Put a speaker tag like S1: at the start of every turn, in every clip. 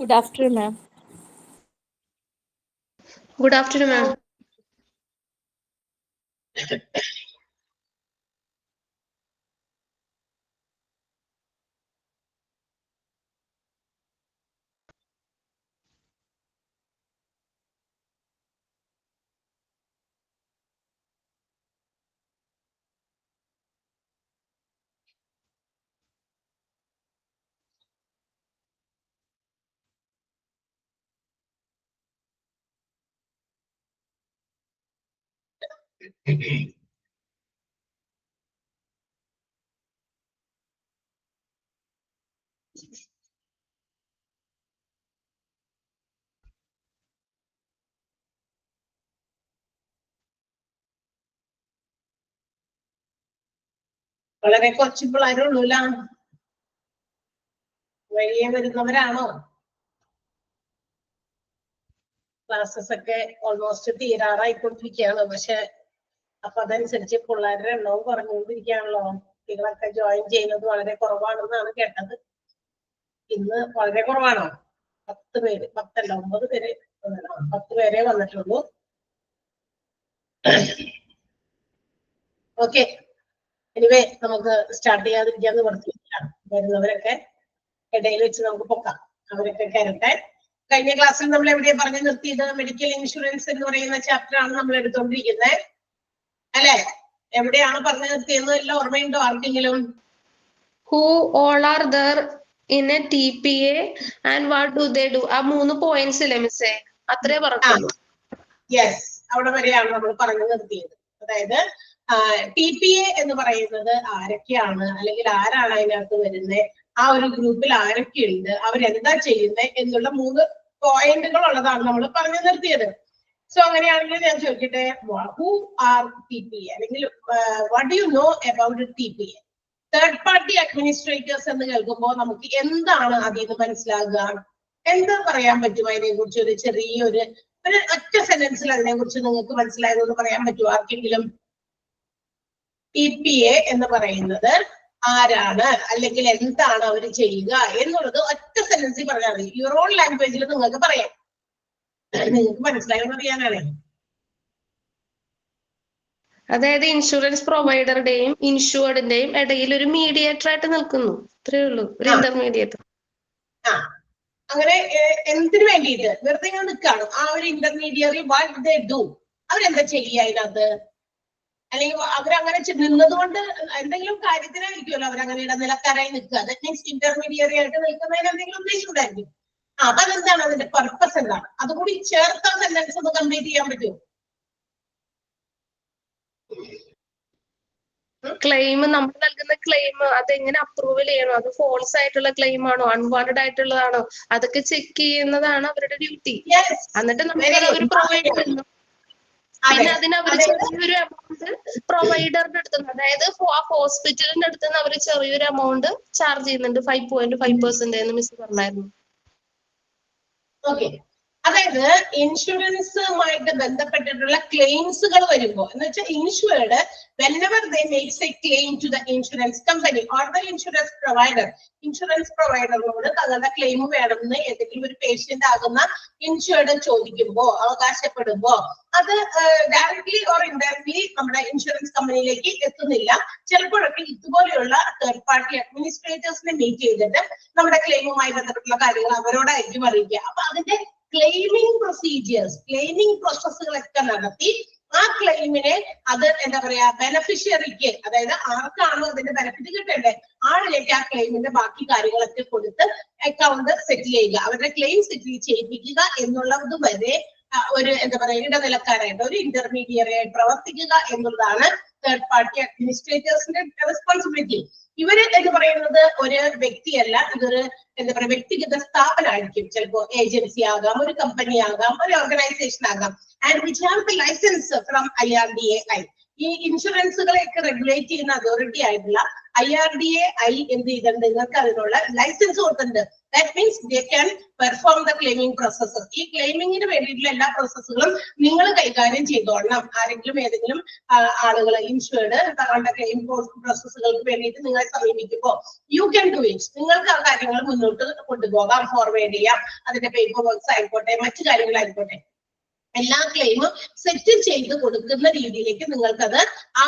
S1: Good afternoon, ma'am.
S2: Good afternoon, ma'am.
S3: വളരെ കുറച്ച് പിള്ളേരുള്ളൂല. വഴിയെ വരുന്നവരാണോ? ക്ലാസ്സസ് ഒക്കെ ഓൾമോസ്റ്റ് തീരാറായിക്കൊണ്ടിരിക്കുകയാണ്. പക്ഷെ അപ്പൊ അതനുസരിച്ച് പിള്ളേരുടെ എണ്ണവും കുറഞ്ഞുകൊണ്ടിരിക്കുകയാണല്ലോ. കുട്ടികളൊക്കെ ജോയിൻ ചെയ്യുന്നത് വളരെ കുറവാണെന്നാണ് കേട്ടത്. ഇന്ന് വളരെ കുറവാണോ? 10 പേര്, 10 അല്ല 9 പേര്, 10 പേരെ വന്നിട്ടുള്ളൂ. ഓക്കെ, എനിവേ നമുക്ക് സ്റ്റാർട്ട് ചെയ്യാതിരിക്കാന്ന് പറഞ്ഞില്ല. വരുന്നവരൊക്കെ ഇടയിൽ വെച്ച് നമുക്ക് പൊക്കാം. അവരൊക്കെ കയറട്ടെ. കഴിഞ്ഞ ക്ലാസ്സിൽ നമ്മൾ എവിടെയാ പറഞ്ഞു നിർത്തിയത്? മെഡിക്കൽ ഇൻഷുറൻസ് എന്ന് പറയുന്ന ചാപ്റ്റർ ആണ് നമ്മൾ എടുത്തോണ്ടിരിക്കുന്നത്, അല്ലെ? എവിടെയാണ് പറഞ്ഞു നിർത്തിയെന്ന് എല്ലാം ഓർമ്മയുണ്ടോ ആർക്കെങ്കിലും?
S2: Who all are there in a TPA and what do they do? ആ 3 പോയിന്റ്സ് ഇല്ലേ മിസ്സേ? അത്രേ പറഞ്ഞുള്ളൂ.
S3: യെസ്, അവിടെ വരെയാണ് നമ്മൾ പറഞ്ഞു നിർത്തിയത്. അതായത് TPA എന്ന് പറയുന്നത് ആരൊക്കെയാണ്, അല്ലെങ്കിൽ ആരാണ് അതിനകത്ത് വരുന്നത്, ആ ഒരു ഗ്രൂപ്പിൽ ആരൊക്കെയുണ്ട്, അവരെന്താ ചെയ്യുന്നത് എന്നുള്ള 3 പോയിന്റുകൾ ഉള്ളതാണ് നമ്മൾ പറഞ്ഞു നിർത്തിയത്. സോ അങ്ങനെയാണെങ്കിൽ ഞാൻ ചോദിക്കട്ടെ, ഹു ആർ TPA, അല്ലെങ്കിൽ what do you know about TPA? Third party administrators എന്ന് കേൾക്കുമ്പോൾ നമുക്ക് എന്താണ് അതിൽ നിന്ന് മനസ്സിലാകുക? എന്താ പറയാൻ പറ്റും അതിനെ കുറിച്ച്? ഒരു ചെറിയൊരു ഒറ്റ സെന്റൻസിൽ അതിനെ കുറിച്ച് നിങ്ങൾക്ക് മനസ്സിലായതെന്ന് പറയാൻ പറ്റുമോ ആർക്കെങ്കിലും? TPA എന്ന് പറയുന്നത് ആരാണ്, അല്ലെങ്കിൽ എന്താണ് അവർ ചെയ്യുക എന്നുള്ളത് ഒറ്റ സെന്റൻസിൽ പറഞ്ഞാൽ മതി. യുവർ ഓൺ ലാംഗ്വേജിൽ നിങ്ങൾക്ക് പറയാം. നിങ്ങൾക്ക് മനസ്സിലായെന്ന് അറിയാനാണ്.
S2: അതായത് ഇൻഷുറൻസ് പ്രൊവൈഡറുടെയും ഇൻഷുർഡിന്റെയും ഇടയിൽ ഒരു മീഡിയേറ്റർ ആയിട്ട് നിൽക്കുന്നു. അത്രേ ഉള്ളൂ, ഒരു ഇന്റർമീഡിയേറ്റർ.
S3: അങ്ങനെ എന്തിനു വേണ്ടിയിട്ട് വെറുതെ ഇങ്ങനെ നിൽക്കാണ് ആ ഒരു ഇന്റർമീഡിയറി? വാട്ട് ദേ ഡു, അവരെന്താ ചെയ്യുക അതിനകത്ത്? അല്ലെങ്കിൽ അവരങ്ങനെ നിന്നത് കൊണ്ട് എന്തെങ്കിലും കാര്യത്തിനായിരിക്കുമല്ലോ അവരങ്ങനെ ഇടനിലക്കാരായി നിൽക്കുക. ദാറ്റ് മീൻസ് ഇന്റർമീഡിയറി ആയിട്ട് നിൽക്കുന്നതിന് എന്തെങ്കിലും ഉദ്ദേശം ഉണ്ടായിരിക്കും. അപ്പൊ അതെന്താണ്, അതിന്റെ പർപ്പസ് എന്താണ്? അതുകൂടി ചേർത്ത സെന്റൻസ് ഒന്ന് കംപ്ലീറ്റ് ചെയ്യാൻ പറ്റുമോ?
S2: ക്ലെയിം, നമ്മൾ നൽകുന്ന ക്ലെയിം അതെങ്ങനെ അപ്രൂവൽ ചെയ്യണോ? അത് ഫോൾസ് ആയിട്ടുള്ള ക്ലെയിം ആണോ, അൺവാണ്ടഡ് ആയിട്ടുള്ളതാണോ, അതൊക്കെ ചെക്ക് ചെയ്യുന്നതാണ് അവരുടെ ഡ്യൂട്ടി. എന്നിട്ട് നമുക്ക് അവർ പ്രൊവൈഡ് ചെയ്യുന്നു. പിന്നെ അതിന് അവർ ചെറിയൊരു എമൗണ്ട് പ്രൊവൈഡറിന്റെ അടുത്ത്, അതായത് ആ ഹോസ്പിറ്റലിന്റെ അടുത്ത് നിന്ന് അവർ ചെറിയൊരു എമൗണ്ട് ചാർജ് ചെയ്യുന്നുണ്ട്. 5.5% എന്ന് മിസ് പറഞ്ഞായിരുന്നു.
S3: ഓക്കെ, അതായത് ഇൻഷുറൻസുമായിട്ട് ബന്ധപ്പെട്ടിട്ടുള്ള ക്ലെയിംസുകൾ വരുമ്പോൾ എന്ന് വെച്ചാൽ insured whenever they makes a claim to the insurance company or the insurance provider, insurance പ്രൊവൈഡറിനോട് തങ്ങളുടെ ക്ലെയിം വേണമെന്ന് ഏതെങ്കിലും ഒരു പേഷ്യന്റ് ആകുന്ന ഇൻഷുർഡ് ചോദിക്കുമ്പോ, അവകാശപ്പെടുമ്പോ, അത് ഡയറക്ട്ലി ഓർ ഇൻഡയറക്ട്ലി നമ്മുടെ ഇൻഷുറൻസ് കമ്പനിയിലേക്ക് എത്തുന്നില്ല. ചിലപ്പോഴൊക്കെ ഇതുപോലെയുള്ള തേർഡ് പാർട്ടി അഡ്മിനിസ്ട്രേറ്റേഴ്സിനെ മീറ്റ് ചെയ്തിട്ട് നമ്മുടെ ക്ലെയിമുമായി ബന്ധപ്പെട്ടുള്ള കാര്യങ്ങൾ അവരോടായിരിക്കും അറിയിക്കുക. അപ്പൊ അതിന്റെ ക്ലെയിമിംഗ് പ്രൊസീജിയേഴ്സ്, ക്ലെയിമിംഗ് പ്രോസസ്സുകളൊക്കെ നടത്തി ആ ക്ലെയിമിനെ അത് എന്താ പറയാ ബെനഫിഷ്യറിക്ക്, അതായത് ആർക്കാണോ അതിന്റെ ബെനിഫിറ്റ് കിട്ടേണ്ടത് ആളിലേക്ക് ആ ക്ലെയിമിന്റെ ബാക്കി കാര്യങ്ങളൊക്കെ കൊടുത്ത് അക്കൗണ്ട് സെറ്റിൽ ചെയ്യുക, അവരുടെ ക്ലെയിം സെറ്റിൽ ചെയ്യിപ്പിക്കുക എന്നുള്ളത് വരെ ഒരു എന്താ പറയാ ഇടനിലക്കാരായിട്ട് ഒരു ഇന്റർമീഡിയറി ആയിട്ട് പ്രവർത്തിക്കുക എന്നുള്ളതാണ് തേർഡ് പാർട്ടി അഡ്മിനിസ്ട്രേറ്റേഴ്സിന്റെ റെസ്പോൺസിബിലിറ്റി. ഇവര് എന്ന് പറയുന്നത് ഒരു വ്യക്തിയല്ല, ഇതൊരു എന്താ പറയാ വ്യക്തിഗത സ്ഥാപനമായിരിക്കും. ചിലപ്പോ ഏജൻസി ആകാം, ഒരു കമ്പനി ആകാം, ഒരു ഓർഗനൈസേഷൻ ആകാം. And which have the licence from IRDAI. ഈ ഇൻഷുറൻസുകളെയൊക്കെ റെഗുലേറ്റ് ചെയ്യുന്ന അതോറിറ്റി ആയിട്ടുള്ള IRDA എന്ത് ചെയ്തിട്ടുണ്ട്, നിങ്ങൾക്ക് അതിനുള്ള ലൈസൻസ് കൊടുത്തിട്ടുണ്ട്. That means they can perform the claiming processes. ഈ ക്ലെയിമിങ്ങിന് വേണ്ടിയിട്ടുള്ള എല്ലാ പ്രോസസ്സുകളും നിങ്ങൾ കൈകാര്യം ചെയ്തോളണം. ആരെങ്കിലും ഏതെങ്കിലും ആളുകൾ ഇൻഷുർഡ് തങ്ങളുടെ ക്ലെയിം പ്രോസസ്സുകൾക്ക് വേണ്ടിയിട്ട് നിങ്ങളെ സമീപിക്കുമ്പോൾ യു ക്യാൻ ഡു ഇറ്റ്. നിങ്ങൾക്ക് ആ കാര്യങ്ങൾ മുന്നോട്ട് കൊണ്ടുപോകാം, ഫോർവേഡ് ചെയ്യാം. അതിന്റെ പേപ്പർ വർക്ക്സ് ആയിക്കോട്ടെ, മറ്റു കാര്യങ്ങളായിക്കോട്ടെ, എല്ലാ ക്ലെയിമും സെറ്റിൽ ചെയ്ത് കൊടുക്കുന്ന രീതിയിലേക്ക് നിങ്ങൾക്കത് ആ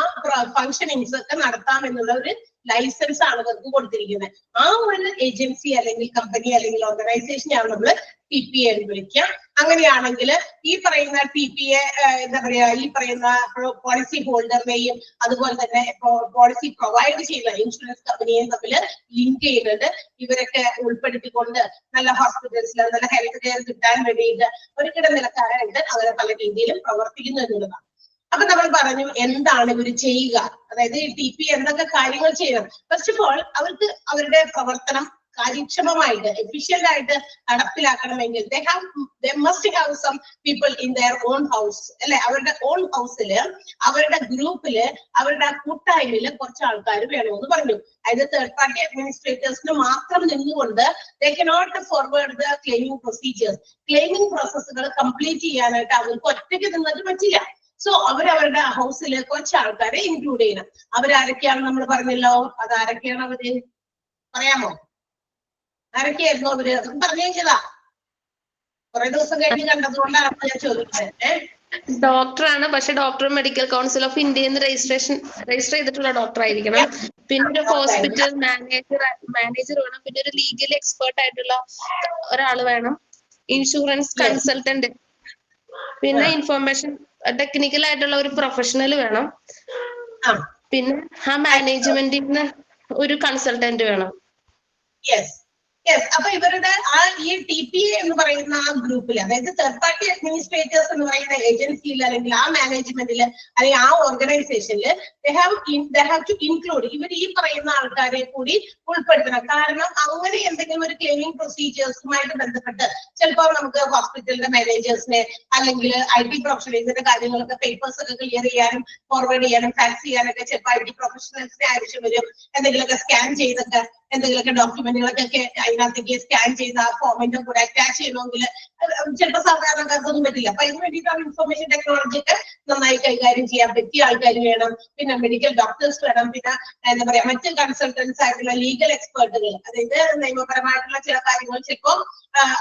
S3: ഫങ്ഷനിങ്സ് ഒക്കെ നടത്താം എന്നുള്ള ഒരു ലൈസൻസ് ആണ് നിങ്ങൾക്ക് കൊടുത്തിരിക്കുന്നത്. ആ ഒരു ഏജൻസി അല്ലെങ്കിൽ കമ്പനി അല്ലെങ്കിൽ ഓർഗനൈസേഷനെയാണ് നമ്മൾ TPA എന്ന് വിളിക്കുക. അങ്ങനെയാണെങ്കിൽ ഈ പറയുന്ന TPA എന്താ പറയാ, ഈ പറയുന്ന പോളിസി ഹോൾഡറിനെയും അതുപോലെ തന്നെ പോളിസി പ്രൊവൈഡ് ചെയ്യുന്ന ഇൻഷുറൻസ് കമ്പനിയെയും തമ്മിൽ ലിങ്ക് ചെയ്യുന്നുണ്ട്. ഇവരൊക്കെ ഉൾപ്പെടുത്തിക്കൊണ്ട് നല്ല ഹോസ്പിറ്റൽസിൽ നല്ല ഹെൽത്ത് കെയർ കിട്ടാൻ വേണ്ടിയിട്ട് ഒരു കിടനിലക്കാരായിട്ട് അങ്ങനെ പല രീതിയിലും പ്രവർത്തിക്കുന്നു എന്നുള്ളതാണ്. അപ്പൊ നമ്മൾ പറഞ്ഞു എന്താണ് ഇവർ ചെയ്യുക, അതായത് TPA എന്തൊക്കെ കാര്യങ്ങൾ ചെയ്യണം. ഫസ്റ്റ് ഓഫ് ഓൾ അവർക്ക് അവരുടെ പ്രവർത്തനം കാര്യക്ഷമമായിട്ട് എഫിഷ്യന്റ് ആയിട്ട് നടപ്പിലാക്കണമെങ്കിൽ they must have some people in their own house, അല്ലെ? അവരുടെ ഓൺ ഹൗസില്, അവരുടെ ഗ്രൂപ്പില്, അവരുടെ കൂട്ടായ്മയില് കുറച്ച് ആൾക്കാർ വേണമെന്ന് പറഞ്ഞു. അതായത് തേർഡ് പാർട്ടി അഡ്മിനിസ്ട്രേറ്റേഴ്സിന് മാത്രം നിന്നുകൊണ്ട് they cannot forward the claiming procedures. Claiming പ്രോസസ്സുകൾ കംപ്ലീറ്റ് ചെയ്യാനായിട്ട് അവർക്ക് ഒറ്റയ്ക്ക് നിന്നിട്ട് പറ്റില്ല. സോ അവരവരുടെ ഹൗസിൽ കുറച്ച് ആൾക്കാരെ ഇൻക്ലൂഡ് ചെയ്യണം. അവരാരൊക്കെയാണ് നമ്മൾ പറഞ്ഞല്ലോ, അതാരൊക്കെയാണ് അവര് പറയാമോ? ആരൊക്കെയായിരുന്നു അവര്? പറഞ്ഞേക്കതാ, കുറെ ദിവസം കഴിഞ്ഞ് കണ്ടതുകൊണ്ടാണ് ഞാൻ ചോദിക്കുന്നത്.
S2: ഡോക്ടറാണ്, പക്ഷെ ഡോക്ടർ മെഡിക്കൽ കൗൺസിൽ ഓഫ് ഇന്ത്യയിൽ രജിസ്റ്റർ ചെയ്തിട്ടുള്ള ഡോക്ടർ ആയിരിക്കണം. പിന്നെ ഒരു ഹോസ്പിറ്റൽ മാനേജർ വേണം. പിന്നെ ഒരു ലീഗൽ എക്സ്പേർട്ട് ആയിട്ടുള്ള ഒരാൾ വേണം. ഇൻഷുറൻസ് കൺസൾട്ടന്റ്, പിന്നെ ഇൻഫർമേഷൻ ടെക്നിക്കൽ ആയിട്ടുള്ള ഒരു പ്രൊഫഷണൽ വേണം. പിന്നെ ആ മാനേജ്മെന്റിന് ഒരു കൺസൾട്ടന്റ് വേണം.
S3: അപ്പൊ ഇവരുടെ ഈ TPA എന്ന് പറയുന്ന ആ ഗ്രൂപ്പിൽ, അതായത് തേർഡ് പാർട്ടി അഡ്മിനിസ്ട്രേറ്റേഴ്സ് എന്ന് പറയുന്ന ഏജൻസിയിൽ അല്ലെങ്കിൽ ആ മാനേജ്മെന്റിൽ അല്ലെങ്കിൽ ആ ഓർഗനൈസേഷനിൽ they have to include ഇവർ ഈ പറയുന്ന ആൾക്കാരെ കൂടി ഉൾപ്പെടുത്തണം. കാരണം അങ്ങനെ എന്തെങ്കിലും ഒരു ക്ലെയിമിംഗ് പ്രൊസീജിയേഴ്സുമായിട്ട് ബന്ധപ്പെട്ട് ചിലപ്പോൾ നമുക്ക് ഹോസ്പിറ്റലിന്റെ മാനേജേഴ്സിനെ അല്ലെങ്കിൽ IT പ്രൊഫഷണൽസിന്റെ കാര്യങ്ങളൊക്കെ പേപ്പേഴ്സ് ഒക്കെ ക്ലിയർ ചെയ്യാനും ഫോർവേഡ് ചെയ്യാനും ഫാക്സ് ചെയ്യാനൊക്കെ ചിലപ്പോൾ IT പ്രൊഫഷണൽസിനെ ആവശ്യം വരും. എന്തെങ്കിലുമൊക്കെ സ്കാൻ ചെയ്തൊക്കെ എന്തെങ്കിലുമൊക്കെ ഡോക്യുമെന്റുകളൊക്കെ അതിനകത്തേക്ക് സ്കാൻ ചെയ്ത് ആ ഫോമിന്റെ കൂടെ അറ്റാച്ച് ചെയ്യണമെങ്കിൽ ചിലപ്പോൾ സാധാരണക്കാർക്കൊന്നും പറ്റില്ല. അപ്പൊ അതിന് വേണ്ടിയിട്ടാണ് ഇൻഫർമേഷൻ ടെക്നോളജി ഒക്കെ നന്നായി കൈകാര്യം ചെയ്യാൻ പറ്റിയ ആൾക്കാർ വേണം. പിന്നെ മെഡിക്കൽ ഡോക്ടേഴ്സ് വേണം. പിന്നെ എന്താ പറയാ, മറ്റ് കൺസൾട്ടൻസ് ആയിട്ടുള്ള ലീഗൽ എക്സ്പേർട്ടുകൾ, അതായത് നിയമപരമായിട്ടുള്ള ചില കാര്യങ്ങൾ ചിലപ്പോൾ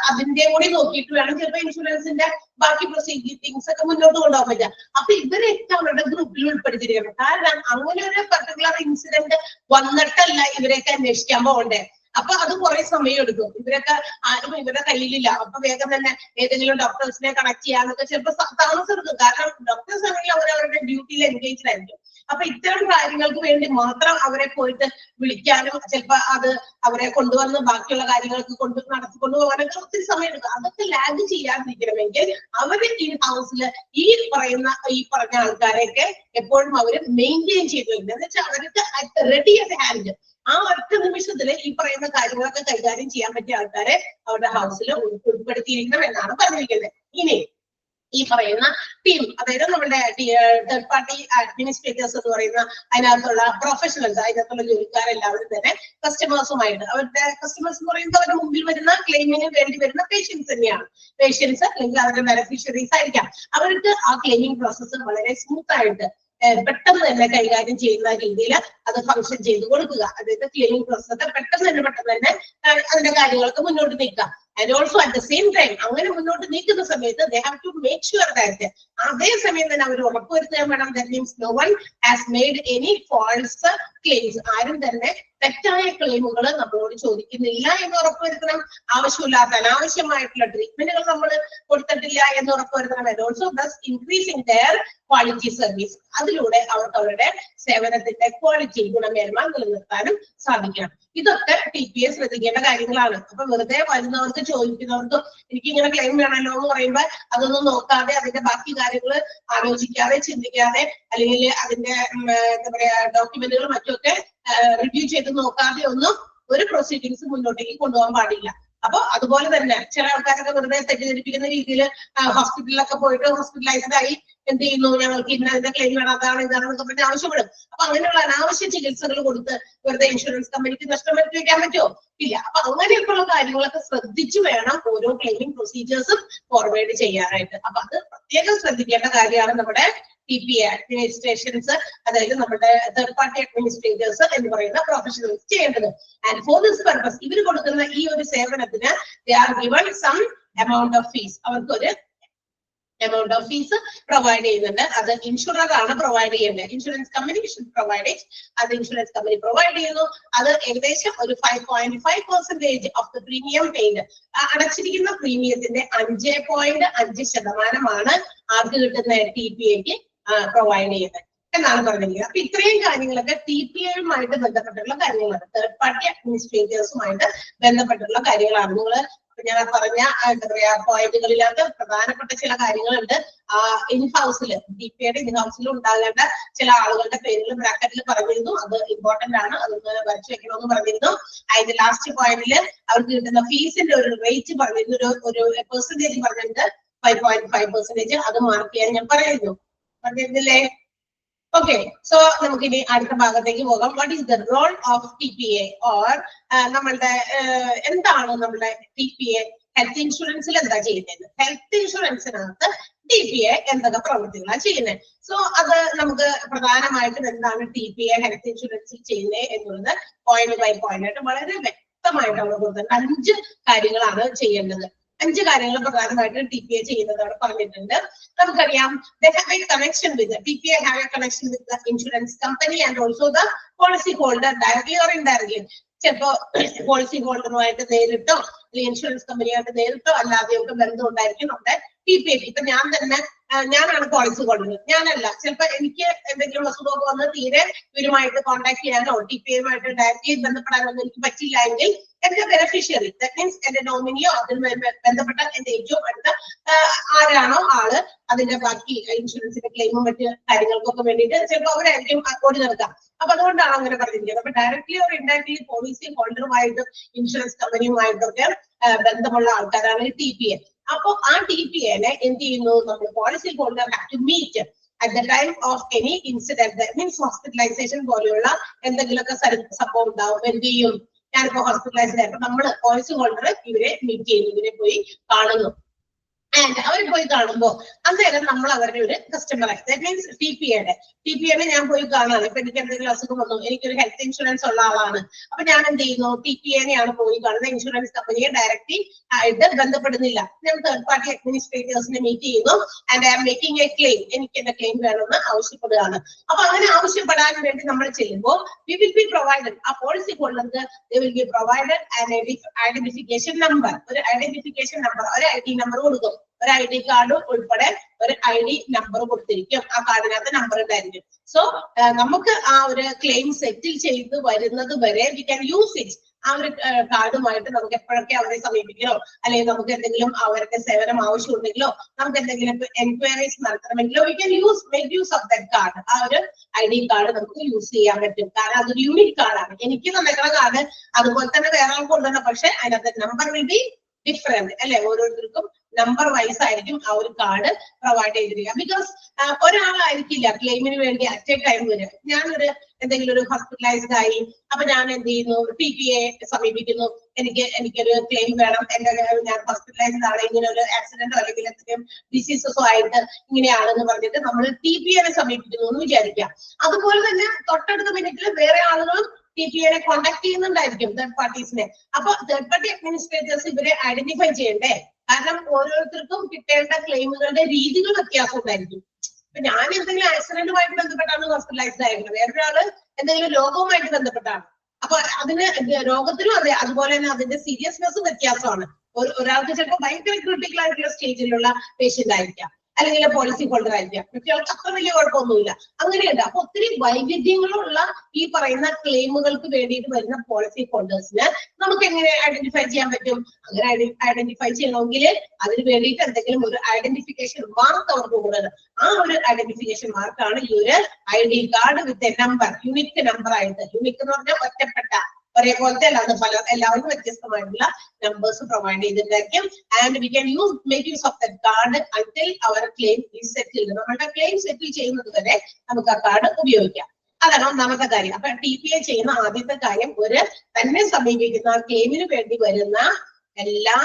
S3: അതിന്റെ കൂടി നോക്കിയിട്ട് വേണം ചിലപ്പോൾ ഇൻഷുറൻസിന്റെ ബാക്കി പ്രൊസീജിയേഴ്സ് ഒക്കെ മുന്നോട്ട് കൊണ്ടുപോകാൻ പറ്റുക. അപ്പൊ ഇവരെയൊക്കെ അവരുടെ ഗ്രൂപ്പിൽ ഉൾപ്പെടുത്തിയിരിക്കണം. കാരണം അങ്ങനെ ഒരു പർട്ടിക്കുലർ ഇൻസിഡന്റ് വന്നിട്ടല്ല ഇവരെയൊക്കെ അന്വേഷിക്കാൻ പോകണ്ടേ. അപ്പൊ അത് കുറെ സമയം എടുക്കും. ഇവരൊക്കെ ആരും ഇവരുടെ കയ്യിലില്ല. അപ്പൊ വേഗം തന്നെ ഏതെങ്കിലും ഡോക്ടേഴ്സിനെ കണക്ട് ചെയ്യാനൊക്കെ ചിലപ്പോൾ താമസം എടുക്കും. കാരണം ഡോക്ടേഴ്സ് ആണെങ്കിൽ അവരവരുടെ ഡ്യൂട്ടിയിൽ എൻഗേജ്ഡ് ആയിരിക്കും. അപ്പൊ ഇത്തരം കാര്യങ്ങൾക്ക് വേണ്ടി മാത്രം അവരെ പോയിട്ട് വിളിക്കാനും ചിലപ്പോൾ അത് അവരെ കൊണ്ടുവന്ന് ബാക്കിയുള്ള കാര്യങ്ങൾക്ക് നടത്തിക്കൊണ്ടു പോകാനൊക്കെ ഒത്തിരി സമയം എടുക്കും. അതൊക്കെ ലാഗ് ചെയ്യാതിരിക്കണമെങ്കിൽ അവര് ഇൻ ഹൗസിൽ ഈ പറഞ്ഞ ആൾക്കാരെയൊക്കെ എപ്പോഴും അവര് മെയിൻറ്റെയിൻ ചെയ്തു വരുന്നത്. എന്ന് വെച്ചാൽ അവർക്ക് റെഡി അറ്റ് ഹാൻഡ് ആ ഒറ്റ നിമിഷത്തില് ഈ പറയുന്ന കാര്യങ്ങളൊക്കെ കൈകാര്യം ചെയ്യാൻ പറ്റിയ ആൾക്കാരെ അവരുടെ ഹൗസിൽ ഉൾപ്പെടുത്തിയിരിക്കണം എന്നാണ് പറഞ്ഞിരിക്കുന്നത്. ഇനി ഈ പറയുന്ന ടീം, അതായത് നമ്മുടെ തേർഡ് പാർട്ടി അഡ്മിനിസ്ട്രേറ്റേഴ്സ് എന്ന് പറയുന്ന അതിനകത്തുള്ള പ്രൊഫഷണൽസ്, അതിനകത്തുള്ള ജോലിക്കാരെല്ലാവരും തന്നെ കസ്റ്റമേഴ്സുമായിട്ട്, അവരുടെ കസ്റ്റമേഴ്സ് എന്ന് പറയുന്നത് അവരുടെ മുമ്പിൽ വരുന്ന ക്ലെയിമിന് വേണ്ടി വരുന്ന പേഷ്യൻസ് തന്നെയാണ്. പേഷ്യൻസ് അല്ലെങ്കിൽ അവരുടെ ബെനിഫിഷ്യറീസ് ആയിരിക്കാം. അവർക്ക് ആ ക്ലെയിമിംഗ് പ്രോസസ്സ് വളരെ സ്മൂത്ത് ആയിട്ട് പെട്ടെന്ന് തന്നെ കൈകാര്യം ചെയ്യുന്ന രീതിയിൽ അത് ഫംഗ്ഷൻ ചെയ്ത് കൊടുക്കുക. അതായത് ക്ലെയിമിംഗ് പ്രോസസ്സ് പെട്ടെന്ന് തന്നെ അതിന്റെ കാര്യങ്ങൾക്ക് മുന്നോട്ട് നീക്കുക. And also at the same time അങ്ങനെ മുന്നോട്ട് നീക്കുന്ന സമയത്ത് they have to make sure that അതേസമയം തന്നെ അവർ ഉറപ്പുവരുത്താൻ വേണം that means no one has made any false claims. ആരും തന്നെ തെറ്റായ ക്ലെയിമുകൾ നമ്മളോട് ചോദിക്കുന്നില്ല എന്ന് ഉറപ്പുവരുത്തണം. ആവശ്യമില്ലാത്ത അനാവശ്യമായിട്ടുള്ള ട്രീറ്റ്മെന്റുകൾ നമ്മൾ കൊടുത്തിട്ടില്ല എന്ന് ഉറപ്പുവരുത്തണം. And also thus increasing their quality service. അതിലൂടെ അവർക്ക് അവരുടെ സേവനത്തിന്റെ ക്വാളിറ്റി, ഗുണമേന്മ നിലനിർത്താനും സാധിക്കണം. ഇതൊക്കെ TPA ശ്രദ്ധിക്കേണ്ട കാര്യങ്ങളാണ്. അപ്പൊ വെറുതെ വരുന്നവർക്ക് ചോദിക്കുന്നവർക്ക് എനിക്ക് ഇങ്ങനെ ക്ലെയിം വേണമല്ലോ എന്ന് പറയുമ്പോൾ അതൊന്നും നോക്കാതെ അതിന്റെ ബാക്കി കാര്യങ്ങൾ ആലോചിക്കാതെ ചിന്തിക്കാതെ അല്ലെങ്കിൽ അതിന്റെ എന്താ പറയാ ഡോക്യുമെന്റുകൾ മറ്റുമൊക്കെ റിവ്യൂ ചെയ്ത് നോക്കാതെ ഒന്നും ഒരു പ്രൊസീഡിങ്സ് മുന്നോട്ടേക്ക് കൊണ്ടുപോകാൻ പാടില്ല. അപ്പൊ അതുപോലെ തന്നെ ചില ആൾക്കാരൊക്കെ വെറുതെ തെറ്റിദ്ധരിപ്പിക്കുന്ന രീതിയിൽ ഹോസ്പിറ്റലിലൊക്കെ പോയിട്ട് ഹോസ്പിറ്റലൈസ്ഡ് ആയി എന്ത് ചെയ്യുന്നു, ഞങ്ങൾക്ക് ഇന്നതിന്റെ ക്ലെയിം വേണം, അതാണ് ഇതാണെന്നൊക്കെ പറഞ്ഞ് ആവശ്യപ്പെടും. അപ്പൊ അങ്ങനെയുള്ള അനാവശ്യ ചികിത്സകൾ കൊടുത്ത് വെറുതെ ഇൻഷുറൻസ് കമ്പനിക്ക് നഷ്ടം വരുത്തി വെക്കാൻ പറ്റുമോ? ഇല്ല. അപ്പൊ അങ്ങനെയൊക്കെയുള്ള കാര്യങ്ങളൊക്കെ ശ്രദ്ധിച്ചു വേണം ഓരോ ക്ലെയിമിംഗ് പ്രൊസീജിയേഴ്സും ഫോർവേഡ് ചെയ്യാനായിട്ട്. അപ്പൊ അത് പ്രത്യേകം ശ്രദ്ധിക്കേണ്ട കാര്യമാണ് നമ്മുടെ TPA അഡ്മിനിസ്ട്രേഷൻസ്, അതായത് നമ്മുടെ തേർഡ് പാർട്ടി അഡ്മിനിസ്ട്രേറ്റേഴ്സ് എന്ന് പറയുന്ന പ്രൊഫഷണൽസ് ചെയ്യേണ്ടത്. ആൻഡ് ഫോർ ദിസ് പർപ്പസ് ഇവർ കൊടുക്കുന്ന ഈ ഒരു സേവനത്തിന് they are given some amount of fees. അവർക്ക് ഒരു amount of fees പ്രൊവൈഡ് ചെയ്യുന്നുണ്ട്. അത് ഇൻഷുറർ ആണ് പ്രൊവൈഡ് ചെയ്യുന്നത്. Insurance company should provide it. അത് ഇൻഷുറൻസ് കമ്പനി പ്രൊവൈഡ് ചെയ്യുന്നു. അത് ഏകദേശം ഒരു 5.5% ഓഫ് ദ പ്രീമിയം പെയ്ഡ്, അടച്ചിരിക്കുന്ന പ്രീമിയത്തിന്റെ 5.5% ആർക്ക് കിട്ടുന്ന TPAക്ക് പ്രൊവൈഡ് ചെയ്യുന്നത് എന്നാണ് പറഞ്ഞിരിക്കുന്നത്. അപ്പൊ ഇത്രയും കാര്യങ്ങളൊക്കെ TPAയുമായിട്ട് ബന്ധപ്പെട്ടുള്ള കാര്യങ്ങളാണ്, തേർഡ് പാർട്ടി അഡ്മിനിസ്ട്രേറ്റേഴ്സുമായിട്ട് ബന്ധപ്പെട്ടുള്ള കാര്യങ്ങളാണ്. നിങ്ങൾ ഞാൻ പറഞ്ഞ എന്താ പറയാ പോയിന്റുകളിലൊക്കെ പ്രധാനപ്പെട്ട ചില കാര്യങ്ങളുണ്ട്. ഇൻ ഹൗസിൽ TPAയുടെ ഇൻ ഹൗസിൽ ഉണ്ടാകേണ്ട ചില ആളുകളുടെ പേരുകൾ ബ്രാക്കറ്റിൽ പറഞ്ഞിരുന്നു. അത് ഇമ്പോർട്ടന്റ് ആണ്, അതൊന്ന് വരച്ചു വെക്കണമെന്ന് പറഞ്ഞിരുന്നു. അതിന്റെ ലാസ്റ്റ് പോയിന്റിൽ അവർക്ക് കിട്ടുന്ന ഫീസിന്റെ ഒരു റേറ്റ് പറഞ്ഞിരുന്നു, ഒരു പെർസെന്റേജ് പറഞ്ഞിട്ടുണ്ട് 5.5%. അത് മാർക്ക് ചെയ്യാൻ ഞാൻ പറയുന്നു, പറഞ്ഞിരുന്നില്ലേ? ഓക്കെ, സോ നമുക്കിനി അടുത്ത ഭാഗത്തേക്ക് പോകാം. What is the role of TPA or നമ്മളുടെ എന്താണ് നമ്മുടെ TPA ഹെൽത്ത് ഇൻഷുറൻസിൽ എന്താ ചെയ്യുന്നത്? ഹെൽത്ത് ഇൻഷുറൻസിനകത്ത് TPA എന്തൊക്കെ പ്രവൃത്തികളാണ് ചെയ്യുന്നത്? സോ അത് നമുക്ക് പ്രധാനമായിട്ടും എന്താണ് TPA ഹെൽത്ത് ഇൻഷുറൻസിൽ ചെയ്യുന്നത് എന്നുള്ളത് പോയിന്റ് ബൈ പോയിന്റ് ആയിട്ട് വളരെ വ്യക്തമായിട്ട് അവിടെ കൊടുത്തിട്ടുണ്ട്. 5 കാര്യങ്ങളാണ് ചെയ്യേണ്ടത്. 5 കാര്യങ്ങൾ പ്രധാനമായിട്ടും TPA ചെയ്യുന്നത് അവിടെ പറഞ്ഞിട്ടുണ്ട്. നമുക്കറിയാം TPA have a connection with the insurance company and also the policy holder directly or indirectly. ചിലപ്പോ പോളിസി ഹോൾഡറുമായിട്ട് നേരിട്ടോ അല്ലെങ്കിൽ ഇൻഷുറൻസ് കമ്പനിയായിട്ട് നേരിട്ടോ അല്ലാതെയൊക്കെ ബന്ധം ഉണ്ടായിരിക്കും നമ്മുടെ TPA. ഇപ്പൊ ഞാനാണ് പോളിസി ഹോൾഡർ, ഞാനല്ല. ചിലപ്പോ എനിക്ക് എന്തെങ്കിലും അസുഖമൊക്കെ വന്ന് തീരെ ഇവരുമായിട്ട് കോൺടാക്ട് ചെയ്യാനോ TPAയുമായിട്ട് ഡയറക്റ്റ്ലി ബന്ധപ്പെടാനോ ഒന്നും എനിക്ക് പറ്റില്ല എങ്കിൽ എന്റെ ബെനിഫിഷ്യറി, ദാറ്റ് മീൻസ് എന്റെ നോമിനിയോ അതിന് ബന്ധപ്പെട്ട എന്റെ ഏറ്റവും അടുത്ത ആരാണോ ആള് അതിന്റെ ബാക്കി ഇൻഷുറൻസിന്റെ ക്ലെയിമും മറ്റ് കാര്യങ്ങൾക്കൊക്കെ വേണ്ടിയിട്ട് ചിലപ്പോൾ അവരായിരിക്കും ഓടി നടക്കാം. അപ്പൊ അതുകൊണ്ടാണ് അങ്ങനെ പറഞ്ഞിരിക്കുന്നത്. അപ്പൊ ഡയറക്ട്ലി ഓർ ഇൻഡയറക്ട്ലി പോളിസി ഹോൾഡറുമായിട്ടും ഇൻഷുറൻസ് കമ്പനിയുമായിട്ടൊക്കെ ബന്ധമുള്ള ആൾക്കാരാണ് ഈ TPA. അപ്പൊ ആ TPAനെ എന്ത് ചെയ്യുന്നു, നമ്മൾ policy holder have to meet at the time of any incident, that means hospitalization പോലെയുള്ള എന്തെങ്കിലുമൊക്കെ സംഭവം ഉണ്ടാവും. എന്ത് ചെയ്യും, ഞാനിപ്പോ ഹോസ്പിറ്റലൈസ്ഡ് ആയപ്പോ നമ്മള് പോളിസി ഹോൾഡർ ഇവരെ മീറ്റ് ചെയ്യുന്നു, ഇവരെ പോയി കാണുന്നു. ആൻഡ് അവർ പോയി കാണുമ്പോൾ അന്നേരം നമ്മൾ അവരുടെ ഒരു കസ്റ്റമറായി, ദാറ്റ് മീൻസ് TPAനെ ഞാൻ പോയി കാണാണ്. ഇപ്പൊ എനിക്ക് എന്തെങ്കിലും അസുഖം വന്നു, എനിക്കൊരു ഹെൽത്ത് ഇൻഷുറൻസ് ഉള്ള ആളാണ്. അപ്പൊ ഞാൻ എന്ത് ചെയ്യുന്നു, TPAനെയാണ് പോയി കാണുന്നത്. ഇൻഷുറൻസ് കമ്പനിയെ ഡയറക്റ്റ്ലി ആയിട്ട് ബന്ധപ്പെടുന്നില്ല. ഞാൻ തേർഡ് പാർട്ടി അഡ്മിനിസ്ട്രേറ്റേഴ്സിനെ മീറ്റ് ചെയ്യുന്നു. And I am making a claim, എനിക്ക് എന്റെ ക്ലെയിം വേണമെന്ന് ആവശ്യപ്പെടുകയാണ്. അപ്പൊ അങ്ങനെ ആവശ്യപ്പെടാൻ വേണ്ടി നമ്മൾ ചെയ്യുമ്പോൾ വി വിൽ ബി പ്രൊവൈഡഡ്, ആ പോളിസി ഹോൾഡർക്ക് will be provided an identification number, ഒരു ഐഡന്റിഫിക്കേഷൻ നമ്പർ, ഒരു ID നമ്പർ കൊടുക്കും. ഒരു ID കാർഡ് ഉൾപ്പെടെ ഒരു ID നമ്പർ കൊടുത്തിരിക്കും. ആ കാർഡിനകത്ത് നമ്പർ ഉണ്ടായിരിക്കും. സോ നമുക്ക് ആ ഒരു ക്ലെയിം സെറ്റിൽ ചെയ്ത് വരുന്നത് വരെ വി ക്യാൻ യൂസ് ഇറ്റ്. ആ ഒരു കാർഡുമായിട്ട് നമുക്ക് എപ്പോഴൊക്കെ അവരെ സമീപിക്കണോ, അല്ലെങ്കിൽ നമുക്ക് എന്തെങ്കിലും അവരുടെ സേവനം ആവശ്യമുണ്ടെങ്കിലോ, നമുക്ക് എന്തെങ്കിലും എൻക്വയറീസ് നടത്തണമെങ്കിലോ we can make use of that card. ആ ഒരു ID കാർഡ് നമുക്ക് യൂസ് ചെയ്യാൻ പറ്റും. കാരണം അതൊരു യൂണിക് കാർഡാണ്. എനിക്ക് തന്നിട്ടുള്ള കാർഡ് അതുപോലെ തന്നെ വേറെ ആൾക്ക് കൊണ്ടുവരണം, പക്ഷെ അതിനകത്ത് നമ്പർ വിൽ ബി ഡിഫറെന്റ് അല്ലെ. ഓരോരുത്തർക്കും നമ്പർ വൈസ് ആയിരിക്കും ആ ഒരു കാർഡ് പ്രൊവൈഡ് ചെയ്തിരിക്കുക. ബിക്കോസ് ഒരാളായിരിക്കില്ല ക്ലെയിമിന് വേണ്ടി അറ്റ് എ ടൈം വരിക. ഞാനൊരു എന്തെങ്കിലും ഒരു ഹോസ്പിറ്റലൈസ്ഡ് ആയി, അപ്പൊ ഞാൻ എന്ത് ചെയ്യുന്നു, TPA സമീപിക്കുന്നു, എനിക്കൊരു ക്ലെയിം വേണം, ഞാൻ ഹോസ്പിറ്റലൈസ്ഡ് ആണ്, ഇങ്ങനെ ഒരു ആക്സിഡന്റോ അല്ലെങ്കിൽ എന്തെങ്കിലും ഡിസീസസോ ആയിട്ട് ഇങ്ങനെയാണെന്ന് പറഞ്ഞിട്ട് നമ്മൾ TPAനെ സമീപിക്കുന്നു എന്ന് വിചാരിക്കാം. അതുപോലെ തന്നെ തൊട്ടടുത്ത മിനിറ്റിൽ വേറെ ആളുകളും TPAനെ കോൺടാക്ട് ചെയ്യുന്നുണ്ടായിരിക്കും, തേർഡ് പാർട്ടീസിനെ. അപ്പൊ തേർഡ് പാർട്ടി അഡ്മിനിസ്ട്രേറ്റേഴ്സ് ഇവരെ ഐഡന്റിഫൈ ചെയ്യണ്ടേ? കാരണം ഓരോരുത്തർക്കും കിട്ടേണ്ട ക്ലെയിമുകളുടെ രീതികൾ വ്യത്യാസം ഉണ്ടായിരിക്കും. ഇപ്പൊ ഞാൻ എന്തെങ്കിലും ആക്സിഡന്റുമായിട്ട് ബന്ധപ്പെട്ടാണ് ഹോസ്പിറ്റലൈസ്ഡ് ആയിരുന്നത്, വേറൊരാള് എന്തെങ്കിലും രോഗവുമായിട്ട് ബന്ധപ്പെട്ടാണ്. അപ്പൊ അതിന് രോഗത്തിനും അതെ, അതുപോലെ തന്നെ അതിന്റെ സീരിയസ്നെസ്സും വ്യത്യാസമാണ്. ഒരാൾക്ക് ചിലപ്പോൾ ഭയങ്കര ക്രിട്ടിക്കൽ ആയിട്ടുള്ള സ്റ്റേജിലുള്ള പേഷ്യന്റ് ആയിരിക്കാം, അല്ലെങ്കിൽ പോളിസി ഹോൾഡർ ആയിരിക്കാം, മറ്റൊരാൾക്ക് അത്ര വലിയ കുഴപ്പമൊന്നുമില്ല. അങ്ങനെയുണ്ട്. അപ്പൊ ഒത്തിരി വൈവിധ്യങ്ങളുള്ള ഈ പറയുന്ന ക്ലെയിമുകൾക്ക് വേണ്ടിയിട്ട് വരുന്ന പോളിസി ഹോൾഡേഴ്സിന് നമുക്ക് എങ്ങനെ ഐഡന്റിഫൈ ചെയ്യാൻ പറ്റും? അങ്ങനെ ഐഡന്റിഫൈ ചെയ്യണമെങ്കിൽ അതിന് വേണ്ടിയിട്ട് എന്തെങ്കിലും ഒരു ഐഡന്റിഫിക്കേഷൻ മാർക്ക് അവർക്ക് കൊടുക്കുന്നത്. ആ ഒരു ഐഡന്റിഫിക്കേഷൻ മാർക്കാണ് ഈ ഒരു ID card with a number, unique number ആയിട്ട്. യുണിക് എന്ന് പറഞ്ഞാൽ ഒറ്റപ്പെട്ട ഒരേപോലത്തെ അല്ലാതെ എല്ലാവർക്കും വ്യത്യസ്തമായിട്ടുള്ള നമ്പേഴ്സ് പ്രൊവൈഡ് ചെയ്തിട്ടായിരിക്കും. And we can make use of that card until അവർ ക്ലെയിം ഈസ് സെറ്റിൽഡ്. നമ്മുടെ ക്ലെയിം സെറ്റിൽ ചെയ്യുന്നത് വരെ നമുക്ക് ആ കാർഡ് ഉപയോഗിക്കാം. അതാണ് ഒന്നാമത്തെ കാര്യം. അപ്പൊ TPA ചെയ്യുന്ന ആദ്യത്തെ കാര്യം, ഒരു തന്നെ സമീപിക്കുന്ന ക്ലെയിമിന് വേണ്ടി വരുന്ന എല്ലാ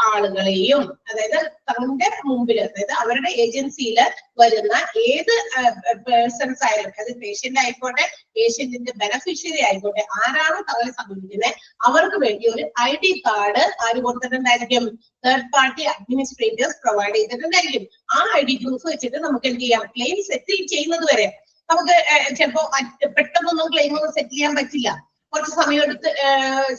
S3: ആളുകളെയും, അതായത് തങ്ങളുടെ മുമ്പിൽ, അതായത് അവരുടെ ഏജൻസിയിൽ വരുന്ന ഏത് പേഴ്സൺസ് ആയാലും, അത് പേഷ്യന്റ് ആയിക്കോട്ടെ, പേഷ്യന്റിന്റെ ബെനഫിഷ്യറി ആയിക്കോട്ടെ, ആരാണ് തങ്ങളെ സമീപിക്കുന്നത് അവർക്ക് വേണ്ടി ഒരു ID കാർഡ് ആര് കൊടുത്തിട്ടുണ്ടായിരിക്കും? തേർഡ് പാർട്ടി അഡ്മിനിസ്ട്രേറ്റേഴ്സ് പ്രൊവൈഡ് ചെയ്തിട്ടുണ്ടായിരിക്കും. ആ ID പ്രൂഫ് വെച്ചിട്ട് നമുക്ക് എന്ത് ചെയ്യാം? ക്ലെയിം സെറ്റിൽ ചെയ്യുന്നത് വരെ നമുക്ക് ചിലപ്പോ പെട്ടെന്നൊന്നും ക്ലെയിം ഒന്നും സെറ്റിൽ ചെയ്യാൻ പറ്റില്ല. കുറച്ച് സമയം എടുത്ത്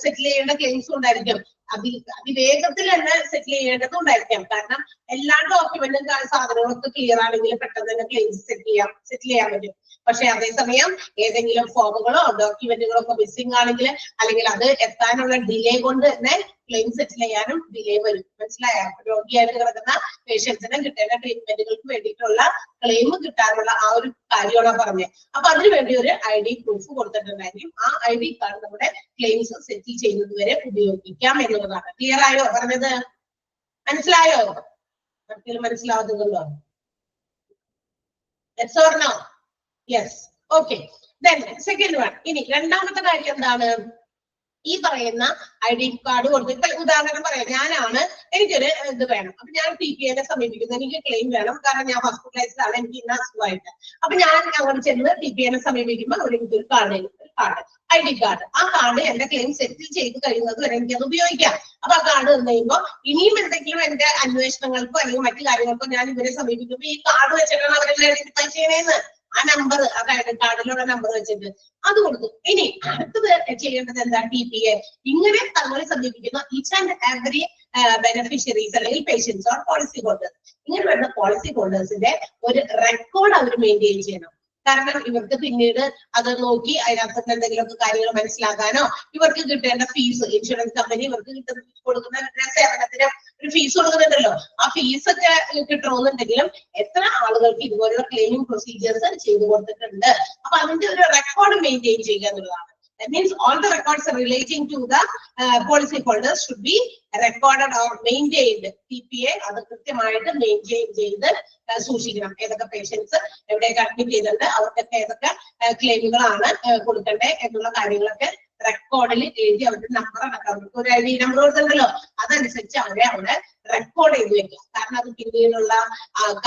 S3: സെറ്റിൽ ചെയ്യേണ്ട ക്ലെയിംസും ഉണ്ടായിരിക്കും. അതിവേഗത്തിൽ തന്നെ സെറ്റിൽ ചെയ്യേണ്ടതുണ്ടായിരിക്കാം. കാരണം എല്ലാ ഡോക്യുമെന്റും സാധനങ്ങളൊക്കെ ക്ലിയർ ആണെങ്കിൽ പെട്ടെന്ന് തന്നെ ക്ലെയിംസ് സെറ്റിൽ ചെയ്യാൻ പറ്റും. പക്ഷെ അതേസമയം ഏതെങ്കിലും ഫോമുകളോ ഡോക്യുമെന്റുകളോ ഒക്കെ മിസ്സിംഗ് ആണെങ്കിൽ, അല്ലെങ്കിൽ അത് എത്താനുള്ള ഡിലേ കൊണ്ട് തന്നെ ക്ലെയിം സെറ്റിൽ ചെയ്യാനും ഡിലേ വരും. മനസ്സിലായോ? രോഗിയായിട്ട് കിടക്കുന്ന പേഷ്യൻസിന് കിട്ടേണ്ട ട്രീറ്റ്മെന്റുകൾക്ക് വേണ്ടിയിട്ടുള്ള ക്ലെയിം കിട്ടാനുള്ള ആ ഒരു കാര്യമാണ് പറഞ്ഞത്. അപ്പൊ അതിനുവേണ്ടി ഒരു ID പ്രൂഫ് കൊടുത്തിട്ടുണ്ടായിരിക്കും. ആ ID കാർഡ് നമ്മുടെ ക്ലെയിംസ് സെറ്റിൽ ചെയ്യുന്നത് വരെ ഉപയോഗിക്കാം എന്നുള്ളതാണ്. ക്ലിയർ ആയോ പറഞ്ഞത്? മനസ്സിലായോ? ഒരിക്കലും മനസ്സിലാവുന്നുണ്ടോ? Yes or no? Yes. Okay. Then second one. ഇനി രണ്ടാമത്തെ കാര്യം എന്താണ്? ഈ പറയുന്ന ID കാർഡ് കൊടുത്തിട്ട് ഉദാഹരണം പറയാം, ഞാനാണ്, എനിക്കൊരു ഇത് വേണം. അപ്പൊ ഞാൻ TPA സമീപിക്കുന്നത്, എനിക്ക് ക്ലെയിം വേണം, കാരണം ഞാൻ ഹോസ്പിറ്റലൈസ്ഡ് ആണ്, എനിക്ക് ഇന്ന അസുഖമായിട്ട്. അപ്പൊ ഞാൻ അങ്ങോട്ട് ചെന്ന് TPA സമീപിക്കുമ്പോൾ അവർ എനിക്കൊരു കാർഡ് ID കാർഡ്. ആ കാർഡ് എന്റെ ക്ലെയിം സെറ്റിൽ ചെയ്ത് കഴിയുന്നത് വരെ എനിക്കത് ഉപയോഗിക്കാം. അപ്പൊ ആ കാർഡ് തന്നു കഴിയുമ്പോൾ ഇനിയും എന്തെങ്കിലും എന്റെ അന്വേഷണങ്ങൾക്കോ അല്ലെങ്കിൽ മറ്റു കാര്യങ്ങൾക്കോ ഞാൻ ഇവരെ സമീപിക്കുമ്പോൾ ഈ കാർഡ് വെച്ചിട്ടാണ് അവരെല്ലാം ഐഡന്റിഫൈ ചെയ്യണേന്ന്. ആ നമ്പർ, അതായത് കാർഡിലുള്ള നമ്പർ വെച്ചിട്ട് അത് കൊടുത്തു. ഇനി അടുത്തത് ചെയ്യേണ്ടത് എന്താ? TPA ഇങ്ങനെ തങ്ങളെ സമീപിക്കുന്ന ഈച്ച് ആൻഡ് എവറി ബെനിഫിഷ്യറീസ് അല്ലെങ്കിൽ പേഷ്യൻസ് ഓർ പോളിസി ഹോൾഡേഴ്സ്, ഇങ്ങനെ വരുന്ന പോളിസി ഹോൾഡേഴ്സിന്റെ ഒരു റെക്കോർഡ് അവർ മെയിൻറ്റെയിൻ ചെയ്യണം. കാരണം ഇവർക്ക് പിന്നീട് അത് നോക്കി അതിനകത്ത് എന്തെങ്കിലുമൊക്കെ കാര്യങ്ങൾ മനസ്സിലാക്കാനോ, ഇവർക്ക് കിട്ടേണ്ട ഫീസ്, ഇൻഷുറൻസ് കമ്പനി ഇവർക്ക് കൊടുക്കുന്ന സേവനത്തിന് ഒരു ഫീസ് കൊടുക്കുന്നുണ്ടല്ലോ, ആ ഫീസ് ഒക്കെ കിട്ടണമെന്നുണ്ടെങ്കിലും എത്ര ആളുകൾക്ക് ഇതുപോലുള്ള ക്ലെയിമിംഗ് പ്രൊസീജിയേഴ്സ് ചെയ്തു കൊടുത്തിട്ടുണ്ട്. അപ്പൊ അതിന്റെ ഒരു റെക്കോർഡ് മെയിൻറ്റെയിൻ ചെയ്യുക എന്നുള്ളതാണ്. That means all the records relating to the policy holders should be recorded or maintained. TPA അത് കൃത്യമായിട്ട് മെയിൻറ്റെയിൻ ചെയ്ത് സൂക്ഷിക്കണം. ഏതൊക്കെ പേഷ്യൻസ് എവിടെയൊക്കെ അഡ്മിറ്റ് ചെയ്തിട്ടുണ്ട്, അവർക്കൊക്കെ ഏതൊക്കെ ക്ലെയിമുകളാണ് കൊടുക്കേണ്ടത് എന്നുള്ള കാര്യങ്ങളൊക്കെ റെക്കോർഡിൽ എഴുതി അവരുടെ നമ്പർ അടക്കം, അവർക്ക് ഒരു ID നമ്പർ കൊടുത്തിട്ടുണ്ടല്ലോ, അതനുസരിച്ച് അവരെ അവിടെ റെക്കോർഡ് ചെയ്ത് വെക്കാം. കാരണം അത് പിന്നീടുള്ള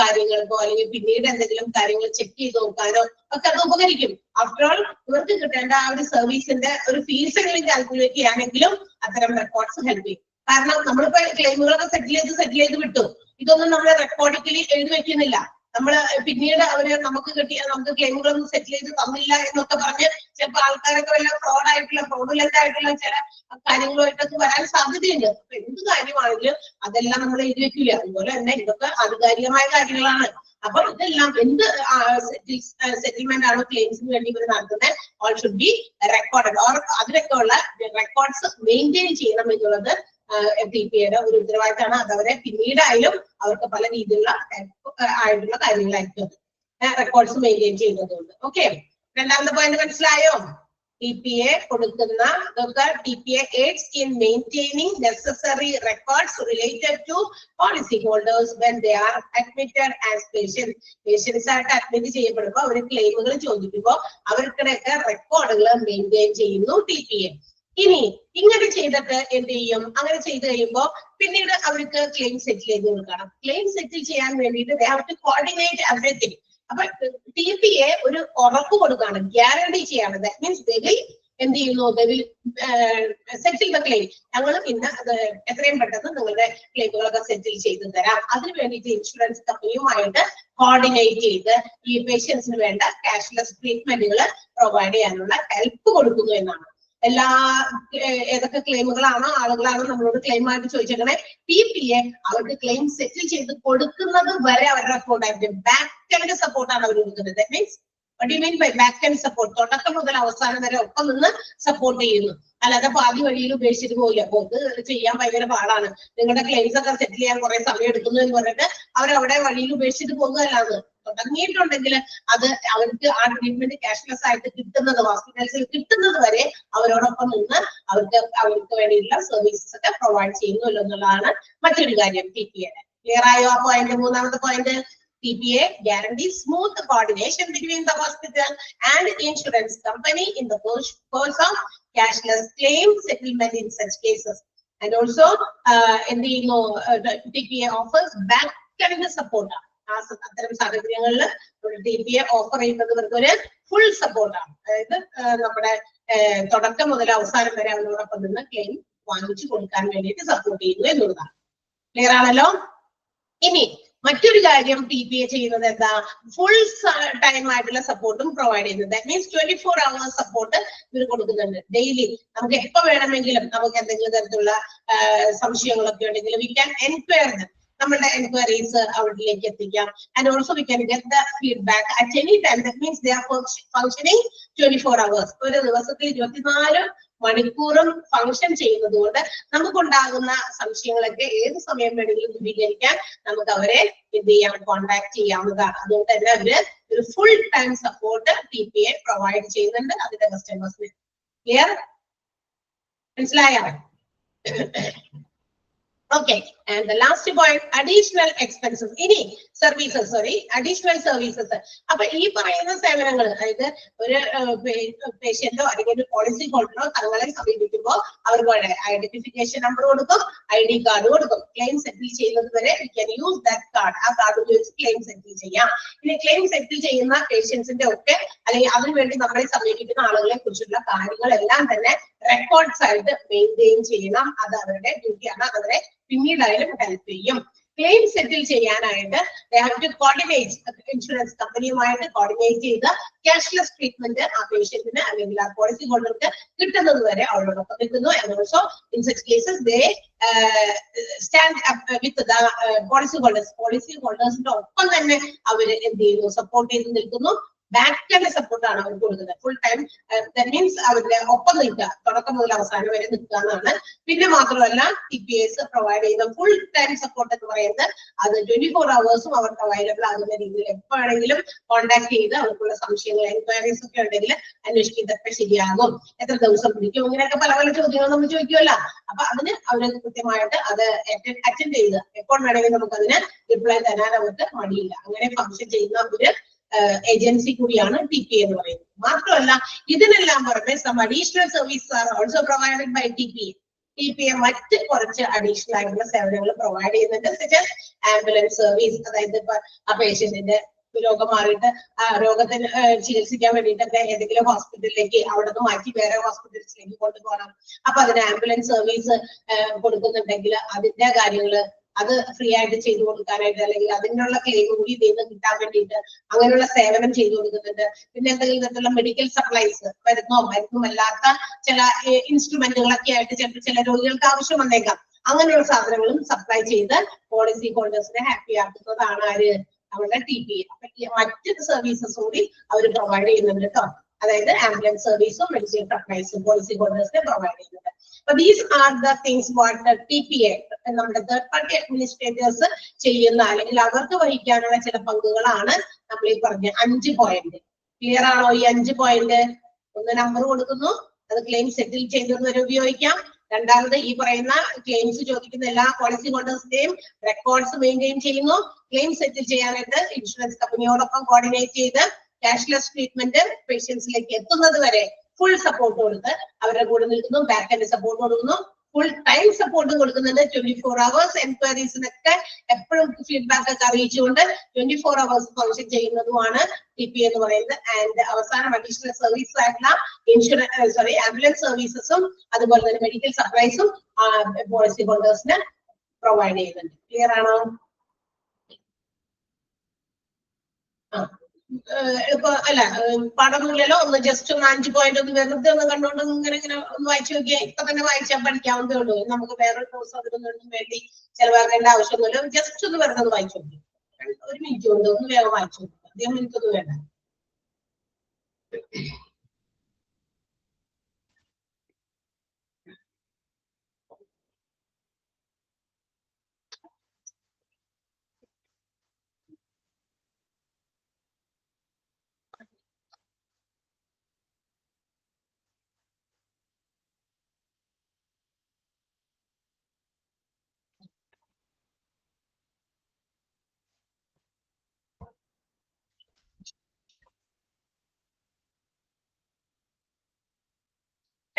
S3: കാര്യങ്ങൾക്കോ അല്ലെങ്കിൽ പിന്നീട് എന്തെങ്കിലും കാര്യങ്ങൾ ചെക്ക് ചെയ്ത് നോക്കാനോ ഒക്കെ അത് ഉപകരിക്കും. ആഫ്റ്റർ ഓൾ ഇവർക്ക് കിട്ടേണ്ട ആ ഒരു സർവീസിന്റെ ഒരു ഫീസ് എങ്കിലും കാൽക്കുലേറ്റ് ചെയ്യാനെങ്കിലും അത്തരം റെക്കോർഡ്സ് ഹെൽപ്പ് ചെയ്യും. കാരണം നമ്മളിപ്പോ ക്ലെയിമുകളൊക്കെ സെറ്റിൽ ചെയ്ത് വിട്ടു, ഇതൊന്നും നമ്മൾ റെക്കോർഡിക്കലി എഴുതി വെക്കുന്നില്ല. നമ്മള് പിന്നീട് അവര് നമുക്ക് ക്ലെയിമുകളൊന്നും സെറ്റിൽ ചെയ്ത് തന്നില്ല എന്നൊക്കെ പറഞ്ഞ് ചിലപ്പോൾ ആൾക്കാരൊക്കെ വല്ല ഫ്രോഡുലന്റ് ആയിട്ടുള്ള ചില കാര്യങ്ങളുമായിട്ടൊക്കെ വരാൻ സാധ്യതയുണ്ട്. അപ്പൊ എന്ത് കാര്യമാണെങ്കിലും അതെല്ലാം നമ്മൾ എഴുതി വെക്കില്ല. അതുപോലെ തന്നെ ഇതൊക്കെ ആധികാരികമായ കാര്യങ്ങളാണ്. അപ്പൊ ഇതെല്ലാം എന്ത് സെറ്റിൽമെന്റ് ആണോ ക്ലെയിംസിന് വേണ്ടി ഇവർ നടത്തുന്നത്, all should be recorded. Or അതിലൊക്കെ ഉള്ള റെക്കോർഡ്സ് മെയിൻറ്റെയിൻ ചെയ്യണം എന്നുള്ളത് TPA ഒരു ഉത്തരവാദിത്തമാണ്. അത് അവരെ പിന്നീടായാലും അവർക്ക് പല രീതിയിലുള്ള ആയിട്ടുള്ള കാര്യങ്ങളായിരിക്കും റെക്കോർഡ്സ് മെയിൻറ്റെയിൻ ചെയ്യുന്നതുകൊണ്ട്. ഓക്കെ, രണ്ടാമത്തെ പോയിന്റ് മനസ്സിലായോ? TPA കൊടുക്കുന്ന TPA aids in maintaining necessary records related to policy holders when they are admitted as patients. Patients ആയിട്ട് അഡ്മിറ്റ് ചെയ്യപ്പെടുമ്പോൾ അവർ ക്ലെയിമുകൾ ചോദിക്കുമ്പോൾ അവർക്കിടയൊക്കെ റെക്കോർഡുകൾ മെയിൻറ്റെയിൻ ചെയ്യുന്നു TPA. ഇനി ഇങ്ങനെ ചെയ്തിട്ട് എന്ത് ചെയ്യും? അങ്ങനെ ചെയ്ത് കഴിയുമ്പോൾ പിന്നീട് അവർക്ക് ക്ലെയിം സെറ്റിൽ ചെയ്ത് കൊടുക്കണം. ക്ലെയിം സെറ്റിൽ ചെയ്യാൻ വേണ്ടിയിട്ട് they have to coordinate everything. അപ്പൊ TPA ഒരു ഉറപ്പ് കൊടുക്കുകയാണ്, ഗ്യാരണ്ടി ചെയ്യാണ്. ദാറ്റ് മീൻസ് they will എന്ത് ചെയ്യുന്നു? they will settle the claim. ഞങ്ങൾ പിന്നെ എത്രയും പെട്ടെന്ന് നിങ്ങളുടെ ക്ലെയിമുകളൊക്കെ സെറ്റിൽ ചെയ്ത് തരാം. അതിന് വേണ്ടിയിട്ട് ഇൻഷുറൻസ് കമ്പനിയുമായിട്ട് കോർഡിനേറ്റ് ചെയ്ത് ഈ പേഷ്യൻസിന് വേണ്ട ക്യാഷ്ലെസ് ട്രീറ്റ്മെന്റുകൾ പ്രൊവൈഡ് ചെയ്യാനുള്ള ഹെൽപ്പ് കൊടുക്കുന്നു എന്നാണ്. എല്ലാ ഏതൊക്കെ ക്ലെയിമുകളാണോ ആളുകളാണോ നമ്മളോട് ക്ലെയിം ആയിട്ട് ചോദിച്ചേക്കണേ, TPA അവർക്ക് ക്ലെയിം സെറ്റിൽ ചെയ്ത് കൊടുക്കുന്നത് വരെ അവരുടെ സപ്പോർട്ടായിരിക്കും. ബാക്ക് എൻഡ് സപ്പോർട്ടാണ് അവർ കൊടുക്കുന്നത്. That means what do you mean by back end support? തുടക്കം മുതൽ അവസാനം വരെ ഒപ്പം നിന്ന് സപ്പോർട്ട് ചെയ്യുന്നു. അല്ലാതെ പാതി വഴിയിൽ ഉപേക്ഷിച്ചിട്ട് പോകില്ല. അപ്പൊ ഇത് ചെയ്യാൻ ഭയങ്കര പാടാണ്, നിങ്ങളുടെ ക്ലെയിംസ് ഒക്കെ സെറ്റിൽ ചെയ്യാൻ കുറെ സമയം എടുക്കുന്നു എന്ന് പറഞ്ഞിട്ട് അവരവിടെ വഴിയിൽ ഉപേക്ഷിച്ചിട്ട് പോകുകയല്ലാന്ന്. തുടങ്ങിയിട്ടുണ്ടെങ്കിൽ അത് അവർക്ക് ആ ട്രീറ്റ്മെന്റ് ക്യാഷ്ലെസ് ആയിട്ട് കിട്ടുന്നത് ഹോസ്പിറ്റൽസിൽ കിട്ടുന്നത് വരെ അവരോടൊപ്പം നിന്ന് അവർക്ക് വേണ്ടിയിട്ടുള്ള സർവീസസ് ഒക്കെ പ്രൊവൈഡ് ചെയ്യുന്നു എന്നുള്ളതാണ് മറ്റൊരു കാര്യം TPA. ക്ലിയർ ആയോ ആ പോയിന്റ്? മൂന്നാമത്തെ point, TPA guarantees smooth coordination between the hospital and insurance company in the course of cashless claim settlement in such cases. And also, TPA offers back-end support. അത്തരം സാഹചര്യങ്ങളിൽ TPA offer ചെയ്യുന്നത് ഒരു full സപ്പോർട്ടാണ്. അതായത് നമ്മുടെ തുടക്കം മുതൽ അവസാനം വരെ അവരോടൊപ്പം നിന്ന് ക്ലെയിം വാങ്ങിച്ചു കൊടുക്കാൻ വേണ്ടിയിട്ട് സപ്പോർട്ട് ചെയ്യുന്നു എന്നുള്ളതാണ്. ക്ലിയർ ആണല്ലോ? ഇനി മറ്റൊരു കാര്യം TPA ചെയ്യുന്നത് എന്താ? ഫുൾ ടൈം ആയിട്ടുള്ള സപ്പോർട്ടും പ്രൊവൈഡ് ചെയ്യുന്നത്. ദാറ്റ് മീൻസ് 24 hours സപ്പോർട്ട് ഇവർ കൊടുക്കുന്നുണ്ട്. ഡെയിലി നമുക്ക് എപ്പോ വേണമെങ്കിലും നമുക്ക് എന്തെങ്കിലും തരത്തിലുള്ള സംശയങ്ങളൊക്കെ ഉണ്ടെങ്കിൽ വി ക്യാൻ എൻക്വയർ ദം. നമ്മളുടെ എൻക്വയറീസ് അവരിലേക്ക് എത്തിക്കാം. And also we can get the feedback at any time. That means they are functioning 24 hours. ഒരു ദിവസത്തിൽ 24 മണിക്കൂറും ഫങ്ഷൻ ചെയ്യുന്നത് കൊണ്ട് നമുക്കുണ്ടാകുന്ന സംശയങ്ങളൊക്കെ ഏത് സമയം വേണമെങ്കിലും ദൂരീകരിക്കാൻ നമുക്ക് അവരെ എന്ത് ചെയ്യാം, കോൺടാക്ട് ചെയ്യാവുന്നതാണ്. അതുകൊണ്ട് തന്നെ അവര് ഒരു full time support TPA provide ചെയ്യുന്നുണ്ട് അതിന്റെ കസ്റ്റമേഴ്സിന്. ക്ലിയർ? മനസ്സിലായോ? Okay, and the last point, additional expenses. ഇനി സർവീസസ്, അഡീഷണൽ സർവീസസ്. അപ്പൊ ഈ പറയുന്ന സേവനങ്ങൾ, അതായത് ഒരു പേഷ്യന്റോ അല്ലെങ്കിൽ ഒരു പോളിസി ഹോൾഡറോ തങ്ങളെ സമീപിക്കുമ്പോൾ അവർക്ക് ഐഡന്റിഫിക്കേഷൻ നമ്പർ കൊടുക്കും, ID കാർഡ് കൊടുക്കും. ക്ലെയിം സെറ്റിൽ ചെയ്യുന്നത് വരെ we can use that card. ആ കാർഡ് ഉപയോഗിച്ച് ക്ലെയിം സെറ്റിൽ ചെയ്യാം. ഇനി ക്ലെയിം സെറ്റിൽ ചെയ്യുന്ന പേഷ്യൻസിന്റെ ഒക്കെ അല്ലെങ്കിൽ അതിനുവേണ്ടി നമ്മളെ സമീപിക്കുന്ന ആളുകളെ കുറിച്ചുള്ള കാര്യങ്ങളെല്ലാം തന്നെ റെക്കോർഡ്സ് ആയിട്ട് മെയിൻറ്റെയിൻ ചെയ്യണം. അത് അവരുടെ ഡ്യൂട്ടിയാണ്. അതവരെ പിന്നീടായാലും ഹെൽപ്പ് ചെയ്യും. ക്ലെയിം സെറ്റിൽ ചെയ്യാനായിട്ട് ഇൻഷുറൻസ് കമ്പനിയുമായിട്ട് കോർഡിനേറ്റ് ചെയ്ത് ക്യാഷ്ലെസ് ട്രീറ്റ്മെന്റ് ആ പേഷ്യന്റിന് അല്ലെങ്കിൽ ആ പോളിസി ഹോൾഡർക്ക് കിട്ടുന്നത് വരെ അവരോടൊപ്പം നിൽക്കുന്നു. And also in such cases they stand up with the policy ഹോൾഡേഴ്സിന്റെ ഒപ്പം തന്നെ അവര് എന്ത് ചെയ്യുന്നു, സപ്പോർട്ട് ചെയ്ത് നിൽക്കുന്നു. ബാക്ക് സപ്പോർട്ടാണ് അവർക്ക് കൊടുക്കുന്നത്. ഫുൾ ടൈം ദാറ്റ് മീൻസ് അവരുടെ ഒപ്പം നിൽക്കുക, തുടക്കം മുതൽ അവസാനം വരെ നിൽക്കുക എന്നാണ്. പിന്നെ മാത്രമല്ല TPAs പ്രൊവൈഡ് ചെയ്യുന്ന ഫുൾ ടൈം സപ്പോർട്ട് എന്ന് പറയുന്നത് അത് 24 hours അവർക്ക് അവൈലബിൾ ആകുന്ന രീതിയിൽ എപ്പോഴാണെങ്കിലും കോൺടാക്ട് ചെയ്ത് അവർക്കുള്ള സംശയങ്ങൾ, എൻക്വയറീസ് ഒക്കെ ഉണ്ടെങ്കിൽ അന്വേഷിക്കും. ഇതൊക്കെ ശരിയാകും, എത്ര ദിവസം പിടിക്കും, ഇങ്ങനെയൊക്കെ പല പല ചോദ്യങ്ങൾ നമ്മൾ ചോദിക്കുമല്ലോ. അപ്പൊ അതിന് അവർ കൃത്യമായിട്ട് അത് അറ്റൻഡ് ചെയ്ത് എപ്പോൾ വേണമെങ്കിലും നമുക്ക് അതിന് റിപ്ലൈ തരാൻ അവർക്ക് മടിയില്ല. അങ്ങനെ ഫംഗ്ഷൻ ചെയ്യുന്ന ഒരു ഏജൻസി കൂടിയാണ് TPA എന്ന് പറയുന്നത്. മാത്രമല്ല ഇതിനെല്ലാം പുറമെ some additional services are also provided by TPA മറ്റ് കുറച്ച് അഡീഷണൽ ആയിട്ടുള്ള സേവനങ്ങൾ പ്രൊവൈഡ് ചെയ്യുന്നുണ്ട്. ആംബുലൻസ് സർവീസ്, അതായത് ഇപ്പൊ ആ പേഷ്യന്റിന്റെ രോഗം മാറിയിട്ട് ആ രോഗത്തിന് ചികിത്സിക്കാൻ വേണ്ടിയിട്ടൊക്കെ ഏതെങ്കിലും ഹോസ്പിറ്റലിലേക്ക് അവിടെ നിന്ന് മാറ്റി വേറെ ഹോസ്പിറ്റൽസിലേക്ക് കൊണ്ടുപോകണം. അപ്പൊ അതിന് ആംബുലൻസ് സർവീസ് കൊടുക്കുന്നുണ്ടെങ്കിൽ അതിന്റെ കാര്യങ്ങള് അത് ഫ്രീ ആയിട്ട് ചെയ്തു കൊടുക്കാനായിട്ട്, അല്ലെങ്കിൽ അതിനുള്ള ക്ലെയിം കൂടി ഇതിൽ നിന്ന് കിട്ടാൻ വേണ്ടിയിട്ട് അങ്ങനെയുള്ള സേവനം ചെയ്തു കൊടുക്കുന്നുണ്ട്. പിന്നെ എന്തെങ്കിലും തരത്തിലുള്ള മെഡിക്കൽ സപ്ലൈസ്, മരുന്നുമല്ലാത്ത ചില ഇൻസ്ട്രുമെന്റുകളൊക്കെ ആയിട്ട് ചിലപ്പോൾ ചില രോഗികൾക്ക് ആവശ്യം വന്നേക്കാം. അങ്ങനെയുള്ള സാധനങ്ങളും സപ്ലൈ ചെയ്ത് പോളിസി ഹോൾഡേഴ്സിനെ ഹാപ്പി ആക്കുന്നതാണ് ആര്, നമ്മുടെ TPA. മറ്റ് സർവീസസ് കൂടി അവർ പ്രൊവൈഡ് ചെയ്യുന്നുണ്ട് കേട്ടോ. അതായത് ആംബുലൻസ് സർവീസും മെഡിക്കൽ സപ്ലൈസും പോളിസി ഹോൾഡേഴ്സിനെ പ്രൊവൈഡ് ചെയ്യുന്നുണ്ട്. അപ്പൊ these are the things what TPA നമ്മുടെ തേർഡ് പാർട്ടി അഡ്മിനിസ്ട്രേറ്റേഴ്സ് ചെയ്യുന്ന അല്ലെങ്കിൽ അവർക്ക് വഹിക്കാനുള്ള ചില പങ്കുകളാണ് നമ്മൾ ഈ പറഞ്ഞ 5 പോയിന്റ്. ക്ലിയർ ആണോ? ഈ 5 പോയിന്റ്, ഒന്ന് നമ്പർ കൊടുക്കുന്നു, അത് ക്ലെയിം സെറ്റിൽ ചെയ്യുന്നത് വരെ ഉപയോഗിക്കാം. രണ്ടാമത് ഈ പറയുന്ന ക്ലെയിംസ് ചോദിക്കുന്ന എല്ലാ പോളിസി ഹോൾഡേഴ്സിന്റെയും റെക്കോർഡ്സ് മെയിൻറ്റെയിൻ ചെയ്യുന്നു. ക്ലെയിം സെറ്റിൽ ചെയ്യാനായിട്ട് ഇൻഷുറൻസ് കമ്പനിയോടൊപ്പം കോർഡിനേറ്റ് ചെയ്ത് ക്യാഷ്ലെസ് ട്രീറ്റ്മെന്റ് പേഷ്യൻസിലേക്ക് എത്തുന്നത് വരെ ഫുൾ സപ്പോർട്ട് കൊടുത്ത് അവരുടെ കൂടെ നിൽക്കുന്നു. ബാക്ക് എൻഡ് സപ്പോർട്ട് കൊടുക്കുന്നു. ഫുൾ ടൈം സപ്പോർട്ട് കൊടുക്കുന്നുണ്ട്. 24 hours എൻക്വയറീസിനൊക്കെ എപ്പോഴും ഫീഡ്ബാക്ക് ഒക്കെ അറിയിച്ചുകൊണ്ട് 24 hours ഫംഗ്ഷൻ ചെയ്യുന്നതുമാണ് TPA എന്ന് പറയുന്നത്. ആൻഡ് അവസാനം അഡീഷണൽ സർവീസ് ആയിട്ടുള്ള ആംബുലൻസ് സർവീസസും അതുപോലെ തന്നെ മെഡിക്കൽ സപ്ലൈസും പോളിസി ഹോൾഡേഴ്സിന് പ്രൊവൈഡ് ചെയ്യുന്നുണ്ട്. ക്ലിയർ ആണോ? ഇപ്പൊ അല്ല പാഠമൂലല്ലോ, ഒന്ന് ജസ്റ്റ് ഒന്ന് 5 പോയിന്റ് ഒന്ന് വെറുതെ ഒന്ന് കണ്ടുകൊണ്ട് ഇങ്ങനെ ഒന്ന് വായിച്ചു നോക്കിയാൽ ഇപ്പൊ തന്നെ വായിച്ചാൽ പഠിക്കാവുന്നതേ ഉള്ളൂ. നമുക്ക് വേറൊരു ദിവസം അതിനൊന്നും വേണ്ടി ചെലവാക്കേണ്ട ആവശ്യമൊന്നുമില്ല. ജസ്റ്റ് ഒന്ന് വെറുതെ ഒന്ന് വായിച്ചു നോക്കി, 1 മിനിറ്റ് കൊണ്ട് ഒന്ന് വേഗം വായിച്ചു നോക്കി. അധികം മിനിറ്റ് ഒന്നും വേണ്ട.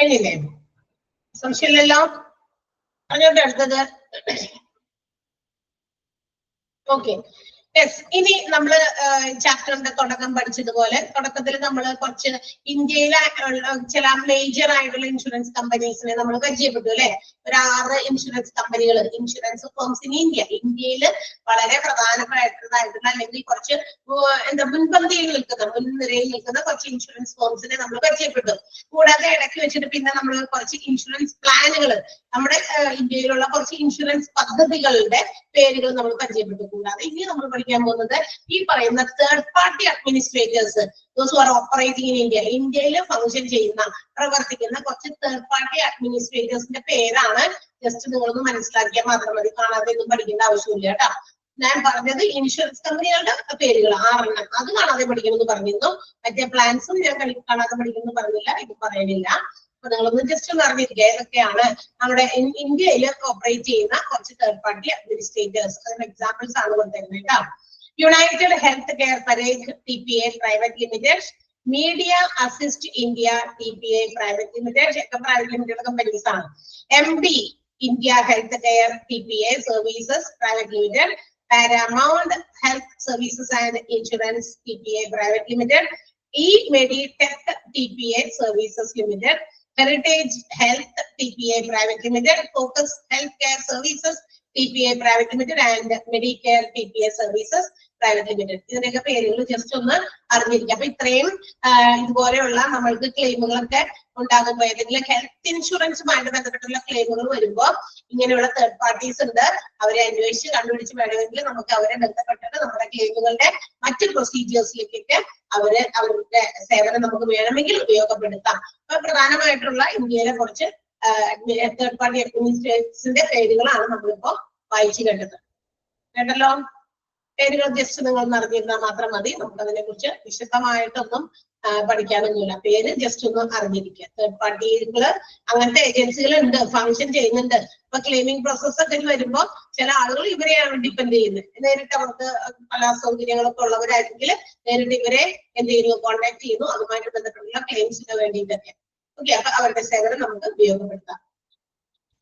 S3: കഴിഞ്ഞില്ലേ? സംശയമില്ലല്ലോ? അങ്ങോട്ട് അടുത്തത്. Okay, yes. ഇനി നമ്മള് ചാപ്റ്ററിന്റെ തുടക്കം പഠിച്ചതുപോലെ തുടക്കത്തിൽ നമ്മൾ കുറച്ച് ഇന്ത്യയിലെ ചില മേജർ ആയിട്ടുള്ള ഇൻഷുറൻസ് കമ്പനീസിനെ നമ്മൾ പരിചയപ്പെട്ടു അല്ലെ. ഒരു 6 ഇൻഷുറൻസ് കമ്പനികൾ, ഇൻഷുറൻസ് ഫേംസ് ഇൻ ഇന്ത്യയിൽ വളരെ പ്രധാനപ്പെട്ടതായിട്ടുള്ള അല്ലെങ്കിൽ കുറച്ച് എന്താ മുൻപന്തിയിൽ നിൽക്കുന്ന മുൻനിരയിൽ നിൽക്കുന്ന കുറച്ച് ഇൻഷുറൻസ് ഫേംസിനെ നമ്മൾ പരിചയപ്പെട്ടു. കൂടാതെ ഇടയ്ക്ക് വെച്ചിട്ട് പിന്നെ നമ്മൾ കുറച്ച് ഇൻഷുറൻസ് പ്ലാനുകൾ, നമ്മുടെ ഇന്ത്യയിലുള്ള കുറച്ച് ഇൻഷുറൻസ് പദ്ധതികളുടെ പേരുകൾ നമ്മൾ പരിചയപ്പെട്ടു. കൂടാതെ ഇനി നമ്മൾ പഠിക്കാൻ പോകുന്നത് ഈ പറയുന്ന third party administrators, those who are operating in India, ഇന്ത്യയിൽ ഫംഗ്ഷൻ ചെയ്യുന്ന പ്രവർത്തിക്കുന്ന കുറച്ച് തേർഡ് പാർട്ടി അഡ്മിനിസ്ട്രേറ്റേഴ്സിന്റെ പേരാണ്. ജസ്റ്റ് നിങ്ങളൊന്ന് മനസ്സിലാക്കിയാൽ മാത്രം മതി, കാണാതെ ഒന്നും പഠിക്കേണ്ട ആവശ്യമില്ല കേട്ടോ. ഞാൻ പറഞ്ഞത് ഇൻഷുറൻസ് കമ്പനികളുടെ പേരുകൾ 6 എണ്ണം, അത് കാണാതെ പഠിക്കണമെന്ന് പറഞ്ഞിരുന്നു. മറ്റേ പ്ലാൻസും ഞാൻ കാണാതെ പഠിക്കുമെന്ന് പറഞ്ഞില്ല, ഇത് പറയാനില്ല. അപ്പൊ നിങ്ങളൊന്ന് ജസ്റ്റ് ഒന്ന് അറിഞ്ഞിരിക്കുക ഏതൊക്കെയാണ് നമ്മുടെ ഇന്ത്യയിൽ ഓപ്പറേറ്റ് ചെയ്യുന്ന കുറച്ച് തേർഡ് പാർട്ടി അഡ്മിനിസ്ട്രേറ്റേഴ്സ്. അതിന് എക്സാമ്പിൾസ് ആണ് കൊടുത്തിരുന്നത് കേട്ടോ. United health care Parekh TPA private limited, media assist India TPA private limited, ഒക്കെ പ്രൈവറ്റ് ലിമിറ്റഡ് കമ്പനീസ് ആണ്. MD India health care TPA services private limited, Paramount health services and insurance TPA private limited, Meditech TPA services limited, Heritage Health TPA Private Limited, Focus Healthcare Services TPA Private Limited and Medicare TPA Services Private Limited. ഇതിനൊക്കെ പേരുകൾ just ഒന്ന് അറിഞ്ഞിരിക്കുക. അപ്പൊ ഇത്രയും ഇതുപോലെയുള്ള നമ്മൾക്ക് ക്ലെയിമുകളൊക്കെ ഉണ്ടാകുമ്പോൾ ഏതെങ്കിലും ഹെൽത്ത് ഇൻഷുറൻസുമായിട്ട് ബന്ധപ്പെട്ടുള്ള ക്ലെയിമുകൾ വരുമ്പോൾ ഇങ്ങനെയുള്ള തേർഡ് പാർട്ടീസ് ഉണ്ട്. അവരെ അന്വേഷിച്ച് കണ്ടുപിടിച്ച് വേണമെങ്കിൽ നമുക്ക് അവരെ ബന്ധപ്പെട്ടിട്ട് നമ്മുടെ ക്ലെയിമുകളുടെ മറ്റു പ്രൊസീജിയേഴ്സിലേക്കൊക്കെ അവരുടെ സേവനം നമുക്ക് വേണമെങ്കിൽ ഉപയോഗപ്പെടുത്താം. അപ്പൊ പ്രധാനമായിട്ടുള്ള ഇന്ത്യയിലെ കുറച്ച് തേർഡ് പാർട്ടി അഡ്മിനിസ്ട്രേഷന്റെ പേരുകളാണ് നമ്മളിപ്പോ വായിച്ചു കേട്ടല്ലോ. പേരുകൾ ജസ്റ്റ് നിങ്ങൾ അറിഞ്ഞിരുന്നാൽ മാത്രം മതി, നമുക്ക് അതിനെ കുറിച്ച് വിശദമായിട്ടൊന്നും പഠിക്കാനൊന്നുമില്ല. പേര് ജസ്റ്റ് ഒന്ന് അറിഞ്ഞിരിക്കുക. തേർഡ് പാർട്ടികള് അങ്ങനത്തെ ഏജൻസികൾ ഉണ്ട്, ഫംഗ്ഷൻ ചെയ്യുന്നുണ്ട്. അപ്പൊ ക്ലെയിമിംഗ് പ്രോസസ് ഒക്കെ വരുമ്പോൾ ചില ആളുകൾ ഇവരെയാണ് ഡിപ്പെൻഡ് ചെയ്യുന്നത്. നേരിട്ട് അവർക്ക് പല സൗകര്യങ്ങളൊക്കെ ഉള്ളവരാണെങ്കിൽ നേരിട്ട് ഇവരെ എന്ത് ചെയ്യുന്നു, കോൺടാക്ട് ചെയ്യുന്നു, അതുമായിട്ട് ബന്ധപ്പെട്ടുള്ള ക്ലെയിംസിന് വേണ്ടിയിട്ടൊക്കെ. ഓക്കെ, അപ്പൊ അവരുടെ സേവനം നമുക്ക് ഉപയോഗപ്പെടുത്താം.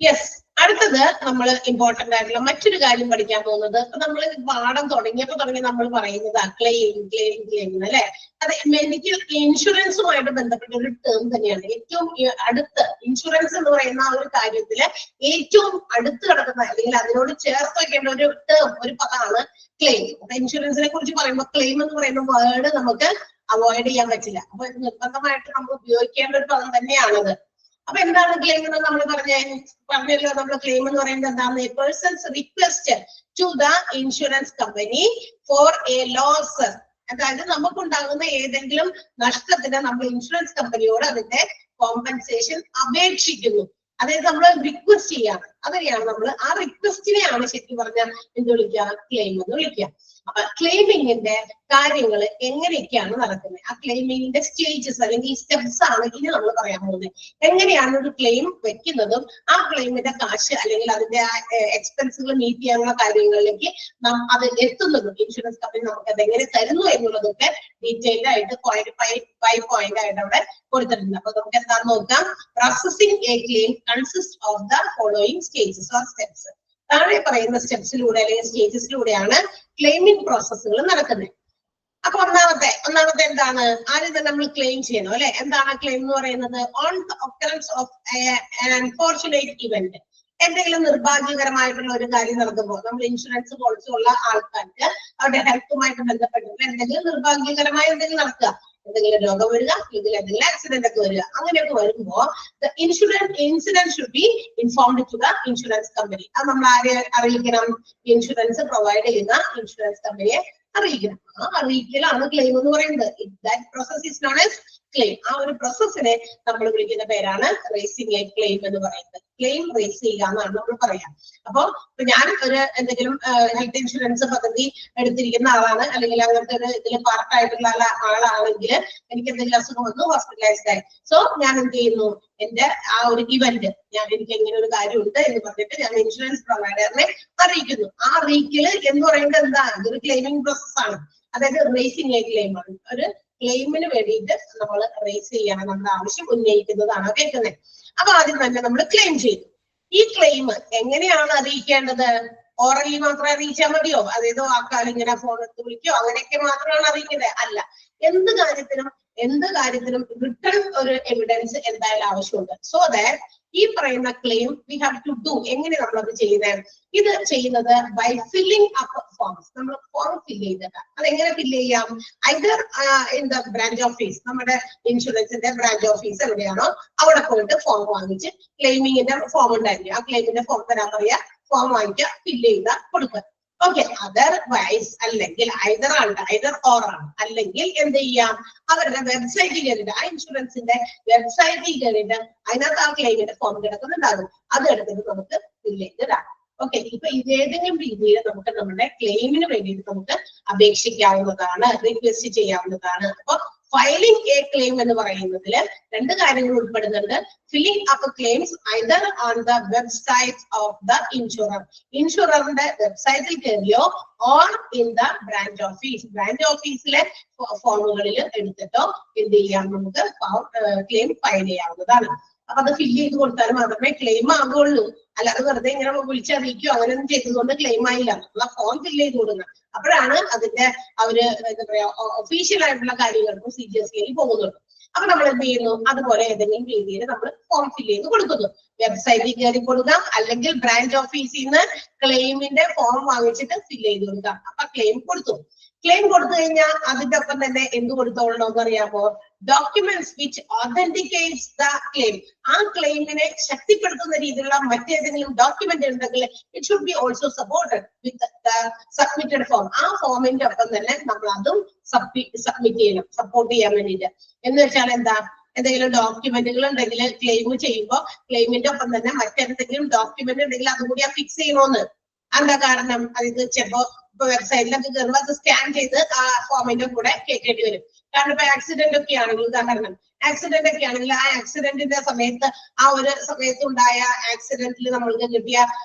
S3: യെസ്, അടുത്തത് നമ്മൾ ഇമ്പോർട്ടന്റ് ആയിട്ടുള്ള മറ്റൊരു കാര്യം പഠിക്കാൻ പോകുന്നത്, നമ്മൾ പാഠം തുടങ്ങിയപ്പോ നമ്മൾ പറയുന്നത് ക്ലെയിം അല്ലെ. അത് മെഡിക്കൽ ഇൻഷുറൻസുമായിട്ട് ബന്ധപ്പെട്ട ഒരു ടേം തന്നെയാണ്. ഏറ്റവും അടുത്ത് ഇൻഷുറൻസ് എന്ന് പറയുന്ന ആ ഒരു കാര്യത്തില് ഏറ്റവും അടുത്ത് കിടക്കുന്ന അല്ലെങ്കിൽ അതിനോട് ചേർത്ത് വെക്കേണ്ട ഒരു ടേം, ഒരു പദമാണ് ക്ലെയിം. അപ്പൊ ഇൻഷുറൻസിനെ കുറിച്ച് പറയുമ്പോൾ ക്ലെയിം എന്ന് പറയുന്ന വേർഡ് നമുക്ക് അവോയ്ഡ് ചെയ്യാൻ പറ്റില്ല. അപ്പൊ നിർബന്ധമായിട്ട് നമ്മൾ ഉപയോഗിക്കേണ്ട ഒരു പദം തന്നെയാണത്. അപ്പൊ എന്താണ് ക്ലെയിം എന്ന് നമ്മൾ പറഞ്ഞല്ലോ. നമ്മൾ ക്ലെയിം എന്ന് പറയുന്നത് എന്താണ്? A person's request to the insurance company for a loss. അതായത് നമുക്കുണ്ടാകുന്ന ഏതെങ്കിലും നഷ്ടത്തിന് നമ്മൾ ഇൻഷുറൻസ് കമ്പനിയോട് അതിന്റെ കോമ്പൻസേഷൻ അപേക്ഷിക്കുന്നു. അതായത് നമ്മൾ റിക്വസ്റ്റ് ചെയ്യാണ്. അതിനെയാണ് നമ്മൾ ആ റിക്വസ്റ്റിനെയാണ് ശരിക്കും പറഞ്ഞാൽ എന്ത് വിളിക്കുക? ക്ലെയിം എന്ന് വിളിക്കുക. അപ്പൊ ക്ലെയിമിങ്ങിന്റെ കാര്യങ്ങൾ എങ്ങനെയൊക്കെയാണ് നടക്കുന്നത്, ആ ക്ലെയിമിങ്ങിന്റെ സ്റ്റേജസ് അല്ലെങ്കിൽ സ്റ്റെപ്സ് ആണ് ഇനി നമ്മൾ പറയാൻ പോകുന്നത്. എങ്ങനെയാണ് ഒരു ക്ലെയിം വെക്കുന്നതും ആ ക്ലെയിമിന്റെ കാശ് അല്ലെങ്കിൽ അതിന്റെ എക്സ്പെൻസുകൾ മീറ്റ് ചെയ്യാനുള്ള കാര്യങ്ങളിലേക്ക് അത് എത്തുന്നതും ഇൻഷുറൻസ് കമ്പനി നമുക്ക് അത് എങ്ങനെ തരുന്നു എന്നുള്ളതൊക്കെ ഡീറ്റെയിൽഡ് ആയിട്ട് പോയിന്റ് ആയിട്ട് അവിടെ കൊടുത്തിട്ടുണ്ട്. അപ്പൊ നമുക്ക് എന്താണെന്ന് നോക്കാം. Processing A claim consist of the following stages or steps. താഴെ പറയുന്ന സ്റ്റെപ്സിലൂടെ അല്ലെങ്കിൽ സ്റ്റേജസിലൂടെയാണ് ക്ലെയിമിംഗ് പ്രോസസ്സുകൾ നടക്കുന്നത്. അപ്പൊ ഒന്നാമത്തെ എന്താണ്? ആദ്യം തന്നെ നമ്മൾ ക്ലെയിം ചെയ്യണം അല്ലെ. എന്താണ് ക്ലെയിം എന്ന് പറയുന്നത്? On the occurrence of unfortunate event. എന്തെങ്കിലും നിർഭാഗ്യകരമായിട്ടുള്ള ഒരു കാര്യം നടക്കുമ്പോൾ നമ്മൾ ഇൻഷുറൻസ് പോളിസി ഉള്ള ആൾക്കാർക്ക് അവരുടെ ഹെൽത്തുമായിട്ട് ബന്ധപ്പെട്ടിട്ട് എന്തെങ്കിലും നിർഭാഗ്യകരമായ എന്തെങ്കിലും നടക്കുക, എന്തെങ്കിലും രോഗം വരിക, അല്ലെങ്കിൽ എന്തെങ്കിലും ആക്സിഡന്റ് ഒക്കെ വരിക, അങ്ങനെയൊക്കെ വരുമ്പോ the incident should be informed to the insurance company. അത് നമ്മൾ ആരെ അറിയിക്കണം? ഇൻഷുറൻസ് പ്രൊവൈഡ് ചെയ്യുന്ന ഇൻഷുറൻസ് കമ്പനിയെ അറിയിക്കണം. ആ അറിയിക്കലാണ് ക്ലെയിം എന്ന് പറയുന്നത്. That process is known as claim. ആ ഒരു പ്രോസസ്സിനെ നമ്മൾ വിളിക്കുന്ന പേരാണ് റേസിംഗ് എ ക്ലെയിം എന്ന് പറയുന്നത്. ക്ലെയിം റേസ് ചെയ്യുക എന്നാണ് നമ്മൾ പറയാം. അപ്പൊ ഞാൻ ഒരു എന്തെങ്കിലും ഹെൽത്ത് ഇൻഷുറൻസ് പദ്ധതി എടുത്തിരിക്കുന്ന ആളാണ്, അല്ലെങ്കിൽ അങ്ങനത്തെ ഒരു ഇതിൽ പാർട്ടായിട്ടുള്ള ആളാണെങ്കിൽ എനിക്ക് എന്തെങ്കിലും അസുഖം വന്നു, ഹോസ്പിറ്റലൈസ്ഡ് ആയി. സോ ഞാൻ എന്ത് ചെയ്യുന്നു? എന്റെ ആ ഒരു ഇവന്റ് എനിക്ക് എങ്ങനെ ഒരു കാര്യമുണ്ട് എന്ന് പറഞ്ഞിട്ട് ഞാൻ ഇൻഷുറൻസ് പ്രൊവൈഡറിനെ അറിയിക്കുന്നു. ആ അറിയിക്കല് എന്ന് പറയുന്നത് എന്താ? ഇതൊരു ക്ലെയിമിംഗ് പ്രോസസ് ആണ്. അതായത് റേസിംഗ് എ ക്ലെയിം ആണ്. ഒരു ക്ലെയിമിന് വേണ്ടിയിട്ട് നമ്മൾ റേസ് ചെയ്യണം, നമ്മുടെ ആവശ്യം ഉന്നയിക്കുന്നതാണ് കേൾക്കുന്നത്. അപ്പൊ ആദ്യം തന്നെ നമ്മൾ ക്ലെയിം ചെയ്തു. ഈ ക്ലെയിം എങ്ങനെയാണ് അറിയിക്കേണ്ടത്? ഓറലി മാത്രം അറിയിച്ചാൽ മതിയോ? അതായത് വാക്കാൽ ഇങ്ങനെ ഫോൺ എടുത്ത് വിളിക്കോ അങ്ങനെയൊക്കെ മാത്രമാണ് അറിയിക്കുന്നത്? അല്ല, എന്ത് കാര്യത്തിനും റിട്ടേൺ ഒരു എവിഡൻസ് എന്തായാലും ആവശ്യമുണ്ട്. സോ ദാറ്റ് ഈ പറയുന്ന claim we have to do. എങ്ങനെ നമ്മളത് ചെയ്യുന്നത്? ഇത് ചെയ്യുന്നത് ബൈ ഫില്ലിംഗ് അപ്പ് ഫോംസ്. നമ്മൾ ഫോം ഫില്ല് ചെയ്തിട്ട് അതെങ്ങനെ ഫില്ല് ചെയ്യാം? Either in the branch office, നമ്മുടെ ഇൻഷുറൻസിന്റെ ബ്രാഞ്ച് ഓഫീസ് എവിടെയാണോ അവിടെ പോയിട്ട് ഫോം വാങ്ങിച്ച്, ക്ലെയിമിങ്ങിന്റെ ഫോം ഉണ്ടായിരിക്കും, ആ ക്ലെയിമിന്റെ ഫോം തരാൻ പറയാ, ഫോം വാങ്ങിക്കുക, ഫില്ല് ചെയ്ത കൊടുക്കുക. ഓക്കെ. അതർവൈസ് അല്ലെങ്കിൽ ഐദർ ഓർ ആണ്. അല്ലെങ്കിൽ എന്ത് ചെയ്യാം? അവരുടെ വെബ്സൈറ്റിൽ കയറിയിട്ട്, ആ ഇൻഷുറൻസിന്റെ വെബ്സൈറ്റിൽ കയറിയിട്ട് അതിനകത്ത് ആ ക്ലെയിമിന്റെ ഫോം കിടക്കുന്നുണ്ടാകും, അത് എടുത്തിട്ട് നമുക്ക് ഫില്ല് ചെയ്തിടാം. ഓക്കെ. ഇപ്പൊ ഇതേതെങ്കിലും രീതിയിൽ നമുക്ക് നമ്മുടെ ക്ലെയിമിന് വേണ്ടിയിട്ട് നമുക്ക് അപേക്ഷിക്കാവുന്നതാണ്, റിക്വസ്റ്റ് ചെയ്യാവുന്നതാണ്. അപ്പൊ ഫയലിംഗ് എ ക്ലെയിം എന്ന് പറയുന്നതിൽ രണ്ട് കാര്യങ്ങൾ ഉൾപ്പെടുന്നുണ്ട്. Filling up claims either on the website of the insurer, ഇൻഷുററിന്റെ വെബ്സൈറ്റിൽ കയറിയോ, or in the branch office, branch ഓഫീസിലെ ഫോമുകളിൽ എടുത്തിട്ടോ എന്ത് ചെയ്യാം? നമുക്ക് ക്ലെയിം ഫയൽ ചെയ്യാവുന്നതാണ്. അപ്പൊ അത് ഫില്ല് ചെയ്ത് കൊടുത്താൽ മാത്രമേ ക്ലെയിം ആകുള്ളൂ. അല്ലാതെ വെറുതെ ഇങ്ങനെ വിളിച്ചറിയിക്കോ അങ്ങനെയൊന്നും ചെയ്തതുകൊണ്ട് ക്ലെയിം ആയില്ല. നമ്മൾ ഫോം ഫില്ല് ചെയ്ത് കൊടുക്കണം. അപ്പോഴാണ് അതിന്റെ അവര് എന്താ പറയാ ഒഫീഷ്യൽ ആയിട്ടുള്ള കാര്യങ്ങൾ CGSCയിൽ പോകുന്നുള്ളൂ. അപ്പൊ നമ്മൾ എന്ത് ചെയ്യുന്നു? അതുപോലെ ഏതെങ്കിലും രീതിയിൽ നമ്മൾ ഫോം ഫില്ല് ചെയ്ത് കൊടുക്കുന്നു. വെബ്സൈറ്റിൽ കയറി കൊടുക്കാം, അല്ലെങ്കിൽ ബ്രാഞ്ച് ഓഫീസിൽ നിന്ന് ക്ലെയിമിന്റെ ഫോം വാങ്ങിച്ചിട്ട് ഫില്ല് ചെയ്ത് കൊടുക്കാം. അപ്പൊ ക്ലെയിം കൊടുത്തു. ക്ലെയിം കൊടുത്തു കഴിഞ്ഞാൽ അതിന്റെ ഒപ്പം തന്നെ എന്ത് കൊടുത്തോളണം എന്ന് അറിയാമോ? Documents which authenticates the claim. ആ ക്ലെയിമിനെ ശക്തിപ്പെടുത്തുന്ന രീതിയിലുള്ള മറ്റേതെങ്കിലും ഡോക്യുമെന്റ് ഉണ്ടെങ്കിൽ it should be also supported with the submitted form. ആ ഫോമിന്റെ ഒപ്പം തന്നെ നമ്മൾ അതും സബ്മിറ്റ് ചെയ്യണം, സപ്പോർട്ട് ചെയ്യാൻ വേണ്ടിയിട്ട്. എന്ന് വെച്ചാൽ എന്താ? എന്തെങ്കിലും ഡോക്യുമെന്റുകൾ ഉണ്ടെങ്കിൽ ക്ലെയിം ചെയ്യുമ്പോൾ ക്ലെയിമിന്റെ ഒപ്പം തന്നെ മറ്റെന്തെങ്കിലും ഡോക്യുമെന്റ് ഉണ്ടെങ്കിൽ അതും കൂടി ഫിക്സ് ചെയ്യണമെന്ന്. എന്താ കാരണം? അത് ചിലപ്പോ ഇപ്പൊ വെബ്സൈറ്റിലൊക്കെ കയറുമ്പോൾ അത് സ്കാൻ ചെയ്ത് ആ ഫോമിന്റെ കൂടെ കേട്ടേണ്ടി വരും. കാരണം ഇപ്പൊ ആക്സിഡന്റ് ഒക്കെ ആണെങ്കിൽ, ഉദാഹരണം ആക്സിഡന്റ് ഒക്കെ ആണെങ്കിൽ ആ ആക്സിഡന്റിന്റെ സമയത്ത്, ആ ഒരു സമയത്ത് ഉണ്ടായ ആക്സിഡന്റിൽ നമ്മൾക്ക് കിട്ടിയ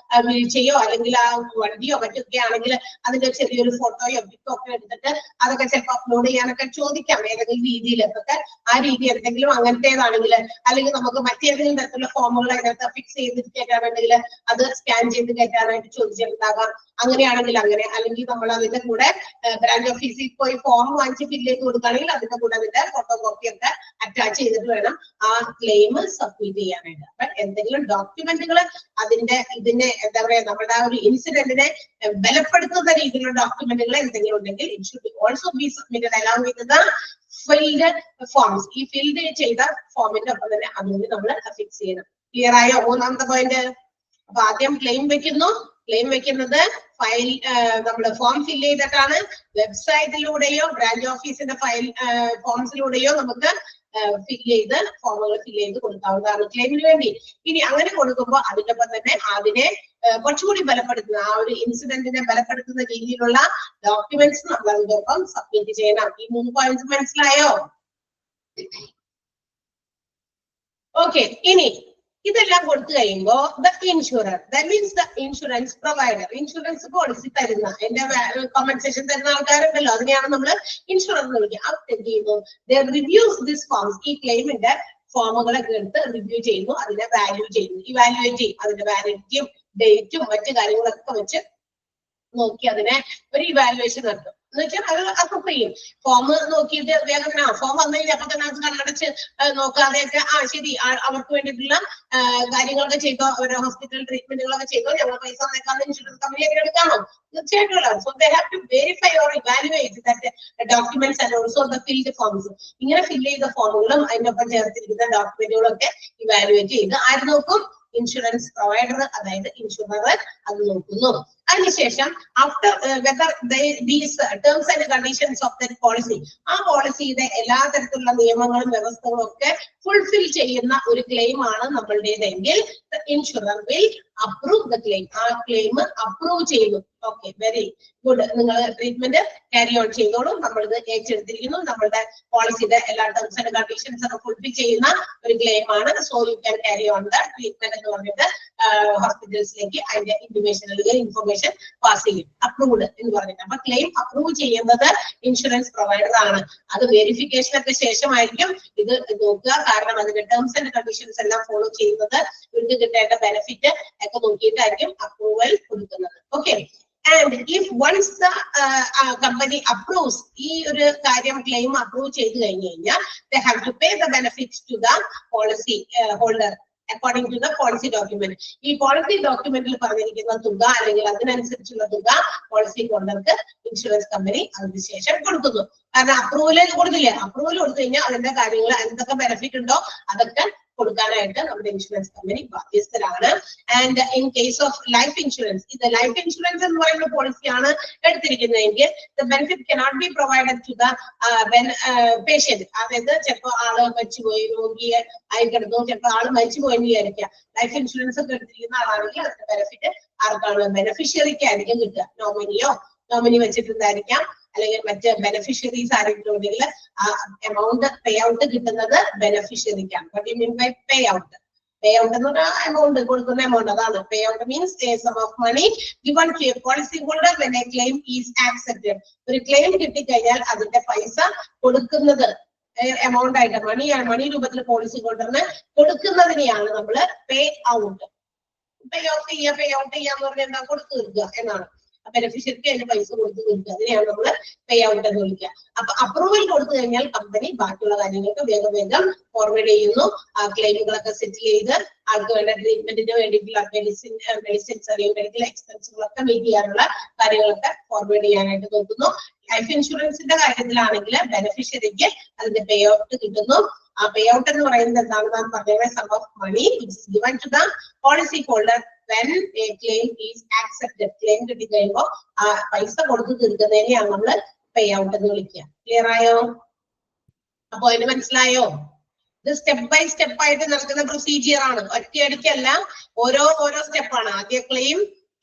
S3: വീഴ്ചയോ അല്ലെങ്കിൽ ആ വണ്ടിയോ മറ്റൊക്കെ ആണെങ്കിൽ അതിന്റെ ചെറിയൊരു ഫോട്ടോയോ പിക്കോ ഒക്കെ എടുത്തിട്ട് അതൊക്കെ ചിലപ്പോൾ അപ്ലോഡ് ചെയ്യാനൊക്കെ ചോദിക്കാം ഏതെങ്കിലും രീതിയിലൊക്കെ. ആ രീതി എന്തെങ്കിലും അങ്ങനത്തേതാണെങ്കിൽ, അല്ലെങ്കിൽ നമുക്ക് മറ്റേതെങ്കിലും തരത്തിലുള്ള ഫോമുകൾ അതിനകത്ത് ഫിക്സ് ചെയ്ത് കയറ്റാനുണ്ടെങ്കിൽ അത് സ്കാൻ ചെയ്ത് കയറ്റാനായിട്ട് ചോദിച്ചിട്ടുണ്ടാകാം. അങ്ങനെയാണെങ്കിൽ അങ്ങനെ, അല്ലെങ്കിൽ നമ്മൾ അതിന്റെ കൂടെ ബ്രാഞ്ച് ഓഫീസിൽ പോയി ഫോം വാങ്ങിച്ച് ഫില്ല് ചെയ്ത് കൊടുക്കുകയാണെങ്കിൽ അതിന്റെ കൂടെ അതിന്റെ ഫോട്ടോ കോപ്പി ഒക്കെ അറ്റാച്ച് ചെയ്തിട്ട് വേണം ആ ക്ലെയിം സബ്മിറ്റ് ചെയ്യാനായിട്ട്. അപ്പൊ എന്തെങ്കിലും ഡോക്യുമെന്റുകൾ ഇതിനെ എന്താ പറയാ നമ്മുടെ ആ ഒരു ഇൻസിഡന്റിനെ ബലപ്പെടുത്തുന്ന രീതിയിലുള്ള ഡോക്യുമെന്റുകൾ എന്തെങ്കിലും ഉണ്ടെങ്കിൽ it should also be submitted along with the filled forms. ഈ ഫിൽഡ് ചെയ്ത ഫോമിന്റെ ഒപ്പം തന്നെ അതുകൊണ്ട് നമ്മൾ ഫിക്സ് ചെയ്യണം. ക്ലിയർ ആയോ? മൂന്നാമത്തെ പോയിന്റ്. അപ്പൊ ആദ്യം ക്ലെയിം വെക്കുന്നു. ക്ലെയിം വെക്കുന്നത് ഫയൽ നമ്മൾ ഫോം ഫില്ല് ചെയ്തിട്ടാണ്. വെബ്സൈറ്റിലൂടെയോ ബ്രാഞ്ച് ഓഫീസിന്റെ ഫയൽ ഫോംസിലൂടെയോ നമുക്ക് ഫില്ല് ചെയ്ത് ഫോമുകൾ ഫില്ല് ചെയ്ത് കൊടുക്കാവുന്നതാണ് ക്ലെയിമിന് വേണ്ടി. ഇനി അങ്ങനെ കൊടുക്കുമ്പോൾ അതിന്റെ ഒപ്പം തന്നെ അതിനെ കുറച്ചുകൂടി ബലപ്പെടുത്തുന്ന, ആ ഒരു ഇൻസിഡന്റിനെ ബലപ്പെടുത്തുന്ന രീതിയിലുള്ള ഡോക്യുമെന്റ്സ് നമ്മൾ അതിന്റെ ഒപ്പം സബ്മിറ്റ് ചെയ്യണം. ഈ 3 പോയിന്റ്സ് മനസ്സിലായോ? ഓക്കെ. ഇനി ഇതെല്ലാം കൊടുത്തു കഴിയുമ്പോ the insurer, that means the insurance provider, insurance policy തരുന്ന, എന്റെ കോമ്പൻസേഷൻ തരുന്ന ആൾക്കാരുണ്ടല്ലോ, അതിനെയാണ് നമ്മൾ ഇൻഷുറർ എന്ന് വിളിക്കുക. അവർ എന്ത് ചെയ്യുന്നു? ദേ റിവ്യൂസ് ദിസ് ഫോംസ്. ഈ ക്ലെയിമിന്റെ ഫോമുകളൊക്കെ എടുത്ത് റിവ്യൂ ചെയ്യുന്നു, അതിനെ വാല്യൂ ചെയ്യുന്നു, ഇവാലുവേറ്റ് ചെയ്യും. അതിന്റെ വാലിഡിറ്റിയും ഡേറ്റും മറ്റു കാര്യങ്ങളൊക്കെ വെച്ച് നോക്കി അതിനെ ഒരു ഇവാലുവേഷൻ നടത്തും. എന്ന് വെച്ചാൽ അത് അപ്രൂവ് ചെയ്യും. ഫോം നോക്കിയിട്ട് വേഗം ഫോം വന്നു കഴിഞ്ഞാൽ അപ്പൊ തന്നെ അത് കണ്ണടച്ച് നോക്കാതെയൊക്കെ ശരി അവർക്ക് വേണ്ടിയിട്ടുള്ള കാര്യങ്ങളൊക്കെ ചെയ്തോ, അവരുടെ ഹോസ്പിറ്റൽ ട്രീറ്റ്മെന്റുകളൊക്കെ ചെയ്തോ, ഞങ്ങൾ പൈസ വന്നേക്കാന്ന് ഇൻഷുറൻസ് കമ്പനി ഒക്കെ എടുക്കാമോ? തീർച്ചയായിട്ടും. So they have to verify or evaluate that documents and also the filled forms. ഇങ്ങനെ ഫില്ല് ചെയ്ത ഫോമുകളും അതിനൊപ്പം ചേർത്തിരിക്കുന്ന ഡോക്യുമെന്റുകളും ഒക്കെ ഇവാലുവേറ്റ് ചെയ്ത് ആര് നോക്കും? ഇൻഷുറൻസ് പ്രൊവൈഡർ, അതായത് ഇൻഷുറർ അത് നോക്കുന്നു. അതിനുശേഷം after whether these terms and conditions of the policy, ആ പോളിസിയുടെ എല്ലാ തരത്തിലുള്ള നിയമങ്ങളും വ്യവസ്ഥകളും ഒക്കെ ഫുൾഫിൽ ചെയ്യുന്ന ഒരു ക്ലെയിം ആണ് നമ്മളുടേതെങ്കിൽ insurer will approve the claim. ആ ക്ലെയിം അപ്രൂവ് ചെയ്യുന്നു. Okay, very good. നിങ്ങൾ ട്രീറ്റ്മെന്റ് ക്യാരി ഓൺ ചെയ്തോളൂ, നമ്മളിത് ഏറ്റെടുത്തിരിക്കുന്നു, നമ്മളുടെ പോളിസിയുടെ എല്ലാ ടേംസ് ആൻഡ് കണ്ടീഷൻസ് ഒക്കെ ഫുൾഫിൽ ചെയ്യുന്ന ഒരു ക്ലെയിം ആണ്. So you can carry on the treatment എന്ന് പറഞ്ഞിട്ട് ഹോസ്പിറ്റൽസിലേക്ക് അതിന്റെ ഇന്റിമേഷൻ അല്ലെങ്കിൽ ഇൻഫർമേഷൻ പാസ് ചെയ്യും. അപ്രൂവ്ഡ് എന്ന് പറഞ്ഞിട്ട്. അപ്പൊ ക്ലെയിം അപ്രൂവ് ചെയ്യുന്നത് ഇൻഷുറൻസ് പ്രൊവൈഡർ ആണ്. അത് വെരിഫിക്കേഷൻ ഒക്കെ ശേഷമായിരിക്കും ഇത് നോക്കുക. കാരണം അതിന്റെ ടേംസ് ആൻഡ് കണ്ടീഷൻസ് എല്ലാം ഫോളോ ചെയ്യുന്നത്, ഇവർക്ക് കിട്ടേണ്ട ബെനിഫിറ്റ് ഒക്കെ നോക്കിയിട്ടായിരിക്കും അപ്രൂവൽ കൊടുക്കുന്നത്. Okay. And if once the company approves ഈ ഒരു കാര്യം ക്ലെയിം അപ്രൂവ് ചെയ്ത് കഴിഞ്ഞു കഴിഞ്ഞാൽ they have to pay the benefits to the policy holder according to the policy document. ഈ പോളിസി ഡോക്യുമെന്റിൽ പറഞ്ഞിരിക്കുന്ന തുക അല്ലെങ്കിൽ അതിനനുസരിച്ചുള്ള തുക പോളിസി ഹോൾഡർക്ക് ഇൻഷുറൻസ് കമ്പനി അതിനുശേഷം കൊടുക്കുന്നു. കാരണം അപ്രൂവൽ കൊടുത്തില്ലേ, അപ്രൂവൽ കൊടുത്തു കഴിഞ്ഞാൽ അതിന്റെ കാര്യങ്ങൾ എന്തൊക്കെ ബെനിഫിറ്റ് ഉണ്ടോ അതൊക്കെ കൊടുക്കാനായിട്ട് നമ്മുടെ ഇൻഷുറൻസ് കമ്പനി ബാധ്യസ്ഥരാണ്. And in case of life insurance, ഇത് ലൈഫ് ഇൻഷുറൻസ് എന്ന് പറയുന്ന പോളിസിയാണ് എടുത്തിരിക്കുന്നതെങ്കിൽ the benefit cannot be provided to the patient. അതായത് ചിലപ്പോൾ ആള് മരിച്ചുപോയി, രോഗിയെ ആയി കിടന്നു, ചിലപ്പോൾ ആള് മരിച്ചുപോയെന്ന് വിചാരിക്കുക. ലൈഫ് ഇൻഷുറൻസ് ഒക്കെ എടുത്തിരിക്കുന്ന ആളാണെങ്കിൽ അതിന്റെ ബെനിഫിറ്റ് ആർക്കാണ്? ബെനിഫിഷ്യറിക്ക് ആയിരിക്കും കിട്ടുക. നോമിനി വെച്ചിട്ടുണ്ടായിരിക്കാം, അല്ലെങ്കിൽ മറ്റ് ബെനിഫിഷ്യറീസ് ആരെങ്കിലും ഉണ്ടെങ്കിൽ ആ എമൗണ്ട് പേ ഔട്ട് കിട്ടുന്നത് ബെനിഫിഷ്യറിക്കാണ്. What do you mean by pay out? Pay out എന്ന് പറഞ്ഞാൽ എമൗണ്ട് കൊടുക്കുന്ന എമൗണ്ട്, അതാണ് pay out means a sum of money given to a policy holder when a claim is accepted. ഒരു claim കിട്ടിക്കഴിഞ്ഞാൽ അതിന്റെ പൈസ കൊടുക്കുന്നത് എമൗണ്ട് ആയിട്ട് മണി രൂപത്തിൽ പോളിസി ഹോൾഡറിന് കൊടുക്കുന്നതിനെയാണ് നമ്മൾ പേ ഔട്ട്. പേ ഔട്ട് ചെയ്യാന്ന് പറഞ്ഞാൽ എന്താ? കൊടുത്തു തീർക്കുക എന്നാണ്. ബെനിഫിഷ്യറിക്ക് അതിന്റെ പൈസ കൊടുത്ത് തീർക്കുക, അതിനെയാണ് നമ്മൾ പേ ഔട്ട് എന്ന് വിളിക്കുക. അപ്പൊ അപ്രൂവൽ കൊടുത്തു കഴിഞ്ഞാൽ കമ്പനി ബാക്കിയുള്ള കാര്യങ്ങൾക്ക് വേഗം ഫോർവേഡ് ചെയ്യുന്നു. ആ ക്ലെയിമുകളൊക്കെ സെറ്റിൽ ചെയ്ത് ആൾക്ക് വേണ്ട ട്രീറ്റ്മെന്റിന് വേണ്ടിയിട്ടുള്ള മെഡിസിൻസ് അല്ലെങ്കിൽ മെഡിക്കൽ എക്സ്പെൻസുകളൊക്കെ മീറ്റ് ചെയ്യാനുള്ള കാര്യങ്ങളൊക്കെ ഫോർവേഡ് ചെയ്യാനായിട്ട് നോക്കുന്നു. ലൈഫ് ഇൻഷുറൻസിന്റെ കാര്യത്തിലാണെങ്കിൽ ബെനിഫിഷ്യറിക്ക് അതിന്റെ പേ ഔട്ട് കിട്ടുന്നു. ആ പേ ഔട്ട് എന്ന് പറയുന്നത് എന്താണെന്ന് നാം പറഞ്ഞ sum of money which is given to the policy holder when a claim is accepted. Claim കിട്ടിക്കഴിയുമ്പോൾ ആ പൈസ കൊടുത്തു തീർക്കുന്നതിനെയാണ് നമ്മൾ പേ ഔട്ട് എന്ന് വിളിക്കുക. ക്ലിയർ ആയോ? അപ്പൊ അതിന് മനസ്സിലായോ? ഇത് സ്റ്റെപ്പ് ബൈ സ്റ്റെപ്പ് ആയിട്ട് നടക്കുന്ന പ്രൊസീജിയർ ആണ്, ഒറ്റയടിക്കല്ല, ഓരോ സ്റ്റെപ്പാണ്. ആദ്യം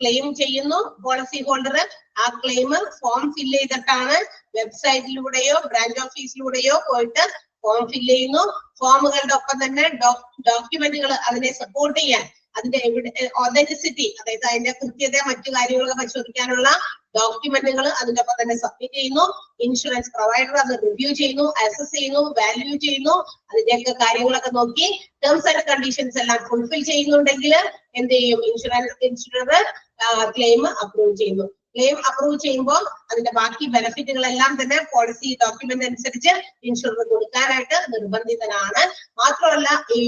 S3: ക്ലെയിം ചെയ്യുന്നു പോളിസി ഹോൾഡർ. ആ ക്ലെയിം ഫോം ഫില്ല് ചെയ്തിട്ടാണ് വെബ്സൈറ്റിലൂടെയോ ബ്രാഞ്ച് ഓഫീസിലൂടെയോ പോയിട്ട് ഫോം ഫില്ല് ചെയ്യുന്നു. ഫോമുകളുടെ ഒപ്പം തന്നെ ഡോക്യുമെന്റുകൾ അതിനെ സപ്പോർട്ട് ചെയ്യാൻ, അതിന്റെ ഒതന്റിസിറ്റി, അതായത് അതിന്റെ കൃത്യത മറ്റു കാര്യങ്ങളൊക്കെ പരിശോധിക്കാനുള്ള ഡോക്യുമെന്റുകൾ അതിന്റെ ഒപ്പം തന്നെ സബ്മിറ്റ് ചെയ്യുന്നു. ഇൻഷുറൻസ് പ്രൊവൈഡർ അത് റിവ്യൂ ചെയ്യുന്നു, അസസ് ചെയ്യുന്നു, വാല്യൂ ചെയ്യുന്നു. അതിന്റെയൊക്കെ കാര്യങ്ങളൊക്കെ നോക്കി ടേംസ് ആൻഡ് കണ്ടീഷൻസ് എല്ലാം ഫുൾഫിൽ ചെയ്യുന്നുണ്ടെങ്കിൽ എന്ത് ചെയ്യും? ഇൻഷുറർ ക്ലെയിം അപ്രൂവ് ചെയ്യുന്നു. ക്ലെയിം അപ്രൂവ് ചെയ്യുമ്പോൾ അതിന്റെ ബാക്കി ബെനിഫിറ്റുകളെല്ലാം തന്നെ പോളിസി ഡോക്യുമെന്റ് അനുസരിച്ച് ഇൻഷുറർ കൊടുക്കാനായിട്ട് നിർബന്ധിതനാണ്. മാത്രമല്ല ഈ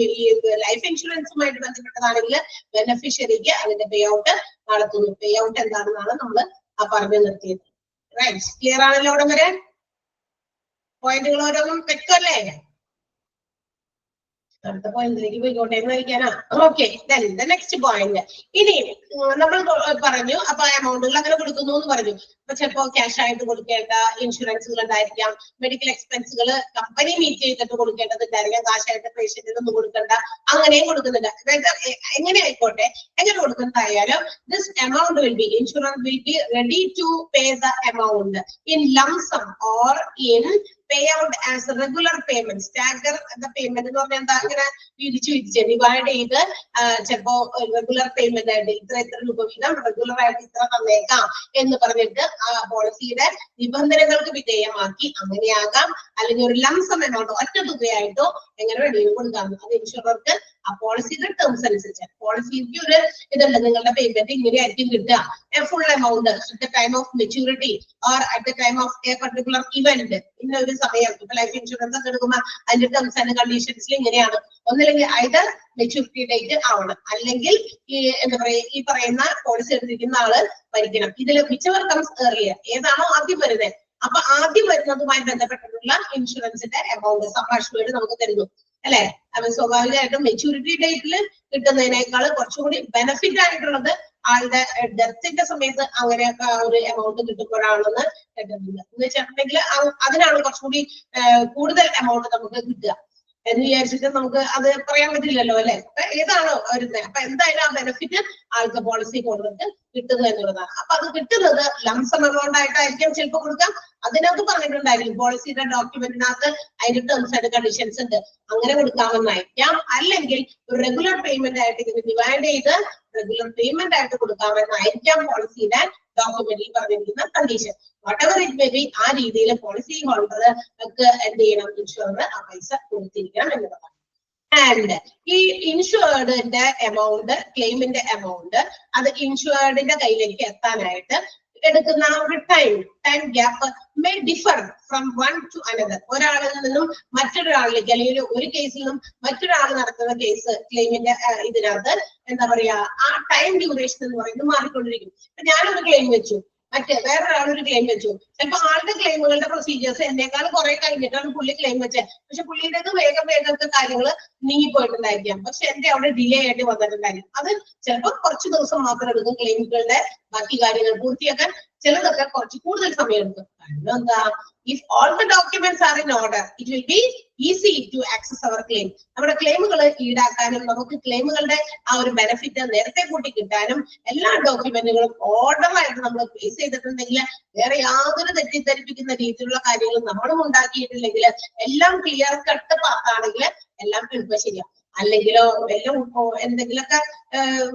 S3: ലൈഫ് ഇൻഷുറൻസുമായിട്ട് ബന്ധപ്പെട്ടതാണെങ്കിൽ ബെനിഫിഷ്യറിക്ക് അതിന്റെ പേ ഔട്ട് നടത്തുന്നു. പേ ഔട്ട് എന്താണെന്നാണ് നമ്മൾ പറഞ്ഞു നിർത്തിയത്. റൈറ്റ്, ക്ലിയർ ആണല്ലോ? അവിടെ വരെ പോയിന്റുകൾ ഓരോന്നും വ്യക്തമല്ലേ? അടുത്ത പോയിന്റിലേക്ക് പോയിക്കോട്ടെ എന്ന് കഴിക്കാനാ. Okay, next point. ഇനി നമ്മൾ പറഞ്ഞു, അപ്പൊ എമൗണ്ടുകൾ അങ്ങനെ കൊടുക്കുന്നു എന്ന് പറഞ്ഞു. അപ്പൊ ചിലപ്പോ ക്യാഷ് ആയിട്ട് കൊടുക്കേണ്ട ഇൻഷുറൻസുകൾ ഉണ്ടായിരിക്കാം, മെഡിക്കൽ എക്സ്പെൻസുകൾ കമ്പനി മീറ്റ് ചെയ്തിട്ട് കൊടുക്കേണ്ടതുണ്ടായിരിക്കാം, കാശായിട്ട് പേഷ്യന്റിനൊന്നും കൊടുക്കണ്ട, അങ്ങനെയും കൊടുക്കുന്നുണ്ട്. അതായത് എങ്ങനെ ആയിക്കോട്ടെ, എങ്ങനെ കൊടുക്കുന്നതായാലും this amount will be, insurance will be ready to pay the amount in lump sum or in pay out as a regular payment. Stagger the payment എന്ന് പറഞ്ഞാൽ എന്താ? ഇങ്ങനെ വിരിച്ച് ഡിവൈഡ് ചെയ്ത് ചിലപ്പോ റെഗുലർ പേയ്മെന്റ് ആയിട്ട് ഇത്ര രൂപ വീതം റെഗുലർ ആയിട്ട് ഇത്ര തന്നേക്കാം എന്ന് പറഞ്ഞിട്ട് ആ പോളിസിയുടെ നിബന്ധനകൾക്ക് വിധേയമാക്കി അങ്ങനെയാകാം. അല്ലെങ്കിൽ ഒരു ലംസം എമൗണ്ട് ഒറ്റ തുകയായിട്ടോ എങ്ങനെ വേണമെങ്കിലും കൊടുക്കാം. അത് ഇൻഷുറർക്ക് ആ പോളിസിയുടെ ടേംസ് അനുസരിച്ച്, പോളിസിക്ക് ഒരു ഇതുണ്ട്, നിങ്ങളുടെ പേയ്മെന്റ് ഇങ്ങനെയായിരിക്കും കിട്ടുക, full amount at the time of maturity or at the time of A particular event. ഇന്ന ഒരു സമയം ഇപ്പൊ ലൈഫ് ഇൻഷുറൻസ് ഒക്കെ എടുക്കുമ്പോൾ അതിന്റെ ടേംസ് ആൻഡ് കണ്ടീഷൻസിൽ ഇങ്ങനെയാണ്. ഒന്നില്ലെങ്കിൽ ഐദർ മെച്യൂരിറ്റി ഡേറ്റ് ആവണം, അല്ലെങ്കിൽ ഈ എന്താ പറയാ ഈ പറയുന്ന പോളിസി എടുത്തിരിക്കുന്ന ആള് മരിക്കണം. ഇതിൽ വിച്ചവർ കംസ് ഏർലിയർ, ഏതാണോ ആദ്യം വരുന്നത്, അപ്പൊ ആദ്യം വരുന്നതുമായി ബന്ധപ്പെട്ടിട്ടുള്ള ഇൻഷുറൻസിന്റെ എമൗണ്ട് സംഭാഷണമായിട്ട് നമുക്ക് തരുന്നു അല്ലെ. അപ്പൊ സ്വാഭാവികമായിട്ടും മെച്യൂരിറ്റി ഡേറ്റിൽ കിട്ടുന്നതിനേക്കാൾ കുറച്ചുകൂടി ബെനിഫിറ്റ് ആയിട്ടുള്ളത് ആളുടെ ഡെത്തിന്റെ സമയത്ത് അങ്ങനെയൊക്കെ ഒരു എമൗണ്ട് കിട്ടുമ്പോഴാണെന്ന് കേട്ടിട്ടുണ്ട്. എന്ന് വെച്ചിട്ടുണ്ടെങ്കിൽ അതിനാണ് കുറച്ചുകൂടി കൂടുതൽ എമൗണ്ട് നമുക്ക് കിട്ടുക. എന്ന് വിചാരിച്ചിട്ട് നമുക്ക് അത് പറയാൻ പറ്റില്ലല്ലോ അല്ലെ. അപ്പൊ ഏതാണോ വരുന്നത്, അപ്പൊ എന്തായാലും ആ ബെനിഫിറ്റ് ആൾക്ക് പോളിസി കൊടുത്തിട്ട് കിട്ടുന്നു എന്നുള്ളതാണ്. അപ്പൊ അത് കിട്ടുന്നത് ലംസം എമൗണ്ട് ആയിട്ടായിരിക്കും ചിലപ്പോൾ കൊടുക്കാം. അതിനകത്ത് പറഞ്ഞിട്ടുണ്ടായിരിക്കും പോളിസിയുടെ ഡോക്യുമെന്റിനകത്ത് അതിന്റെ ടേംസ് ആൻഡ് കണ്ടീഷൻസ് ഉണ്ട്, അങ്ങനെ കൊടുക്കാമെന്നായിരിക്കാം. അല്ലെങ്കിൽ ഒരു റെഗുലർ പേയ്മെന്റ് ആയിട്ട് ഇതിന് ഡിവൈഡ് ചെയ്ത് റെഗുലർ പേയ്മെന്റ് ആയിട്ട് കൊടുക്കാമെന്നായിരിക്കാം പോളിസിയുടെ ഡോക്യുമെന്റിൽ പറഞ്ഞിരിക്കുന്ന condition. whatever it may be, ആ രീതിയിൽ പോളിസി ഹോൾഡർ ഒക്കെ എന്ത് ചെയ്യണം, ഇൻഷുറർ ആ പൈസ കൊടുത്തിരിക്കണം എന്നുള്ളതാണ്. ആൻഡ് ഈ ഇൻഷുർഡിന്റെ എമൗണ്ട്, ക്ലെയിമിന്റെ എമൗണ്ട് അത് ഇൻഷുർഡിന്റെ കയ്യിലേക്ക് എത്താനായിട്ട് എടുക്കുന്ന ഒരു time gap may differ from one two another. ഒരാളിൽ നിന്നും മറ്റൊരാളിലേക്ക്, അല്ലെങ്കിൽ ഒരു കേസിൽ നിന്നും മറ്റൊരാൾ നടത്തുന്ന കേസ് ക്ലെയിമിന്റെ ഇതിനകത്ത് എന്താ പറയാ, ആ ടൈം ഡ്യൂറേഷൻ എന്ന് പറയുന്നത് മാറിക്കൊണ്ടിരിക്കും. ഞാനൊരു ക്ലെയിം വെച്ചു, മറ്റേ വേറൊരാളൊരു ക്ലെയിം വെച്ചു. ചിലപ്പോൾ ആളുടെ ക്ലെയിമുകളുടെ പ്രൊസീജിയേഴ്സ് എന്നേക്കാൾ കുറെ കഴിഞ്ഞിട്ടാണ് പുള്ളി ക്ലെയിം വെച്ചത്. പക്ഷെ പുള്ളിയുടേത് വേഗം കാര്യങ്ങൾ നീങ്ങിപ്പോയിട്ടുണ്ടായിരിക്കാം. പക്ഷെ എന്റെ അവിടെ ഡിലേ ആയിട്ട് വന്നിട്ടുണ്ടായിരിക്കും. അത് ചിലപ്പോൾ കുറച്ച് ദിവസം മാത്രം എടുക്കും ക്ലെയിമുകളുടെ ബാക്കി കാര്യങ്ങൾ പൂർത്തിയാക്കാൻ. ചിലതൊക്കെ കുറച്ച് കൂടുതൽ സമയം എടുക്കും. കാരണം എന്താ, if all the documents are in order, it will be easy to access our claim. നമ്മുടെ ക്ലെയിമുകൾ ഈടാക്കാനും നമുക്ക് ക്ലെയിമുകളുടെ ആ ഒരു ബെനിഫിറ്റ് നേരത്തെ കൂട്ടി കിട്ടാനും എല്ലാ ഡോക്യുമെന്റുകളും ഓർഡറായിട്ട് നമ്മൾ പ്ലേസ് ചെയ്തിട്ടുണ്ടെങ്കിൽ, വേറെ യാതൊരു തെറ്റിദ്ധരിപ്പിക്കുന്ന രീതിയിലുള്ള കാര്യങ്ങളും നമ്മളും ഉണ്ടാക്കിയിട്ടില്ലെങ്കിൽ, എല്ലാം ക്ലിയർ കട്ട് പാത്താണെങ്കിൽ എല്ലാം എളുപ്പം ശരിയാവും. അല്ലെങ്കിലോ എല്ലാം എന്തെങ്കിലുമൊക്കെ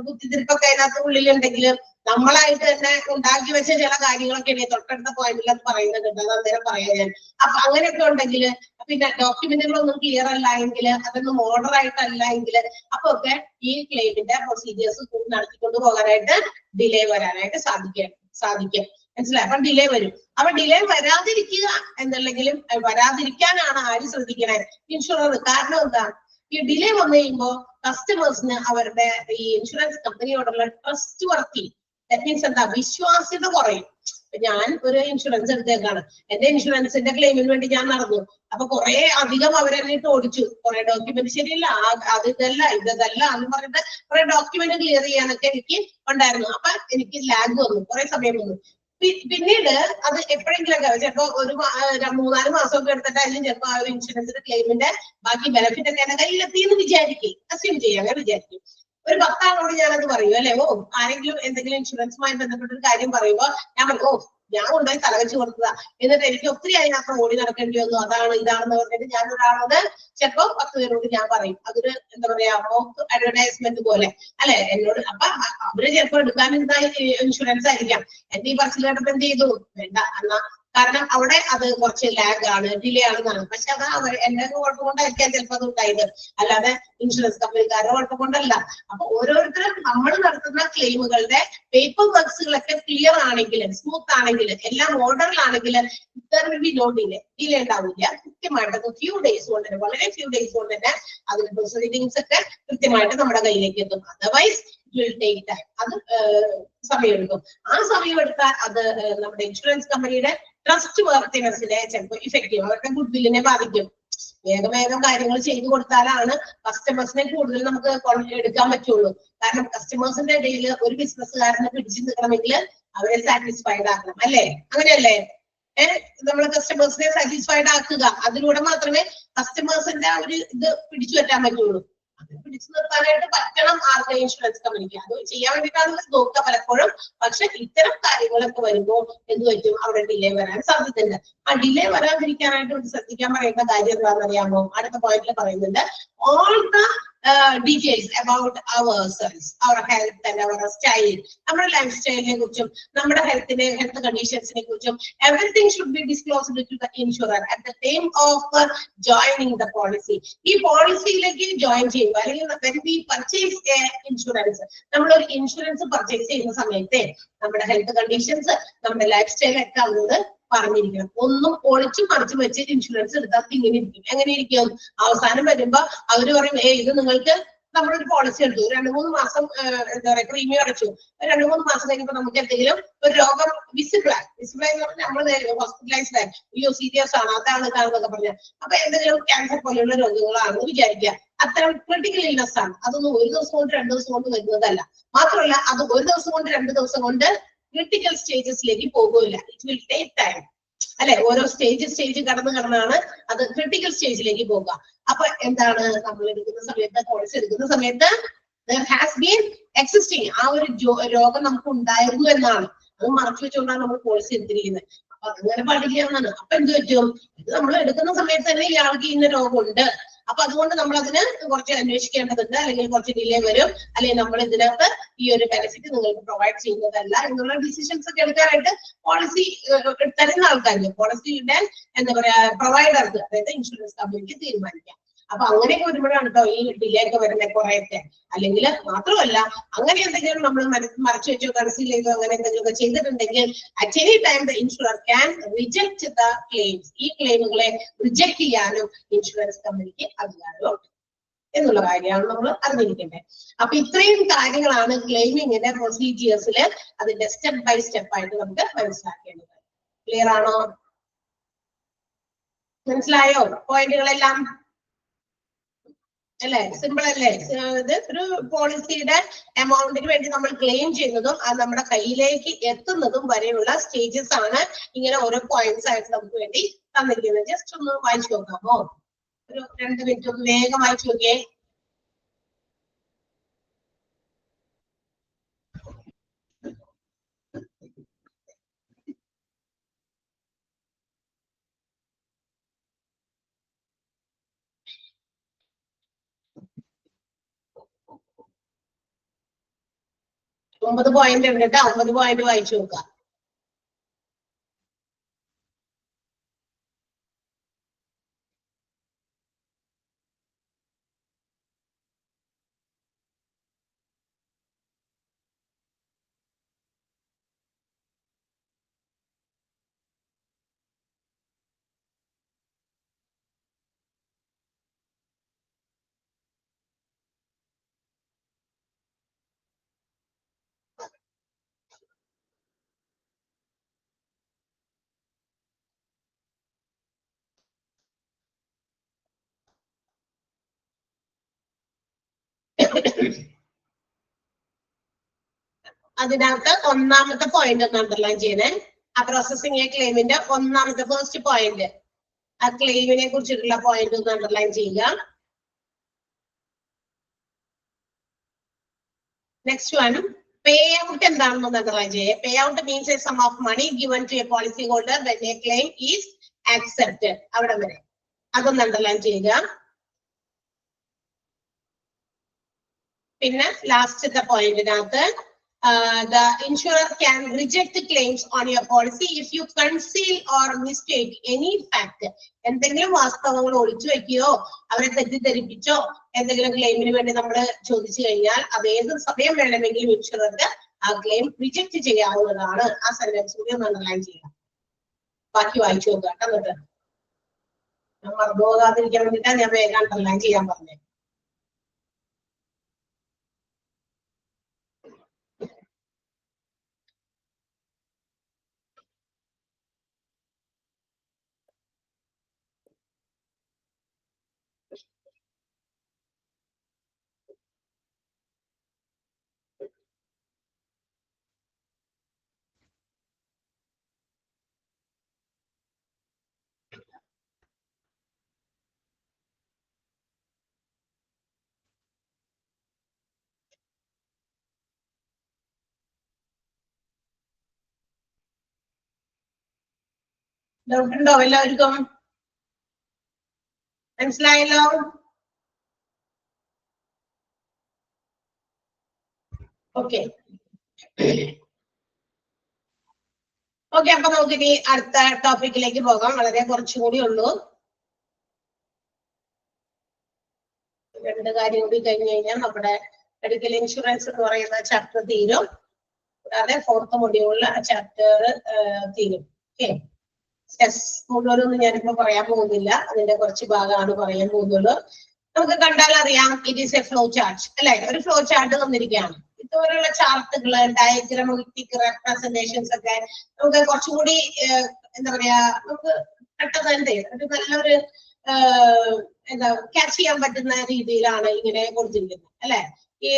S3: ബുദ്ധിതിരിപ്പൊക്കെ അതിനകത്ത് ഉള്ളിലുണ്ടെങ്കിൽ നമ്മളായിട്ട് തന്നെ ഉണ്ടാക്കി വെച്ച ചില കാര്യങ്ങളൊക്കെ തൊട്ടടുത്ത പോയിന്റിൽ അത് പറയുന്നത് കേട്ടോ, അത് അന്നേരം പറയാം ഞാൻ. അപ്പൊ അങ്ങനെയൊക്കെ ഉണ്ടെങ്കിൽ, പിന്നെ ഡോക്യുമെന്റുകളൊന്നും ക്ലിയർ അല്ല എങ്കിൽ, അതൊന്നും ഓർഡർ ആയിട്ടല്ല എങ്കിൽ, അപ്പൊ ഒക്കെ ഈ ക്ലെയിമിന്റെ പ്രൊസീജിയേഴ്സ് നടത്തിക്കൊണ്ട് പോകാനായിട്ട് ഡിലേ വരാനായിട്ട് സാധിക്കും. മനസ്സിലായി? അപ്പൊ ഡിലേ വരും. അപ്പൊ ഡിലേ വരാതിരിക്കുക എന്നുള്ളെങ്കിലും വരാതിരിക്കാനാണ് ആര് ശ്രദ്ധിക്കണേ, ഇൻഷുറർ. കാരണം എന്താ, ഈ ഡിലേ വന്നു കഴിയുമ്പോ കസ്റ്റമേഴ്സിന് അവരുടെ ഈ ഇൻഷുറൻസ് കമ്പനിയോടുള്ള ട്രസ്റ്റ് വർത്തി, ദാറ്റ് മീൻസ് എന്താ, വിശ്വാസ്യത കുറയും. ഞാൻ ഒരു ഇൻഷുറൻസ് എടുത്തേക്കാണ്, എന്റെ ഇൻഷുറൻസിന്റെ ക്ലെയിമിന് വേണ്ടി ഞാൻ നടന്നു. അപ്പൊ കുറെ അധികം അവരെന്നെ ഓടിച്ചു, കുറെ ഡോക്യുമെന്റ് ശരിയല്ല, അത് ഇതല്ല എന്ന് പറഞ്ഞിട്ട് കുറെ ഡോക്യുമെന്റ് ക്ലിയർ ചെയ്യാനൊക്കെ എനിക്ക് ഉണ്ടായിരുന്നു. അപ്പൊ എനിക്ക് ലാഗ് വന്നു, കുറെ സമയം വന്നു. പിന്നീട് അത് എപ്പോഴെങ്കിലും ചിലപ്പോ ഒരു 3-4 മാസമൊക്കെ എടുത്തിട്ടായാലും ചിലപ്പോ ആ ഒരു ഇൻഷുറൻസിന്റെ ക്ലെയിമിന്റെ ബാക്കി ബെനിഫിറ്റ് ഒക്കെ എന്റെ കയ്യിലെത്തി എന്ന് വിചാരിക്കും, അസ്യൂം ചെയ്യാം, അങ്ങനെ വിചാരിക്കും. ഒരു 10 ആളോട് ഞാനത് പറയും അല്ലെ, ആരെങ്കിലും എന്തെങ്കിലും ഇൻഷുറൻസുമായി ബന്ധപ്പെട്ട ഒരു കാര്യം പറയുമ്പോ ഞാൻ പറയും, ഞാൻ കൊണ്ടുപോയി തലവെച്ച് കൊടുത്തതാ, എന്നിട്ട് എനിക്ക് ഒത്തിരി അതിനകത്ത് ഓടി നടക്കേണ്ടി വന്നു, അതാണ് ഇതാണെന്ന് പറഞ്ഞിട്ട് ഞാൻ ഒരാളോട് ചിലപ്പോ 10 പേരോട് ഞാൻ പറയും. അതൊരു എന്താ പറയാ, മോക്ക് അഡ്വർടൈസ്മെന്റ് പോലെ അല്ലെ എന്നോട്. അപ്പൊ അവര് ചിലപ്പോ എടുക്കാൻ ഇൻഷുറൻസ് ആയിരിക്കാം. എന്റെ ഈ പറച്ചിൽ കേട്ടപ്പോ എന്ത് ചെയ്തു, വേണ്ട എന്നാ, കാരണം അവിടെ അത് കുറച്ച് ലാഗ് ആണ്, ഡിലേ ആണെന്നാണ്. പക്ഷെ അത് എന്റെ കുഴപ്പം കൊണ്ടായിരിക്കാം ചിലപ്പോൾ അത് ഉണ്ടായത്, അല്ലാതെ ഇൻഷുറൻസ് കമ്പനിക്കാരുടെ കുഴപ്പം കൊണ്ടല്ല. അപ്പൊ ഓരോരുത്തരും നമ്മൾ നടത്തുന്ന ക്ലെയിമുകളുടെ പേപ്പർ വർക്ക്സുകളൊക്കെ ക്ലിയർ ആണെങ്കിൽ, സ്മൂത്ത് ആണെങ്കിൽ, എല്ലാം ഓർഡറിലാണെങ്കിൽ ഡിലേ ഉണ്ടാവില്ല. കൃത്യമായിട്ട് ഫ്യൂ ഡേയ്സ് കൊണ്ട് തന്നെ, വളരെ ഫ്യൂ ഡേയ്സ് കൊണ്ട് തന്നെ അതിന്റെ പ്രൊസീഡിങ്സ് ഒക്കെ കൃത്യമായിട്ട് നമ്മുടെ കയ്യിലേക്ക് എത്തും. അതർവൈസ് അത് സമയമെടുക്കും. ആ സമയമെടുത്താൽ അത് നമ്മുടെ ഇൻഷുറൻസ് കമ്പനിയുടെ ട്രസ്റ്റ് വർത്തിനെസ്സിനെ ചിലപ്പോൾ ഇഫക്റ്റീവ്, അവരുടെ ഗുഡ് വില്ലിനെ ബാധിക്കും. വേഗം കാര്യങ്ങൾ ചെയ്തു കൊടുത്താലാണ് കസ്റ്റമേഴ്സിനെ കൂടുതൽ നമുക്ക് എടുക്കാൻ പറ്റുള്ളൂ. കാരണം കസ്റ്റമേഴ്സിന്റെ ഇടയിൽ ഒരു ബിസിനസ്സുകാരനെ പിടിച്ചു നിൽക്കണമെങ്കിൽ അവരെ സാറ്റിസ്ഫൈഡ് ആക്കണം, അല്ലേ? അങ്ങനെയല്ലേ? നമ്മൾ കസ്റ്റമേഴ്സിനെ സാറ്റിസ്ഫൈഡ് ആക്കുക, അതിലൂടെ മാത്രമേ കസ്റ്റമേഴ്സിന്റെ ആ ഒരു ഇത് പിടിച്ചു പറ്റാൻ പറ്റുള്ളൂ. അത് പിടിച്ചു നിർത്താനായിട്ട് പറ്റണം ആർക്ക്, ഇൻഷുറൻസ് കമ്പനിക്ക്. അത് ചെയ്യാൻ വേണ്ടിയിട്ടാണ് നോക്കുക പലപ്പോഴും. പക്ഷെ ഇത്തരം കാര്യങ്ങളൊക്കെ വരുമ്പോൾ എന്ത് പറ്റും, അവിടെ ഡിലേ വരാൻ സാധ്യതയുണ്ട്. ആ ഡിലേ വരാതിരിക്കാനായിട്ട് ശ്രദ്ധിക്കാൻ പറയുന്ന കാര്യം എന്താണെന്ന് അറിയാമോ? അടുത്ത പോയിന്റിൽ പറയുന്നുണ്ട്, all the details about ourselves, our health and our style, നമ്മുടെ ലൈഫ് സ്റ്റൈലിനെ കുറിച്ചും നമ്മുടെ ഹെൽത്ത് കണ്ടീഷൻസിനെ കുറിച്ചും everything should be disclosed to the insurer at the time of joining the policy. ഈ പോളിസിയിലേക്ക് ജോയിൻ ചെയ്യുമ്പോൾ, അല്ലെങ്കിൽ when we purchase a insurance, നമ്മളൊരു insurance purchase ചെയ്യുന്ന സമയത്ത് നമ്മുടെ ഹെൽത്ത് കണ്ടീഷൻസ്, നമ്മുടെ ലൈഫ് സ്റ്റൈൽ ഒക്കെ അവരോട് പറഞ്ഞിരിക്കണം. ഒന്നും ഒളിച്ചും മറിച്ചും വെച്ച് ഇൻഷുറൻസ് എടുത്താൽ ഇങ്ങനെ ഇരിക്കും. എങ്ങനെ ഇരിക്കും? അവസാനം വരുമ്പോ അവര് പറയും, ഇത് നിങ്ങൾക്ക് നമ്മളൊരു പോളിസി എടുത്തു, 2-3 മാസം എന്താ പറയാ പ്രീമിയം അടച്ചു, 2-3 മാസം കഴിയുമ്പോൾ നമുക്ക് എന്തെങ്കിലും ഒരു രോഗം വിസിബിൾ എന്ന് പറഞ്ഞാൽ നമ്മൾ ഹോസ്പിറ്റലൈസ്ഡ് ആയി, അയ്യോ സീരിയസ് ആണ്, അതാണ് ഇതാണെന്നൊക്കെ പറഞ്ഞാൽ, അപ്പൊ എന്തെങ്കിലും ക്യാൻസർ പോലെയുള്ള രോഗങ്ങളാണെന്ന് വിചാരിക്കുക. അത്തരം ക്രിട്ടിക്കൽ ഇൽനെസ് ആണ്. അതൊന്നും 1 ദിവസം കൊണ്ട് 2 ദിവസം കൊണ്ട് വരുന്നതല്ല. മാത്രമല്ല അത് 1 ദിവസം കൊണ്ട് 2 ദിവസം കൊണ്ട് ക്രിട്ടിക്കൽ സ്റ്റേജസിലേക്ക് പോകില്ല. It will take time. അല്ലെ? ഓരോ സ്റ്റേജ് കടന്നാണ് അത് ക്രിട്ടിക്കൽ സ്റ്റേജിലേക്ക് പോകുക. അപ്പൊ എന്താണ് നമ്മൾ എടുക്കുന്ന സമയത്ത്, പോളിസി എടുക്കുന്ന സമയത്ത് there has been existing ആ ഒരു രോഗം നമുക്ക് ഉണ്ടായിരുന്നു എന്നാണ്. അത് മറച്ചു വെച്ചുകൊണ്ടാണ് നമ്മൾ പോളിസി എടുത്തിരിക്കുന്നത്. അപ്പൊ അങ്ങനെ പാടില്ല എന്നാണ്. അപ്പൊ എന്ത് പറ്റും? ഇത് നമ്മൾ എടുക്കുന്ന സമയത്ത് തന്നെ ഇയാൾക്ക് ഇന്ന രോഗമുണ്ട്, അപ്പൊ അതുകൊണ്ട് നമ്മൾ അതിന് കുറച്ച് അന്വേഷിക്കേണ്ടതുണ്ട്, അല്ലെങ്കിൽ കുറച്ച് ഡിലേ വരും, അല്ലെങ്കിൽ നമ്മൾ ഇതിനകത്ത് ഈ ഒരു ബെനിഫിറ്റ് നിങ്ങൾക്ക് പ്രൊവൈഡ് ചെയ്യുന്നതല്ല എന്നുള്ള ഡിസിഷൻസ് ഒക്കെ എടുക്കാനായിട്ട് പോളിസി തരുന്ന ആൾക്കാർക്ക്, പോളിസിയുടെ എന്താ പറയാ പ്രൊവൈഡർക്ക്, അതായത് ഇൻഷുറൻസ് കമ്പനിക്ക് തീരുമാനിക്കാം. അപ്പൊ അങ്ങനെയൊക്കെ വരുമ്പോഴാണ് കേട്ടോ ഈ ഡിലേ ഒക്കെ വരുന്നത് കുറെയൊക്കെ. അല്ലെങ്കിൽ മാത്രമല്ല, അങ്ങനെ എന്തെങ്കിലും നമ്മൾ മറച്ചു വെച്ചോ കൺസീൽ ചെയ്തോ അങ്ങനെ എന്തെങ്കിലുമൊക്കെ ചെയ്തിട്ടുണ്ടെങ്കിൽ at any time the insurer can reject the claims. ഈ ക്ലെയിമുകളെ റിജക്ട് ചെയ്യാനും ഇൻഷുറൻസ് കമ്പനിക്ക് അധികാരമുണ്ട് എന്നുള്ള കാര്യമാണ് നമ്മൾ അറിഞ്ഞിരിക്കേണ്ടത്. അപ്പൊ ഇത്രയും കാര്യങ്ങളാണ് ക്ലെയിമിങ്ങിന്റെ പ്രൊസീജിയേഴ്സിൽ അതിന്റെ സ്റ്റെപ്പ് ബൈ സ്റ്റെപ്പ് ആയിട്ട് നമുക്ക് മനസ്സിലാക്കേണ്ടത്. ക്ലിയർ ആണോ? മനസ്സിലായോ പോയിന്റുകളെല്ലാം? അല്ലെ? സിമ്പിൾ അല്ലേ? ഇത് ഒരു പോളിസിയുടെ എമൗണ്ടിന് വേണ്ടി നമ്മൾ ക്ലെയിം ചെയ്യുന്നതും അത് നമ്മുടെ കയ്യിലേക്ക് എത്തുന്നതും വരെയുള്ള സ്റ്റേജസ് ആണ് ഇങ്ങനെ ഓരോ പോയിന്റ്സ് ആയിട്ട് നമുക്ക് വേണ്ടി തന്നിരിക്കുന്നത്. ജസ്റ്റ് ഒന്ന് വായിച്ചു നോക്കാമോ? ഒരു 2 മിനിറ്റ് ഒന്ന് വേഗം വായിച്ചു നോക്കിയേ. ഒമ്പത് പോയിന്റ് ഉണ്ട് കേട്ടോ. 9 പോയിന്റ് വായിച്ചു നോക്കാം. അതിനകത്ത് ഒന്നാമത്തെ പോയിന്റ് ഒന്ന് അണ്ടർലൈൻ ചെയ്യണേ. ആ പ്രോസസിംഗ് ക്ലെയിമിന്റെ ഒന്നാമത്തെ ഫസ്റ്റ് പോയിന്റ്, ആ ക്ലെയിമിനെ കുറിച്ചിട്ടുള്ള പോയിന്റ് ഒന്ന് അണ്ടർലൈൻ ചെയ്യുക. നെക്സ്റ്റ് വൺ, പേ ഔട്ട് എന്താണെന്ന് അണ്ടർലൈൻ ചെയ്യുക. Pay out means a sum of money given to a policy holder when a claim is accepted. അവിടെ വരെ അതൊന്ന് അണ്ടർലൈൻ ചെയ്യുക. പിന്നെ ലാസ്റ്റത്തെ പോയിന്റിനകത്ത് the insurer can reject claims on your policy if you conceal or mistake any fact. എന്തെങ്കിലും വാസ്തവങ്ങൾ ഒളിച്ചു വെക്കുകയോ അവരെ തെറ്റിദ്ധരിപ്പിച്ചോ എന്തെങ്കിലും ക്ലെയിമിന് വേണ്ടി നമ്മൾ ചോദിച്ചു കഴിഞ്ഞാൽ അത് ഏത് സമയം വേണമെങ്കിലും ഇൻഷുറർക്ക് ആ ക്ലെയിം റിജക്ട് ചെയ്യാവുന്നതാണ്. ആ സെന്റൻസ് കൂടി ഒന്ന് അണ്ടർലൈൻ ചെയ്യാം. ബാക്കി വായിച്ചു നോക്കാം കേട്ടോ. എന്നിട്ട് ഞാൻ മറന്നുപോകാതിരിക്കാൻ വേണ്ടിയിട്ടാണ് ഞാൻ വേഗം അണ്ടർലൈൻ ചെയ്യാൻ പറഞ്ഞത്. ഡൗട്ട് ഉണ്ടോ എല്ലാവർക്കും? മനസ്സിലായല്ലോ? ഓക്കെ ഓക്കെ, അപ്പൊ നമുക്ക് ഇനി അടുത്ത ടോപ്പിക്കിലേക്ക് പോകാം. വളരെ കുറച്ചുകൂടി ഉള്ളൂ. 2 കാര്യം കൂടി കഴിഞ്ഞു കഴിഞ്ഞാൽ നമ്മുടെ മെഡിക്കൽ ഇൻഷുറൻസ് എന്ന് പറയുന്ന ചാപ്റ്റർ തീരും. കൂടാതെ 4th മൊഡ്യൂളിൽ ആ ചാപ്റ്റർ തീരും. ഓക്കെ, മുഴുവനൊന്നും ഞാനിപ്പോ പറയാൻ പോകുന്നില്ല. അതിന്റെ കുറച്ച് ഭാഗമാണ് പറയാൻ പോകുന്നുള്ളൂ. നമുക്ക് കണ്ടാൽ അറിയാം, it is A flow chart അല്ലെ? ഒരു ഫ്ലോ ചാർട്ട് തന്നിരിക്കുകയാണ്. ഇതുപോലുള്ള ചാർട്ടുകള്, ഡയഗ്രമാറ്റിക് റെപ്രസെന്റേഷൻസ് ഒക്കെ നമുക്ക് കുറച്ചുകൂടി എന്താ പറയാ, നമുക്ക് പെട്ടെന്ന് ഒരു നല്ലൊരു എന്താ ക്യാച്ച് ചെയ്യാൻ പറ്റുന്ന രീതിയിലാണ് ഇങ്ങനെ കൊടുത്തിരിക്കുന്നത് അല്ലെ? ഈ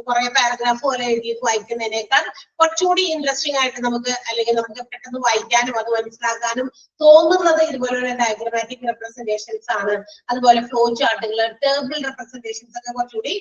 S3: കുറെ പാരഗ്രാഫ് പോലെ എഴുതിയിട്ട് വായിക്കുന്നതിനേക്കാൾ കുറച്ചുകൂടി ഇൻട്രസ്റ്റിംഗ് ആയിട്ട് നമുക്ക് അല്ലെങ്കിൽ നമുക്ക് പെട്ടെന്ന് വായിക്കാനും അത് മനസ്സിലാക്കാനും തോന്നുന്നത് ഇതുപോലുള്ള ഡയഗ്രമാറ്റിക് റെപ്രസെന്റേഷൻസ് ആണ്. അതുപോലെ ഫ്ലോ ചാർട്ടുകൾ, ടേബിൾ റെപ്രസെന്റേഷൻസ് ഒക്കെ കുറച്ചുകൂടി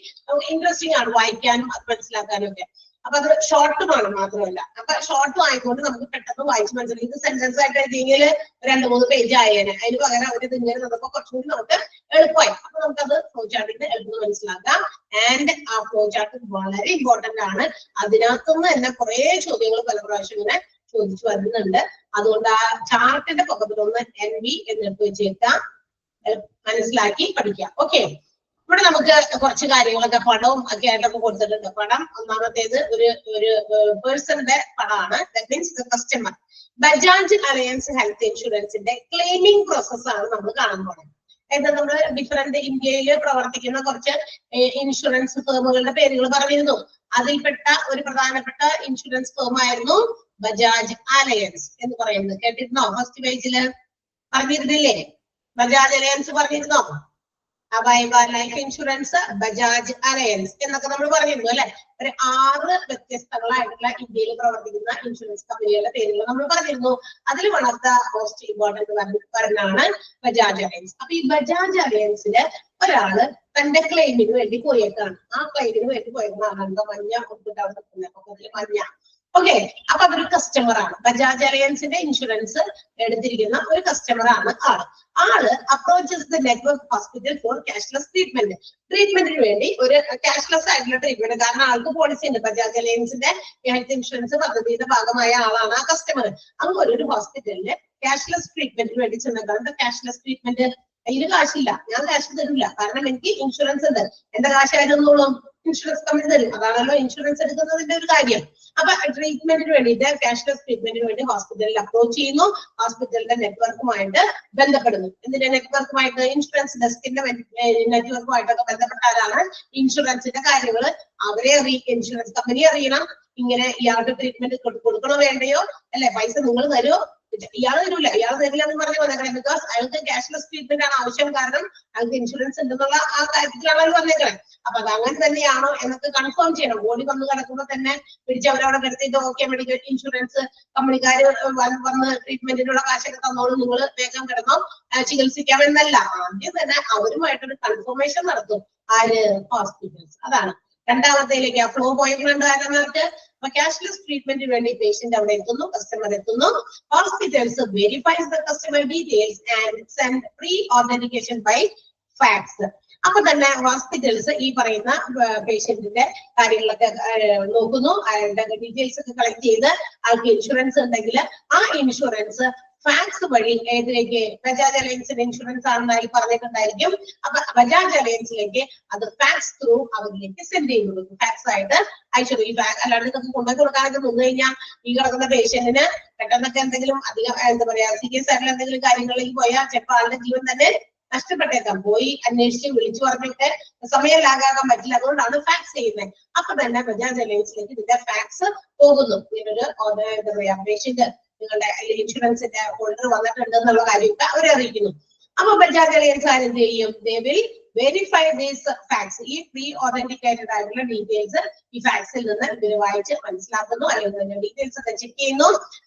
S3: ഇൻട്രസ്റ്റിംഗ് ആണ് വായിക്കാനും അത് മനസ്സിലാക്കാനും ഒക്കെ. അപ്പൊ അത് ഷോർട്ടുമാണ് മാത്രമല്ല. അപ്പൊ ഷോർട്ടും ആയതുകൊണ്ട് നമുക്ക് പെട്ടെന്ന് വായിച്ച് മനസ്സിലാക്കി. ഇത് സെന്റൻസ് ആയിട്ട് എഴുതിയെങ്കിൽ 2-3 പേജ് ആയേനെ. അതിന് പകരം ഒരു ഇതിങ്ങനെ നമുക്ക് കുറച്ചുകൂടി നമുക്ക് എളുപ്പമായി. അപ്പൊ നമുക്കത് ഫ്ലോ ചാർട്ടിന്റെ എളുപ്പം മനസ്സിലാക്കാം. ആൻഡ് ആ ഫ്ലോ ചാർട്ട് വളരെ ഇമ്പോർട്ടന്റ് ആണ്. അതിനകത്തുനിന്ന് തന്നെ കുറെ ചോദ്യങ്ങൾ പല പ്രാവശ്യം ഇങ്ങനെ ചോദിച്ചു വരുന്നുണ്ട്. അതുകൊണ്ട് ആ ചാർട്ടിന്റെ പക്കത്തിലൊന്ന് NV എന്നെടുത്ത് വെച്ചേക്കാം, മനസ്സിലാക്കി പഠിക്കാം. ഓക്കെ, ഇവിടെ നമുക്ക് കുറച്ച് കാര്യങ്ങളൊക്കെ പടവും ഒക്കെ ആയിട്ടൊക്കെ കൊടുത്തിട്ടുണ്ട്. പടം ഒന്നാമത്തേത് ഒരു പേഴ്സന്റെ പടമാണ്. That means the customer. Bajaj Allianz health ഇൻഷുറൻസിന്റെ ക്ലെയിമിംഗ് പ്രോസസ് ആണ് നമ്മൾ കാണാൻ പോകുന്നത്. അതായത് നമ്മൾ ഡിഫറെന്റ് ഇന്ത്യയിൽ പ്രവർത്തിക്കുന്ന കുറച്ച് ഇൻഷുറൻസ് ഫേമുകളുടെ പേരുകൾ പറഞ്ഞിരുന്നു. അതിൽപ്പെട്ട ഒരു പ്രധാനപ്പെട്ട ഇൻഷുറൻസ് ഫേം ആയിരുന്നു ബജാജ് അലയൻസ് എന്ന് പറയുന്നത്. കേട്ടിരുന്നോ? ഫസ്റ്റ് പേജില് പറഞ്ഞിരുന്നില്ലേ? ബജാജ് അലയൻസ് പറഞ്ഞിരുന്നോ? അബൈബ ലൈഫ് ഇൻഷുറൻസ്, ബജാജ് അലയൻസ് എന്നൊക്കെ നമ്മൾ പറഞ്ഞിരുന്നു അല്ലെ. ഒരു 6 വ്യത്യസ്തങ്ങളായിട്ടുള്ള ഇന്ത്യയിൽ പ്രവർത്തിക്കുന്ന ഇൻഷുറൻസ് കമ്പനികളുടെ പേരുകൾ നമ്മൾ പറഞ്ഞിരുന്നു. അതിൽ one of the most important പറഞ്ഞാണ് ബജാജ് അലയൻസ്. അപ്പൊ ഈ ബജാജ് അലയൻസില് ഒരാള് തന്റെ ക്ലെയിമിന് വേണ്ടി പോയേക്കാണ്. ആ ക്ലെയിമിന് വേണ്ടി പോയേക്കാണ്. എന്താ മഞ്ഞ ഒപ്പിട്ട് അവിടെ നിൽക്കുന്നത്, മഞ്ഞ. ഓക്കെ, അപ്പൊ അതൊരു കസ്റ്റമർ ആണ്. ബജാജ് അലയൻസിന്റെ ഇൻഷുറൻസ് എടുത്തിരിക്കുന്ന ഒരു കസ്റ്റമർ ആണ് ആള് approaches the network hospital for cashless ട്രീറ്റ്മെന്റിന് വേണ്ടി ഒരു ക്യാഷ്ലെസ് ആയിട്ടുള്ള ട്രീറ്റ്മെന്റ്. കാരണം ആൾക്ക് പോളിസി ഉണ്ട്. ബജാജ് അലയൻസിന്റെ ഹെൽത്ത് ഇൻഷുറൻസ് പദ്ധതിയുടെ ഭാഗമായ ആളാണ് ആ കസ്റ്റമർ. അതുപോലെ ഒരു ഹോസ്പിറ്റലില് ക്യാഷ്ലെസ് ട്രീറ്റ്മെന്റിന് വേണ്ടി ചെന്നതാണ്. ക്യാഷ്ലെസ് ട്രീറ്റ്മെന്റ്, കയ്യില് കാശില്ല, ഞാൻ കാശ് തരില്ല, കാരണം എനിക്ക് ഇൻഷുറൻസ് ഉണ്ട്, എന്റെ കാശായിരുന്നോളും ഇൻഷുറൻസ് കമ്പനി തരും. അതാണല്ലോ ഇൻഷുറൻസ് എടുക്കുന്നതിന്റെ ഒരു കാര്യം. അപ്പൊ ട്രീറ്റ്മെന്റിന് വേണ്ടിയിട്ട് ക്യാഷ്ലെസ് ട്രീറ്റ്മെന്റിന് വേണ്ടി ഹോസ്പിറ്റലിൽ അപ്രോച്ച് ചെയ്യുന്നു. ഹോസ്പിറ്റലിന്റെ നെറ്റ്വർക്കുമായിട്ട് ബന്ധപ്പെടുന്നു. എന്തിന്റെ നെറ്റ്വർക്കുമായിട്ട്? ഇൻഷുറൻസ് ഡെസ്കിന്റെ നെറ്റ്വർക്കുമായിട്ടൊക്കെ ബന്ധപ്പെട്ടാലാണ് ഇൻഷുറൻസിന്റെ കാര്യങ്ങൾ അവരെ ഇൻഷുറൻസ് കമ്പനി അറിയണം. ഇങ്ങനെ ഇയാളുടെ ട്രീറ്റ്മെന്റ് കൊടുക്കണോ വേണ്ടയോ, അല്ലെ, പൈസ നിങ്ങൾ തരുമോ? ഇയാൾ തരൂല, ഇയാൾ തരില്ല എന്ന് പറഞ്ഞു വന്നേക്കണേ. ബിക്കോസ് അയാൾക്ക് ക്യാഷ്ലെസ് ട്രീറ്റ്മെന്റ് ആണ് ആവശ്യം. കാരണം അയാൾക്ക് ഇൻഷുറൻസ് ഉണ്ടെന്നുള്ള ആ കാര്യത്തിലാണ് അയാൾ വന്നേക്കണേ. അപ്പൊ അത് അങ്ങനെ തന്നെയാണോ എന്നൊക്കെ കൺഫേം ചെയ്യണം. ബോഡി വന്ന് കിടക്കുമ്പോൾ തന്നെ പിടിച്ച് അവരവിടെ കിടത്തിയിട്ട് ഓക്കെ മെഡിക്കൽ ഇൻഷുറൻസ് കമ്പനിക്കാര് വന്ന് ട്രീറ്റ്മെന്റിനുള്ള കാശൊക്കെ തന്നോളൂ, നിങ്ങൾ വേഗം കിടന്നോ ചികിത്സിക്കാം എന്നല്ല. ആദ്യം തന്നെ അവരുമായിട്ടൊരു കൺഫർമേഷൻ നടത്തും. ആര്? ഹോസ്പിറ്റൽസ്. അതാണ് രണ്ടാമത്തേലേക്ക് ആ ഫ്ലോ പോയിട്ടുണ്ട്. അപ്പൊ ക്യാഷ്ലെസ് ട്രീറ്റ്മെന്റിന് വേണ്ടി പേഷ്യന്റ് അവിടെ എത്തുന്നു, കസ്റ്റമർ എത്തുന്നു. Hospitals verifies the customer details and send pre authentication by fax. അപ്പൊ തന്നെ ഹോസ്പിറ്റൽസ് ഈ പറയുന്ന പേഷ്യന്റിന്റെ കാര്യങ്ങളൊക്കെ നോക്കുന്നു. അയാളുടെ ഡീറ്റെയിൽസ് ഒക്കെ കളക്ട് ചെയ്ത് ആൾക്ക് ഇൻഷുറൻസ് ഉണ്ടെങ്കിൽ ആ ഇൻഷുറൻസ് ഫാക്സ് വഴി ഏതിലേക്ക്? ബജാജ് അലയൻസിന്റെ ഇൻഷുറൻസ് ആണെന്നായി പറഞ്ഞിട്ടുണ്ടായിരിക്കും. അപ്പൊ ബജാജ് അലയൻസിലേക്ക് അത് ഫാക്സ് ത്രൂ അവരിലേക്ക് സെൻഡ് ചെയ്ത് കൊടുക്കും. ഫാക്സ് ആയിട്ട് അയച്ചു. ഈ അല്ലാണ്ട് ഇതൊക്കെ കൊണ്ടുപോയി കൊടുക്കാനൊക്കെ നിന്ന് കഴിഞ്ഞാൽ ഈ കിടക്കുന്ന പേഷ്യന്റിന് പെട്ടെന്നൊക്കെ എന്തെങ്കിലും അധികം എന്താ പറയാ സീരിയസ് ആയിട്ടുള്ള എന്തെങ്കിലും കാര്യങ്ങളിലേക്ക് പോയാൽ ചിലപ്പോൾ ആളുടെ ജീവൻ തന്നെ നഷ്ടപ്പെട്ടേക്കാം. പോയി അന്വേഷിച്ച് വിളിച്ചു പറഞ്ഞിട്ട് സമയം ലാഗാകാൻ പറ്റില്ല. അതുകൊണ്ടാണ് ഫാക്സ് ചെയ്യുന്നത്. അപ്പൊ തന്നെ ബജാജ് അലയൻസിലേക്ക് ഇതിന്റെ ഫാക്സ് പോകുന്നു. ഇങ്ങനൊരു എന്താ പറയാ പേഷ്യന്റ് നിങ്ങളുടെ ഇൻഷുറൻസിന്റെ ഹോൾഡർ വന്നിട്ടുണ്ട് എന്നുള്ള കാര്യമൊക്കെ അവരെ അറിയിക്കുന്നു. അപ്പൊ ബജാജ് അലയൻസ് എന്ത് ചെയ്യും? They will verify these fax. ഈ പ്രീ ഓതന്റിക്കേറ്റഡ് ആയിട്ടുള്ള ഡീറ്റെയിൽസ് ഈ ഫാക്സിൽ നിന്ന് ഇവര് വായിച്ച് മനസ്സിലാക്കുന്നു, അല്ലെങ്കിൽ ഡീറ്റെയിൽസ് ഒക്കെ ചെക്ക് ചെയ്യുന്നു.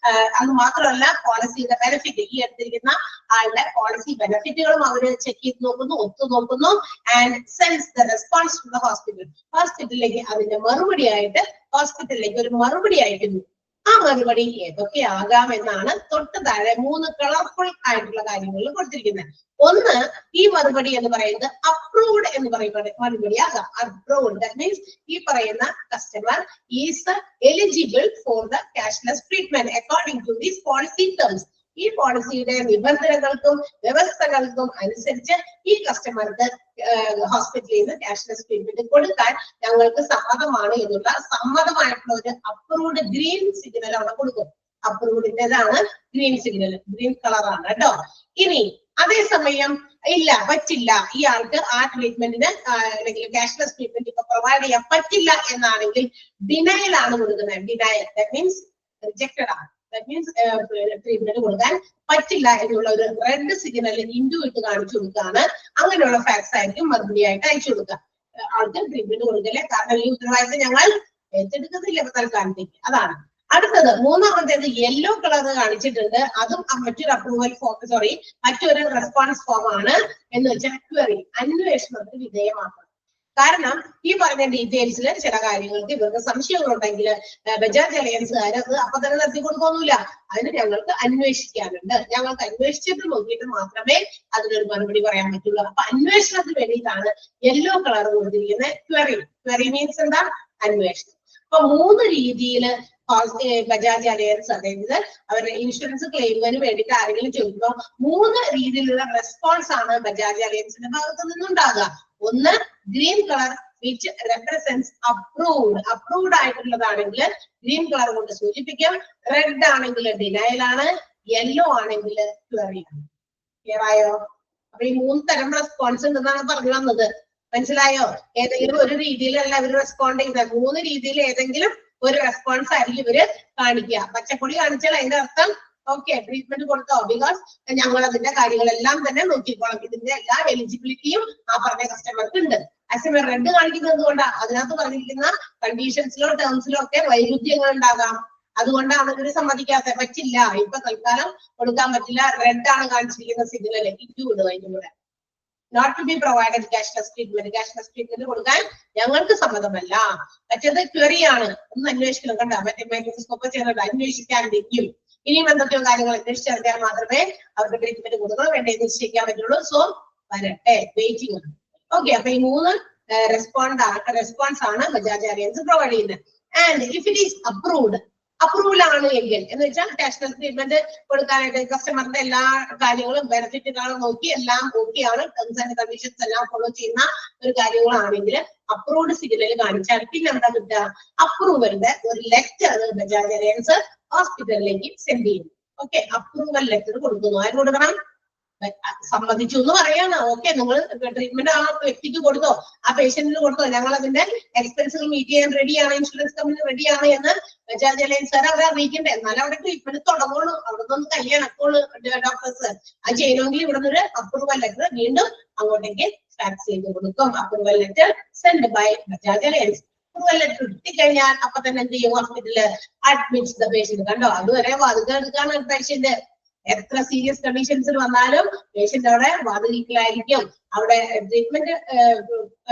S3: അത് മാത്രമല്ല പോളിസിയുടെ ബെനിഫിറ്റ്, ഈ എടുത്തിരിക്കുന്ന ആളുടെ പോളിസി ബെനിഫിറ്റുകളും അവര് ചെക്ക് ചെയ്ത് നോക്കുന്നു, ഒത്തു നോക്കുന്നു. And sends the response to the hospital. ഹോസ്പിറ്റലിലേക്ക് അതിന്റെ മറുപടിയായിട്ട് ഹോസ്പിറ്റലിലേക്ക് ഒരു മറുപടി അയക്കുന്നു. ആ മറുപടി ഏതൊക്കെ ആകാം എന്നാണ് തൊട്ട് താഴെ 3 കളർഫുൾ ആയിട്ടുള്ള കാര്യങ്ങളിൽ കൊടുത്തിരിക്കുന്നത്. ഒന്ന്, ഈ മറുപടി എന്ന് പറയുന്നത് അപ്രൂവ്ഡ് എന്ന് പറയുന്ന മറുപടി ആകാം. അപ്രൂവ്ഡ്, ദാറ്റ് മീൻസ് ഈ പറയുന്ന customer is eligible for the cashless treatment according to these policy terms. ഈ പോളിസിയുടെ നിബന്ധനകൾക്കും വ്യവസ്ഥകൾക്കും അനുസരിച്ച് ഈ കസ്റ്റമർക്ക് ഹോസ്പിറ്റലിൽ നിന്ന് ക്യാഷ്ലെസ് ട്രീറ്റ്മെന്റ് കൊടുക്കാൻ ഞങ്ങൾക്ക് സമ്മതമാണ് എന്നുള്ള സമ്മതമായിട്ടുള്ള ഒരു അപ്രൂവ്ഡ് ഗ്രീൻ സിഗ്നൽ അവിടെ കൊടുക്കും. അപ്രൂവ്ഡിന്റേതാണ് ഗ്രീൻ സിഗ്നൽ, ഗ്രീൻ കളറാണ് കേട്ടോ. ഇനി അതേസമയം ഇല്ല, പറ്റില്ല, ഈ ആൾക്ക് ആ ട്രീറ്റ്മെന്റിന് അല്ലെങ്കിൽ ക്യാഷ്ലെസ് ട്രീറ്റ്മെന്റ് ഇപ്പൊ പ്രൊവൈഡ് ചെയ്യാൻ പറ്റില്ല എന്നാണെങ്കിൽ ഡിനയൽ ആണ് കൊടുക്കുന്നത്. ഡിനയൽ, ദാറ്റ് മീൻസ് റിജക്റ്റഡ് ആണ്. ദാറ്റ് മീൻസ് ട്രീറ്റ്മെന്റ് കൊടുക്കാൻ പറ്റില്ല എന്നുള്ള ഒരു റെഡ് സിഗ്നൽ ഇൻഡു ഇട്ട് കാണിച്ചു കൊടുക്കുകയാണ്. അങ്ങനെയുള്ള ഫാക്സ് ആയിരിക്കും മറുപടിയായിട്ട് അയച്ചു കൊടുക്കുക. ആൾക്ക് ട്രീറ്റ്മെന്റ് കൊടുക്കല്ലേ, കാരണം ഈ ഉത്തരവാദിത്തം ഞങ്ങൾ ഏറ്റെടുക്കുന്നില്ല ഇപ്പൊ തൽക്കാലത്തേക്ക്. അതാണ് അടുത്തത്. മൂന്നാമത്തേത് യെല്ലോ കളർ കാണിച്ചിട്ടുണ്ട്. അതും മറ്റൊരു അപ്രൂവൽ മറ്റൊരു റെസ്പോൺസ് ഫോം ആണ്. എന്ന് വെച്ചാൽ ക്വറി, അന്വേഷണത്തിന് വിധേയമാക്കണം. കാരണം ഈ പറഞ്ഞ ഡീറ്റെയിൽസിൽ ചില കാര്യങ്ങൾക്ക് ഇവർക്ക് സംശയങ്ങളുണ്ടെങ്കിൽ ബജാജ് അലയൻസുകാർ അത് അപ്പൊ തന്നെ നിർത്തി കൊടുക്കൊന്നുമില്ല. അതിന് ഞങ്ങൾക്ക് അന്വേഷിക്കാനുണ്ട്. ഞങ്ങൾക്ക് അന്വേഷിച്ചിട്ട് നോക്കിയിട്ട് മാത്രമേ അതിനൊരു മറുപടി പറയാൻ പറ്റുള്ളൂ. അപ്പൊ അന്വേഷണത്തിന് വേണ്ടിയിട്ടാണ് യെല്ലോ കളർ കൊടുത്തിരിക്കുന്നത് ക്വറി. ക്വറി മീൻസ് എന്താ? അന്വേഷണം. അപ്പൊ 3 രീതിയിൽ ബജാജ് അലയൻസ്, അതായത് അവരുടെ ഇൻഷുറൻസ് ക്ലെയിമിന് വേണ്ടിയിട്ട് ആരെങ്കിലും ചോദിക്കുമ്പോൾ 3 രീതിയിലുള്ള റെസ്പോൺസ് ആണ് ബജാജ് അലയൻസിന്റെ ഭാഗത്ത് നിന്നുണ്ടാകുക. ഒന്ന് green colour which represents approved ആയിട്ടുള്ളതാണെങ്കിൽ ഗ്രീൻ കളർ കൊണ്ട് സൂചിപ്പിക്കാം. റെഡ് ആണെങ്കിൽ ഡിനയൽ ആണ്, യെല്ലോ ആണെങ്കിൽ ക്വറി ആണ്. ക്ലിയർ ആയോ? അപ്പൊ ഈ 3 തരം റെസ്പോൺസ് ഉണ്ടെന്നാണ് പറഞ്ഞു വന്നത്. മനസ്സിലായോ? ഏതെങ്കിലും ഒരു രീതിയിലല്ല ഇവർ റെസ്പോണ്ട് ചെയ്യുന്നത്. 3 രീതിയിൽ ഏതെങ്കിലും ഒരു റെസ്പോൺസ് ആയിരിക്കും ഇവര് കാണിക്കുക. പച്ചപ്പൊടി കാണിച്ചാൽ അതിന്റെ അർത്ഥം ഓക്കെ ട്രീറ്റ്മെന്റ് കൊടുത്തോ, ബിക്കോസ് ഞങ്ങൾ അതിന്റെ കാര്യങ്ങളെല്ലാം തന്നെ നോക്കിക്കോളാം. ഇതിന്റെ എല്ലാ എലിജിബിലിറ്റിയും ആ പറഞ്ഞ കസ്റ്റമർക്ക് ഉണ്ട്. അതേസമയം റെഡ് കാണിക്കുന്നത് എന്തുകൊണ്ടാണ്? അതിനകത്ത് പറഞ്ഞിരിക്കുന്ന കണ്ടീഷൻസിലോ ടേംസിലോ ഒക്കെ വൈരുദ്ധ്യങ്ങൾ ഉണ്ടാകാം. അതുകൊണ്ടാണ് ഇവര് സമ്മതിക്കാത്ത. പറ്റില്ല, ഇപ്പൊ തൽക്കാലം കൊടുക്കാൻ പറ്റില്ല, റെഡ് ആണ് കാണിച്ചിരിക്കുന്ന സിഗ്നൽ, ഇറ്റു വിടുക അതിന്റെ കൂടെ. Not to be provided cashless treatment. Cashless treatment കൊടുക്കാൻ ഞങ്ങൾക്ക് സമ്മതമല്ല. മറ്റേത് ക്വറി ആണ്, ഒന്ന് അന്വേഷിക്കണം. കണ്ട മറ്റേ മൈക്രോസ്കോപ്പ് ചെയ്യുന്നുണ്ട്, അന്വേഷിക്കാണ്ടിരിക്കും. ഇനിയും എന്തൊക്കെയോ കാര്യങ്ങൾ അന്വേഷിച്ചറിയാൻ മാത്രമേ അവർക്ക് ട്രീറ്റ്മെന്റ് കൊടുക്കണം വേണ്ടത് നിശ്ചയിക്കാൻ പറ്റുള്ളൂ. സോ വരട്ടെ, വെയിറ്റിംഗ് ആണ്. ഓക്കെ, അപ്പൊ ഈ 3 റെസ്പോൺസ് ആണ് ബജാജ് അലയൻസ് പ്രൊവൈഡ് ചെയ്യുന്നത്. And if it is approval ആണ് എങ്കിൽ എന്ന് വെച്ചാൽ ക്യാഷ്ലെസ് ട്രീറ്റ്മെന്റ് കൊടുക്കാനായിട്ട് കസ്റ്റമറിന്റെ എല്ലാ കാര്യങ്ങളും ബെനിഫിറ്റുകളും നോക്കി എല്ലാം ഓക്കെയാണ്, ടേംസ് ആൻഡ് കണ്ടീഷൻസ് എല്ലാം ഫോളോ ചെയ്യുന്ന ഒരു കാര്യങ്ങളാണെങ്കിൽ അപ്രൂവ്ഡ് സിഗ്നൽ കാണിച്ചാൽ പിന്നെ എന്താ കിട്ടുക? അപ്രൂവലിന്റെ ഒരു ലെറ്റർ ബജാജ് അലയൻസ് ഹോസ്പിറ്റലിലേക്ക് സെൻഡ് ചെയ്യും. ഓക്കെ, അപ്രൂവൽ ലെറ്റർ കൊടുക്കുന്നു. ആര് കൊടുക്കണം? സമ്മതിച്ചു എന്ന് പറയാണ്. ഓക്കെ, നിങ്ങൾ ട്രീറ്റ്മെന്റ് ആ വ്യക്തിക്ക് കൊടുത്തോ, ആ പേഷ്യന്റിന് കൊടുത്തോ, ഞങ്ങൾ അതിന്റെ എക്സ്പെൻസുകൾ മീറ്റ് ചെയ്യാൻ റെഡിയാണ്, ഇൻഷുറൻസ് കമ്പനി റെഡിയാണ് എന്ന് ബജാജ് അലയൻസുകാർ അവരെ അറിയിക്കണ്ടേ? എന്നാലും അവിടെ ട്രീറ്റ്മെന്റ് തുടങ്ങുള്ളൂ. അവിടെ നിന്ന് കയ്യണക്കുള്ളൂ ഡോക്ടേഴ്സ്. അത് ചെയ്യണമെങ്കിൽ ഇവിടെ നിന്ന് അപ്രൂവൽ ലെറ്റർ വീണ്ടും അങ്ങോട്ടേക്ക് ഫാക്സ് ചെയ്ത് കൊടുക്കും. Approval letter send by Bajaj Allianz. Approval letter കിട്ടിക്കഴിഞ്ഞാൽ അപ്പൊ തന്നെ എന്ത് ചെയ്യും? ഹോസ്പിറ്റലിൽ അഡ്മിറ്റ് ദ പേഷ്യന്റ്. കണ്ടോ, അതുവരെ വാതിൽ എടുക്കാണ് പേഷ്യന്റ്. എത്ര സീരിയസ് കണ്ടീഷൻസിൽ വന്നാലും പേഷ്യന്റ് അവിടെ വാതിലിക്കലായിരിക്കും. അവിടെ ട്രീറ്റ്മെന്റ്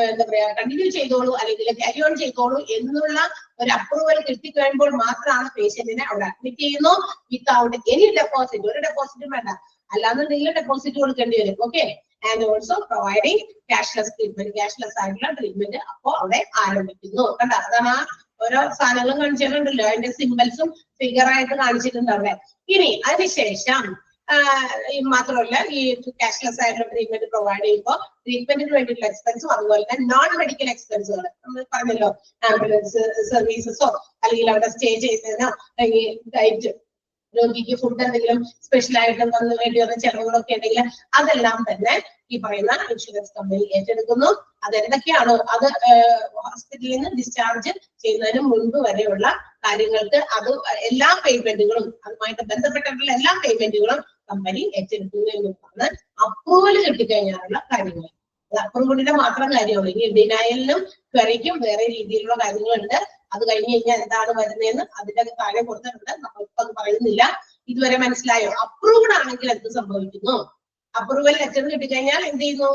S3: എന്താ പറയാ കണ്ടിന്യൂ ചെയ്തോളൂ അല്ലെങ്കിൽ ക്യാരി ഓൺ ചെയ്തോളൂ എന്നുള്ള ഒരു അപ്രൂവൽ കിട്ടിക്കഴിയുമ്പോൾ മാത്രമാണ് പേഷ്യന്റിനെ അവിടെ അഡ്മിറ്റ് ചെയ്യുന്നു. വിത്തൗട്ട് എനി ഡെപ്പോസിറ്റ്, ഒരു ഡെപ്പോസിറ്റും വേണ്ട. അല്ലാന്നുണ്ടെങ്കിൽ ഡെപ്പോസിറ്റ് കൊടുക്കേണ്ടി വരും. Okay, and also providing cashless treatment. Cashless ആയിട്ടുള്ള ട്രീറ്റ്മെന്റ് അപ്പോ അവിടെ ആരംഭിക്കുന്നു. കണ്ട, അതാണ് ആ ഓരോ സാധനങ്ങളും കാണിച്ചിട്ടുണ്ടല്ലോ, അതിന്റെ സിംബൽസും ഫിഗർ ആയിട്ട് കാണിച്ചിട്ടുണ്ട് അവിടെ. ഇനി അതിനുശേഷം മാത്രമല്ല ഈ ക്യാഷ്ലെസ് ആയിട്ടുള്ള ട്രീറ്റ്മെന്റ് പ്രൊവൈഡ് ചെയ്യുമ്പോൾ ട്രീറ്റ്മെന്റിന് വേണ്ടിയിട്ടുള്ള എക്സ്പെൻസും അതുപോലെ തന്നെ നോൺ മെഡിക്കൽ എക്സ്പെൻസുകൾ നമ്മൾ പറഞ്ഞല്ലോ, ആംബുലൻസ് സർവീസസോ അല്ലെങ്കിൽ അവിടെ സ്റ്റേ ചെയ്യുന്നതിനോ അല്ലെങ്കിൽ ഡയറ്റ്, രോഗിക്ക് ഫുഡ് എന്തെങ്കിലും സ്പെഷ്യൽ ആയിട്ട് വന്ന് വേണ്ടി വന്ന ചെലവുകളൊക്കെ ഉണ്ടെങ്കിൽ അതെല്ലാം തന്നെ ഈ പറയുന്ന ഇൻഷുറൻസ് കമ്പനി ഏറ്റെടുക്കുന്നു. അതെന്തൊക്കെയാണോ അത് ഹോസ്പിറ്റലിൽ നിന്ന് ഡിസ്ചാർജ് ചെയ്യുന്നതിന് മുൻപ് വരെയുള്ള കാര്യങ്ങൾക്ക് അത് എല്ലാ പേയ്മെന്റുകളും അതുമായിട്ട് ബന്ധപ്പെട്ടിട്ടുള്ള എല്ലാ പേയ്മെന്റുകളും കമ്പനി ഏറ്റെടുക്കുന്നു എന്നതാണ് അപ്രൂവൽ കിട്ടിക്കഴിഞ്ഞാലുള്ള കാര്യങ്ങൾ. അത് അപ്രൂവലിന്റെ മാത്രം കാര്യമാണ്. ഇനി ഡിനയലിനും ക്വറിക്കും വേറെ രീതിയിലുള്ള കാര്യങ്ങളുണ്ട്. അത് കഴിഞ്ഞ് കഴിഞ്ഞാൽ എന്താണ് വരുന്നതെന്ന് അതിന്റെ താഴെ കൊടുത്തിട്ടുണ്ട്, നമ്മളിപ്പോ അത് പറയുന്നില്ല. ഇതുവരെ മനസ്സിലായോ? അപ്രൂവ്ഡ് ആണെങ്കിൽ എന്ത് സംഭവിക്കുന്നു? അപ്രൂവൽ ലെറ്റർ കിട്ടിക്കഴിഞ്ഞാൽ എന്ത് ചെയ്യുന്നു?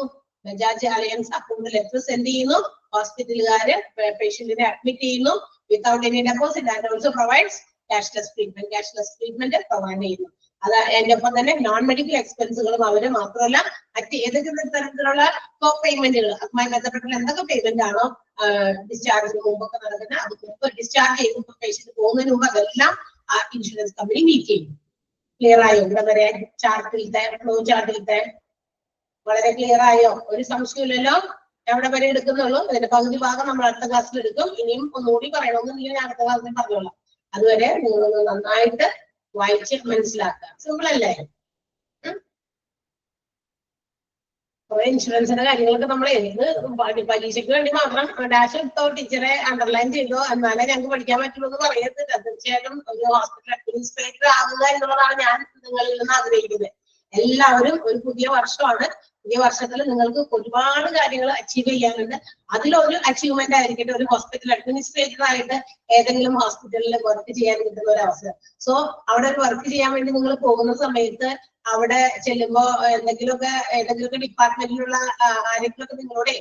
S3: Bajaj Allianz approval letter send ചെയ്യുന്നു. ഹോസ്പിറ്റലുകാര് പേഷ്യന്റിനെ അഡ്മിറ്റ് ചെയ്യുന്നു without any deposit and also provides cashless treatment. Cashless treatment provide ചെയ്യുന്നു. അത് അതിന്റെ ഒപ്പം തന്നെ നോൺ മെഡിക്കൽ എക്സ്പെൻസുകളും അവര് മാത്രമല്ല മറ്റ് ഏതെങ്കിലും തരത്തിലുള്ള കോ പേയ്മെന്റുകൾ അതുമായി ബന്ധപ്പെട്ടുള്ള എന്തൊക്കെ പേയ്മെന്റ് ആണോ ഡിസ്ചാർജിന് മുമ്പൊക്കെ നടക്കുന്നത്, അത് മുമ്പ് ഡിസ്ചാർജ് ചെയ്യുമ്പോൾ പേഷ്യന്റ് പോകുന്നതിന് മുമ്പ് അതെല്ലാം ആ ഇൻഷുറൻസ് കമ്പനി മീറ്റ് ചെയ്യും. ക്ലിയർ ആയോ? ഇവിടെ വരെ ചാർട്ടിലത്തെ ഫ്ലോ ചാർട്ടിലത്തെ വളരെ ക്ലിയർ ആയോ? ഒരു സംശയമില്ലല്ലോ? എവിടെ വരെ എടുക്കുന്നുള്ളൂ? അതിന്റെ പകുതി ഭാഗം നമ്മൾ അടുത്ത ക്ലാസ്സിൽ എടുക്കും. ഇനിയും ഒന്നുകൂടി പറയണമെന്നുണ്ടെങ്കിൽ ഞാൻ അടുത്ത ക്ലാസ്സിൽ പറഞ്ഞോളാം. അതുവരെ നിങ്ങൾ നന്നായിട്ട് വായിച്ച് മനസ്സിലാക്കുക. സിമ്പിൾ അല്ലേ? കുറെ ഇൻഷുറൻസിന്റെ കാര്യങ്ങളൊക്കെ നമ്മൾ പരീക്ഷയ്ക്ക് വേണ്ടി മാത്രം ഡാഷ് എടുത്തോ, ടീച്ചറെ അണ്ടർലൈൻ ചെയ്തോ എന്നാലേ ഞങ്ങൾക്ക് പഠിക്കാൻ പറ്റുള്ളൂ എന്ന് പറയരുത്. തീർച്ചയായിട്ടും ഒരു ഹോസ്പിറ്റൽ അഡ്മിനിസ്ട്രേറ്റർ ആകുക എന്നുള്ളതാണ് ഞാൻ നിങ്ങളിൽ നിന്ന് ആഗ്രഹിക്കുന്നത്. എല്ലാവരും ഒരു പുതിയ വർഷമാണ്. പുതിയ വർഷത്തിൽ നിങ്ങൾക്ക് ഒരുപാട് കാര്യങ്ങൾ അച്ചീവ് ചെയ്യാനുണ്ട്. അതിലൊരു അച്ചീവ്മെന്റ് ആയിരിക്കട്ടെ ഒരു ഹോസ്പിറ്റൽ അഡ്മിനിസ്ട്രേറ്റർ ആയിട്ട് ഏതെങ്കിലും ഹോസ്പിറ്റലിൽ വർക്ക് ചെയ്യാൻ കിട്ടുന്ന ഒരു അവസരം. സോ അവിടെ ഒരു വർക്ക് ചെയ്യാൻ വേണ്ടി നിങ്ങൾ പോകുന്ന സമയത്ത് അവിടെ ചെല്ലുമ്പോ ഏതെങ്കിലുമൊക്കെ ഡിപ്പാർട്ട്മെന്റിലുള്ള ആരെങ്കിലുമൊക്കെ നിങ്ങളോട്